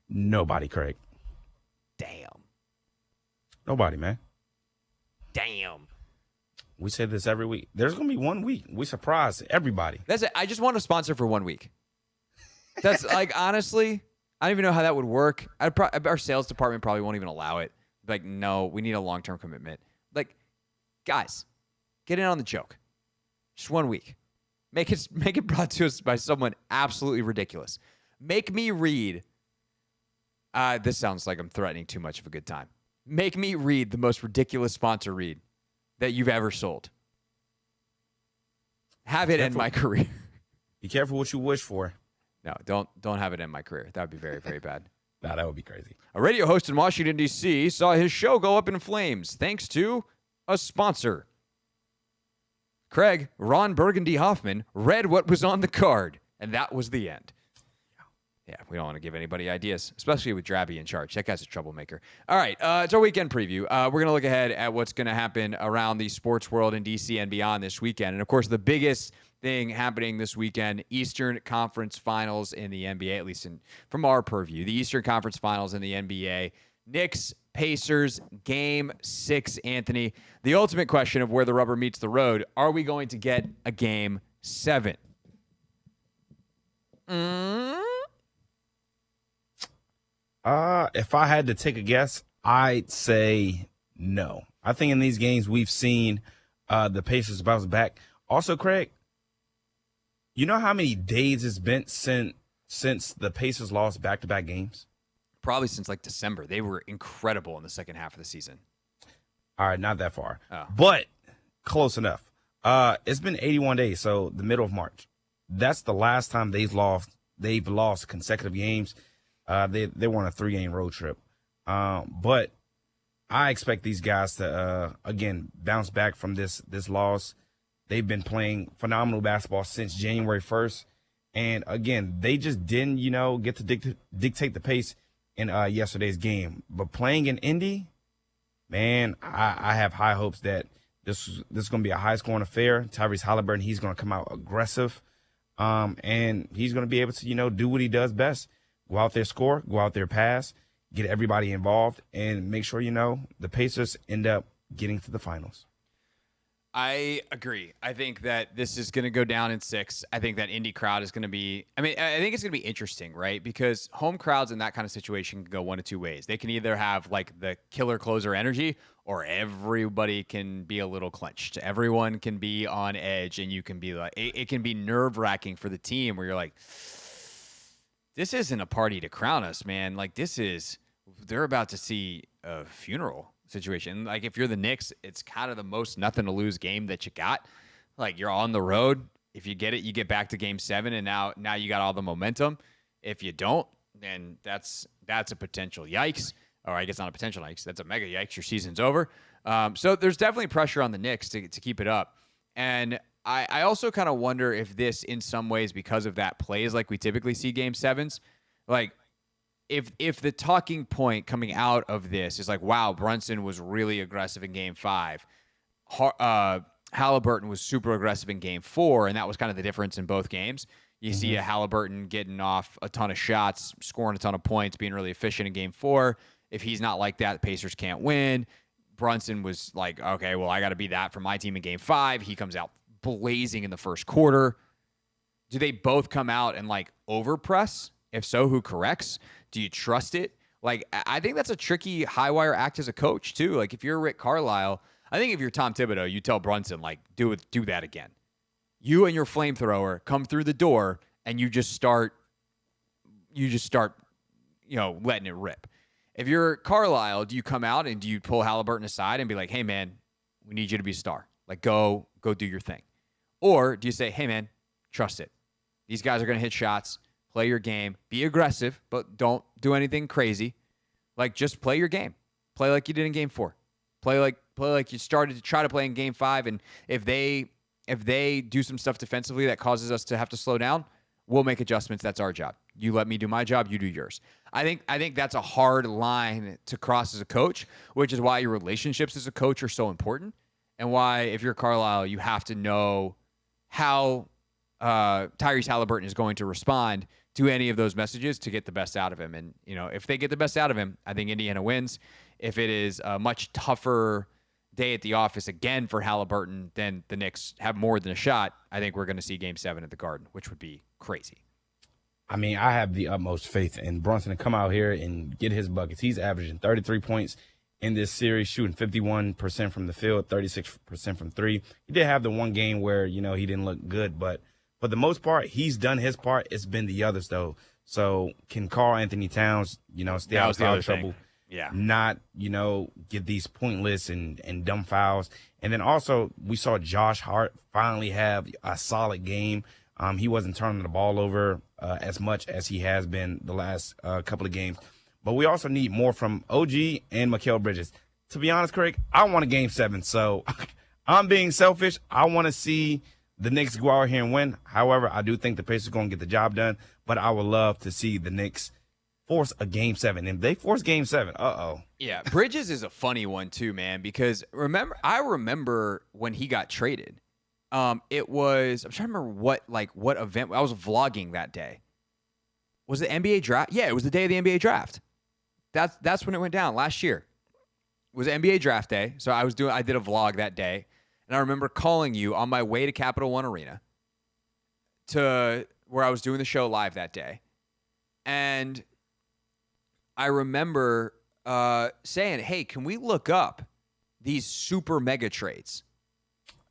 Nobody, Craig. Damn. Nobody, man. Damn. We say this every week. There's going to be 1 week. We surprise everybody. That's it. I just want a sponsor for 1 week. That's like, honestly, I don't even know how that would work. Our sales department probably won't even allow it. Like, no, we need a long-term commitment. Like, guys, get in on the joke. Just 1 week. Make it brought to us by someone absolutely ridiculous. Make me read. This sounds like I'm threatening too much of a good time. Make me read the most ridiculous sponsor read that you've ever sold. Have it end my career. Be careful what you wish for. No, don't have it end my career. That would be very, very bad. Nah, that would be crazy. A radio host in Washington, D.C. saw his show go up in flames thanks to a sponsor. Craig, Ron Burgundy Hoffman, read what was on the card, and that was the end. Yeah, we don't want to give anybody ideas, especially with Drabby in charge. That guy's a troublemaker. All right, it's our weekend preview. We're going to look ahead at what's going to happen around the sports world in D.C. and beyond this weekend. And, of course, the biggest thing happening this weekend, Eastern Conference Finals in the NBA, at least from our purview. The Eastern Conference Finals in the NBA. Knicks, Pacers, Game 6, Anthony. The ultimate question of where the rubber meets the road, are we going to get a Game 7? If I had to take a guess, I'd say no. I think in these games we've seen the Pacers bounce back. Also, Craig, you know how many days it's been since the Pacers lost back-to-back games? Probably since like December. They were incredible in the second half of the season. All right, not that far, Oh. but close enough. It's been 81 days, so the middle of March. That's the last time they've lost consecutive games. They were on a 3-game road trip. But I expect these guys to, again, bounce back from this loss. They've been playing phenomenal basketball since January 1st. And, again, they just didn't, get to dictate the pace in yesterday's game. But playing in Indy, man, I have high hopes that this is going to be a high-scoring affair. Tyrese Halliburton, he's going to come out aggressive. And he's going to be able to, do what he does best. Go out there, score, go out there, pass, get everybody involved, and make sure, the Pacers end up getting to the finals. I agree. I think that this is going to go down in 6. I think that Indy crowd is going to be – I think it's going to be interesting, right? Because home crowds in that kind of situation can go one of two ways. They can either have, like, the killer closer energy, or everybody can be a little clenched. Everyone can be on edge, and you can be like – it can be nerve-wracking for the team where you're like, this isn't a party to crown us, man. Like, they're about to see a funeral situation. Like, if you're the Knicks, it's kind of the most nothing to lose game that you got. Like, you're on the road. If you get it, you get back to Game 7, and now you got all the momentum. If you don't, then that's a potential yikes. Or I guess not a potential yikes. That's a mega yikes. Your season's over. So there's definitely pressure on the Knicks to keep it up. And I also kind of wonder if this, in some ways, because of that, plays like we typically see Game 7s. Like, if the talking point coming out of this is like, wow, Brunson was really aggressive in Game 5. Halliburton was super aggressive in Game 4, and that was kind of the difference in both games. You see a Halliburton getting off a ton of shots, scoring a ton of points, being really efficient in Game 4. If he's not like that, the Pacers can't win. Brunson was like, okay, well, I got to be that for my team in Game 5. He comes out blazing in the first quarter. Do they both come out and, like, overpress? If so, who corrects? Do you trust it? Like, I think that's a tricky high-wire act as a coach, too. Like, if you're Rick Carlisle, I think if you're Tom Thibodeau, you tell Brunson, like, do that again. You and your flamethrower come through the door, and you just start, letting it rip. If you're Carlisle, do you come out and do you pull Halliburton aside and be like, hey, man, we need you to be a star. Like, go do your thing. Or do you say, hey, man, trust it. These guys are going to hit shots. play your game, be aggressive, but don't do anything crazy. Like, just play your game. Play like you did in game 4. Play like you started to try to play in game 5. And if they do some stuff defensively that causes us to have to slow down, we'll make adjustments. That's our job. You let me do my job, you do yours. I think that's a hard line to cross as a coach, which is why your relationships as a coach are so important, and why, if you're Carlisle, you have to know how Tyrese Halliburton is going to respond to any of those messages to get the best out of him. And, if they get the best out of him, I think Indiana wins. If it is a much tougher day at the office again for Halliburton, then the Knicks have more than a shot. I think we're going to see Game 7 at the Garden, which would be crazy. I mean, I have the utmost faith in Brunson to come out here and get his buckets. He's averaging 33 points in this series, shooting 51% from the field, 36% from 3. He did have the one game where, he didn't look good, but for the most part, he's done his part. It's been the others, though. So can Karl Anthony Towns, stay out of foul trouble? Yeah. Not, get these pointless and dumb fouls. And then also we saw Josh Hart finally have a solid game. He wasn't turning the ball over as much as he has been the last couple of games. But we also need more from OG and Mikal Bridges. To be honest, Craig, I want a Game 7. So I'm being selfish. I want to see the Knicks go out here and win. However, I do think the Pacers are going to get the job done. But I would love to see the Knicks force a Game 7. And if they force Game 7, Yeah, Bridges is a funny one too, man, because I remember when he got traded. I'm trying to remember what event. I was vlogging that day. Was it NBA draft? Yeah, it was the day of the NBA draft. That's when it went down last year. It was NBA draft day. So I did a vlog that day, and I remember calling you on my way to Capital One Arena to where I was doing the show live that day. And I remember saying, "Hey, can we look up these super mega trades?"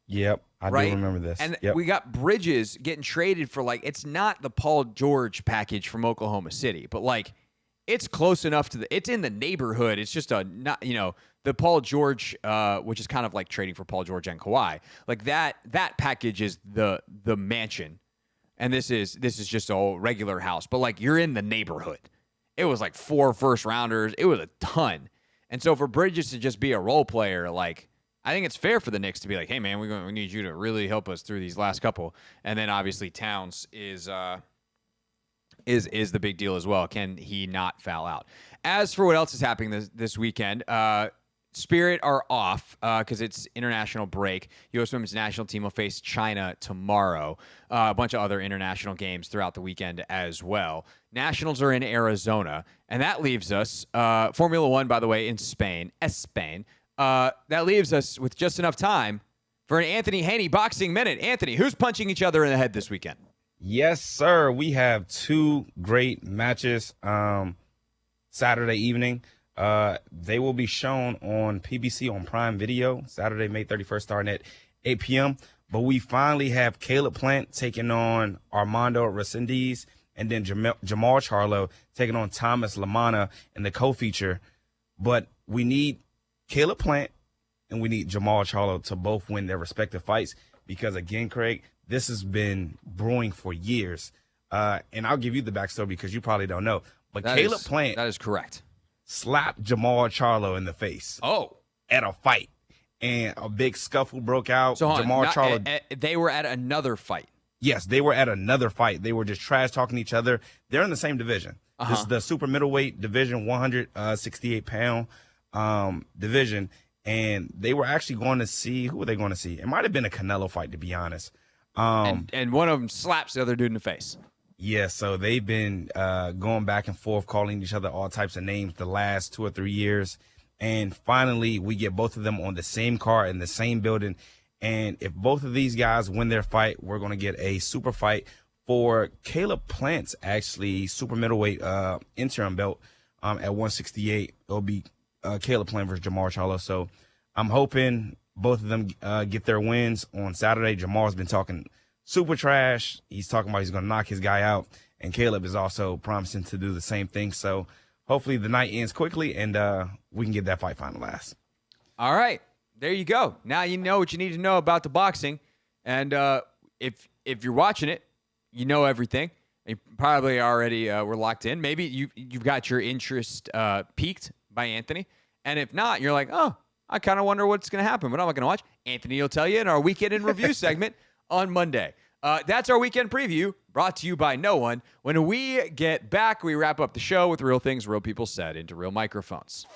Yep, I do remember this. And we got Bridges getting traded for, it's not the Paul George package from Oklahoma City, but it's close enough to it's in the neighborhood. It's just the Paul George, which is kind of like trading for Paul George and Kawhi. That package is the mansion, and this is just a regular house. But you're in the neighborhood. It was 4 first rounders. It was a ton, and so for Bridges to just be a role player, I think it's fair for the Knicks to be like, hey, man, we need you to really help us through these last couple. And then obviously Towns is the big deal as well. Can he not foul out? As for what else is happening this weekend, Spirit are off because it's international break. U.S. Women's National Team will face China tomorrow. A bunch of other international games throughout the weekend as well. Nationals are in Arizona. And that leaves us, Formula One, by the way, in Spain. That leaves us with just enough time for an Anthony Haney boxing minute. Anthony, who's punching each other in the head this weekend? Yes, sir. We have 2 great matches Saturday evening. They will be shown on PBC on Prime Video Saturday, May 31st, starting at 8 p.m. But we finally have Caleb Plant taking on Armando Resendiz, and then Jamal Charlo taking on Thomas Lamana in the co-feature. But we need Caleb Plant and we need Jamal Charlo to both win their respective fights because, again, Craig, this has been brewing for years. And I'll give you the backstory because you probably don't know. But Caleb Plant. That is correct. Slapped Jamal Charlo in the face. Oh. At a fight. And a big scuffle broke out. So Jamal Charlo. They were at another fight. Yes, they were at another fight. They were just trash talking each other. They're in the same division. This is the super middleweight division, 168-pound division. And they were actually going to see, who were they going to see? It might have been a Canelo fight, to be honest. And one of them slaps the other dude in the face. Yeah, so they've been going back and forth, calling each other all types of names the last 2 or 3 years. And finally, we get both of them on the same car in the same building. And if both of these guys win their fight, we're going to get a super fight for Caleb Plant's actually super middleweight interim belt at 168. It'll be Caleb Plant versus Jamal Charlo. So I'm hoping both of them get their wins on Saturday. Jamal's been talking super trash. He's talking about he's going to knock his guy out. And Caleb is also promising to do the same thing. So hopefully the night ends quickly and we can get that fight finalized. All right. There you go. Now you know what you need to know about the boxing. And if you're watching it, you know everything. You probably already were locked in. Maybe you've got your interest piqued by Anthony. And if not, you're like, oh, I kind of wonder what's going to happen, but I'm not going to watch. Anthony will tell you in our Weekend in Review segment on Monday. That's our weekend preview, brought to you by no one. When we get back, we wrap up the show with real things real people said into real microphones.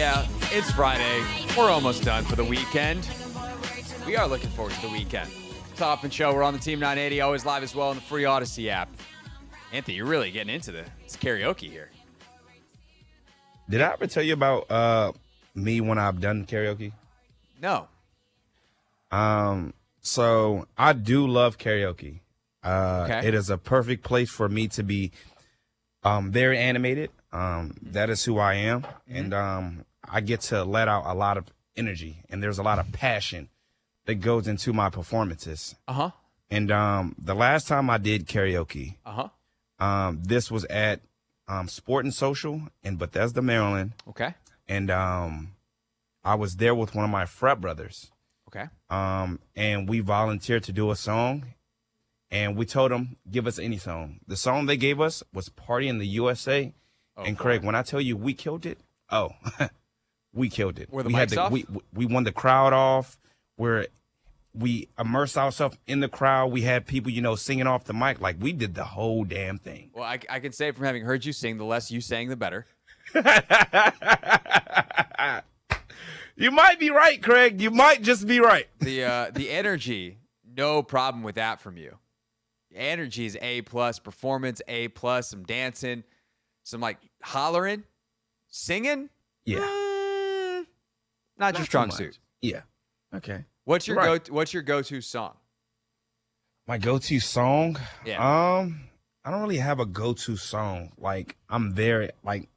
Yeah, it's Friday. We're almost done for the weekend. We are looking forward to the weekend. It's the Hoffman Show. We're on the Team 980, always live as well in the free Odyssey app. Anthony, you're really getting into this karaoke here. Did I ever tell you about me when I've done karaoke? No. So I do love karaoke. Okay. It is a perfect place for me to be very animated. That is who I am. And I get to let out a lot of energy, and there's a lot of passion that goes into my performances. Uh-huh. And the last time I did karaoke, this was at Sport and Social in Bethesda, Maryland. Okay. And I was there with one of my frat brothers. Okay. And we volunteered to do a song, and we told them, give us any song. The song they gave us was Party in the USA. And Craig, when I tell you we killed it, we killed it. Were the we mics off? We won the crowd off. We immersed ourselves in the crowd. We had people, singing off the mic. Like, we did the whole damn thing. Well, I can say from having heard you sing, the less you sang, the better. You might be right, Craig. You might just be right. The energy, no problem with that from you. Energy is A+, performance A+, some dancing, some like hollering, singing. Yeah. Not your strong so much. suit. Yeah. Okay. What's your Right. What's your go-to song? My go-to song? Yeah. I don't really have a go-to song. Like, I'm very, like,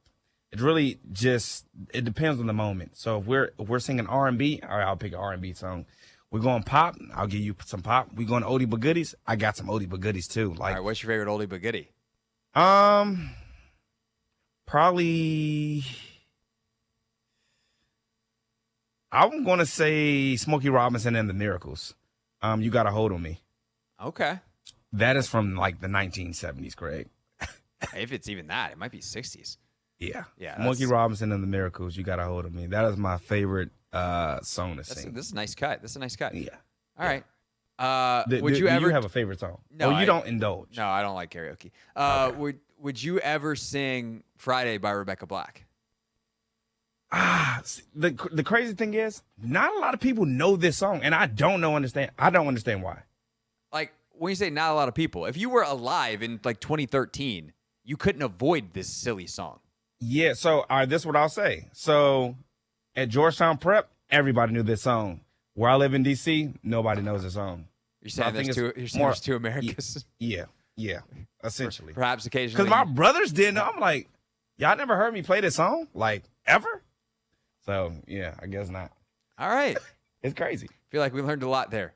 it really just, it depends on the moment. So if we're singing R&B, all right, I'll pick an R&B song. We're going pop, I'll give you some pop. We going oldie but goodies, I got some oldie but goodies too. All Like, right, what's your favorite oldie but goodie? Probably, I'm going to say Smokey Robinson and the Miracles. You Got a Hold on Me. Okay. That is from like the 1970s, Craig. If it's even that, it might be 60s. Yeah. Yeah, Smokey that's- Robinson and the Miracles, You Got a Hold of Me. That is my favorite song to sing. This is a nice cut. This is a nice cut. Yeah. All right. Do Would you do ever you have a favorite song? No, you I- don't indulge. No, I don't like karaoke. Okay. Would you ever sing Friday by Rebecca Black? The crazy thing is, not a lot of people know this song, and I don't understand why. Like, when you say not a lot of people, if you were alive in like 2013, you couldn't avoid this silly song. Yeah, so this is what I'll say. So at Georgetown Prep, everybody knew this song. Where I live in DC, nobody knows the song. You're saying think there's two Americas? Yeah, essentially. Perhaps occasionally. Because my brothers didn't know. I'm like, y'all never heard me play this song? Like, ever? So, yeah, I guess not. All right. It's crazy. Feel like we learned a lot there.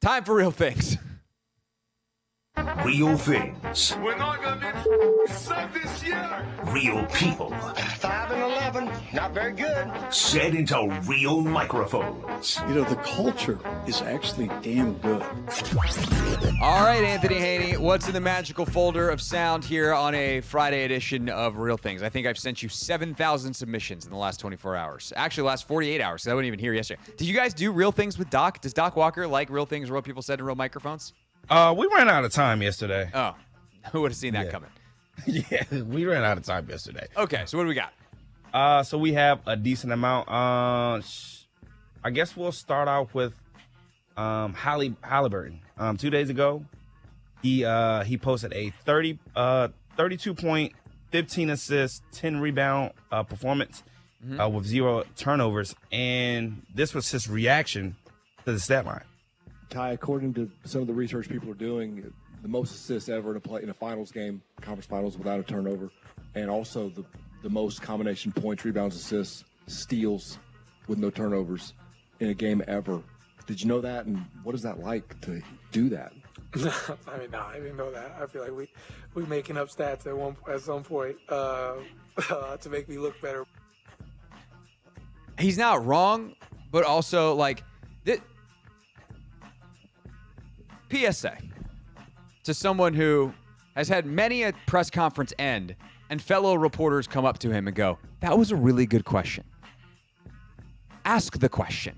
Time for real things. Real things. We're not going to suck this year. Real people. 5 and 11, not very good. Said into real microphones. The culture is actually damn good. All right, Anthony Haney, what's in the magical folder of sound here on a Friday edition of Real Things? I think I've sent you 7,000 submissions in the last 24 hours. Actually, last 48 hours, because I wasn't even here yesterday. Did you guys do Real Things with Doc? Does Doc Walker like Real Things, real people said in real microphones? We ran out of time yesterday. Oh, who would have seen that coming? Yeah, we ran out of time yesterday. Okay, so what do we got? So we have a decent amount. I guess we'll start out with Halliburton. 2 days ago, he posted a 32 point, 15 assists, 10 rebound performance with 0 turnovers, and this was his reaction to the stat line. Ty, according to some of the research people are doing, the most assists ever in a finals game, conference finals, without a turnover, and also the most combination points, rebounds, assists, steals with no turnovers in a game ever. Did you know that? And what is that like to do that? I didn't know that. I feel like we making up stats at some point to make me look better. He's not wrong, but also like PSA to someone who has had many a press conference end and fellow reporters come up to him and go, "That was a really good question." Ask the question.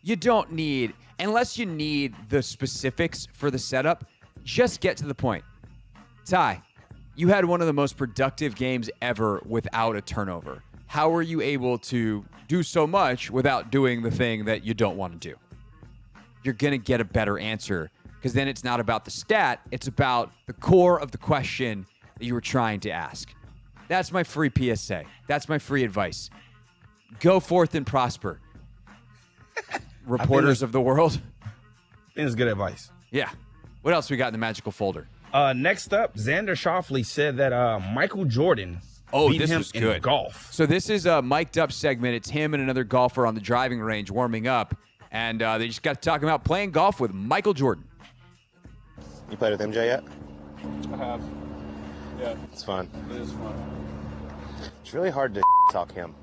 You don't need, unless you need the specifics for the setup, just get to the point. Ty, you had one of the most productive games ever without a turnover. How are you able to do so much without doing the thing that you don't want to do? You're going to get a better answer because then it's not about the stat. It's about the core of the question that you were trying to ask. That's my free PSA. That's my free advice. Go forth and prosper. Reporters of the world. I think it's good advice. Yeah. What else we got in the magical folder? Next up, Xander Schauffele said that Michael Jordan beat this him was good. in golf. So this is a mic'd up segment. It's him and another golfer on the driving range warming up. And they just got to talking about playing golf with Michael Jordan. You played with MJ yet? I have. Yeah. It's fun. It is fun. It's really hard to talk him.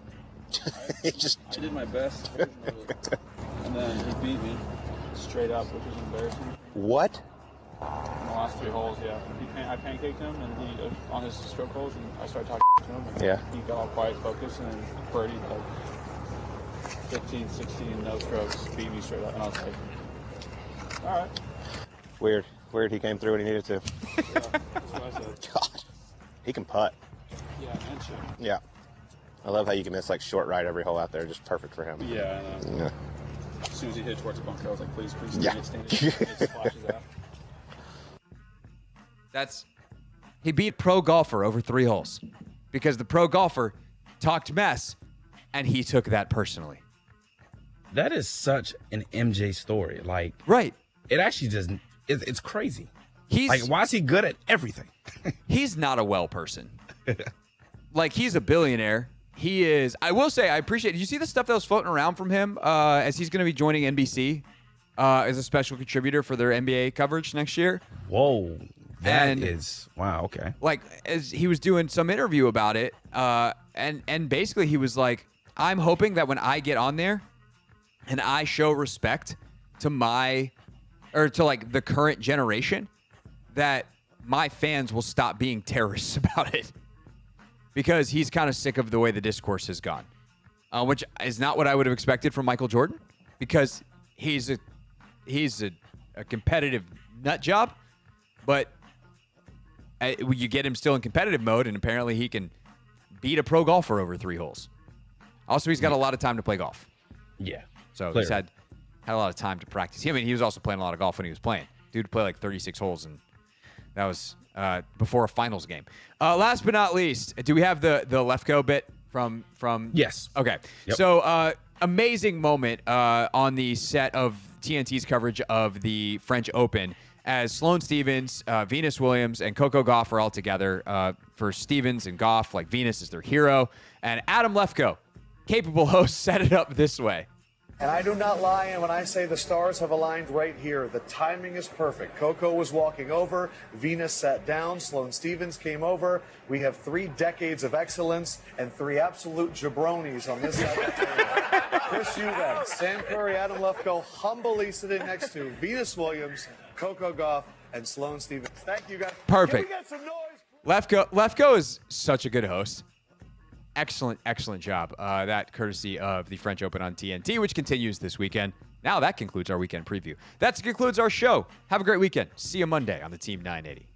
I did my best. And then he beat me straight up, which was embarrassing. What? In the last 3 holes, yeah. I pancaked him and he on his stroke holes, and I started talking to him. And yeah. He got all quiet, focused, and then birdied like 15, 16 no strokes, beat me straight up, and I was like, all right. Weird. He came through when he needed to. Yeah, that's what I said. God, he can putt. Yeah, and shit. Yeah. I love how you can miss like short right every hole out there, just perfect for him. Yeah, I know. Yeah. As soon as he hit towards the bunker, I was like, please, stand it. It splashes out. He beat pro golfer over 3 holes because the pro golfer talked mess and he took that personally. That is such an MJ story. Like, right. It actually just, it's crazy. Like, why is he good at everything? He's not a well person. Like, he's a billionaire. He is, I will say, I appreciate it. You see the stuff that was floating around from him as he's going to be joining NBC as a special contributor for their NBA coverage next year? Whoa. That is, wow, okay. Like, as he was doing some interview about it, and basically he was like, I'm hoping that when I get on there and I show respect to like the current generation, that my fans will stop being terrorists about it. Because he's kind of sick of the way the discourse has gone, which is not what I would have expected from Michael Jordan, because he's a competitive nut job, but you get him still in competitive mode, and apparently he can beat a pro golfer over 3 holes. Also, he's got a lot of time to play golf. Yeah, so he's had a lot of time to practice. I mean, he was also playing a lot of golf when he was playing. Dude played like 36 holes, and that was before a finals game. Last but not least, do we have the Lefko bit from? Yes. Okay. Yep. So amazing moment on the set of TNT's coverage of the French Open as Sloane Stephens, Venus Williams, and Coco Gauff are all together. For Stephens and Gauff, like Venus is their hero, and Adam Lefko, capable host, set it up this way. And I do not lie, and when I say the stars have aligned right here, the timing is perfect. Coco was walking over, Venus sat down, Sloane Stephens came over. We have 3 decades of excellence and 3 absolute jabronis on this side of the table. Chris Eubank, Sam Curry, Adam Lefko, humbly sitting next to Venus Williams, Coco Gauff, and Sloane Stephens. Thank you, guys. Perfect. Can we get some noise? Lefko is such a good host. Excellent job. That courtesy of the French Open on TNT, which continues this weekend. Now that concludes our weekend preview. That concludes our show. Have a great weekend. See you Monday on the Team 980.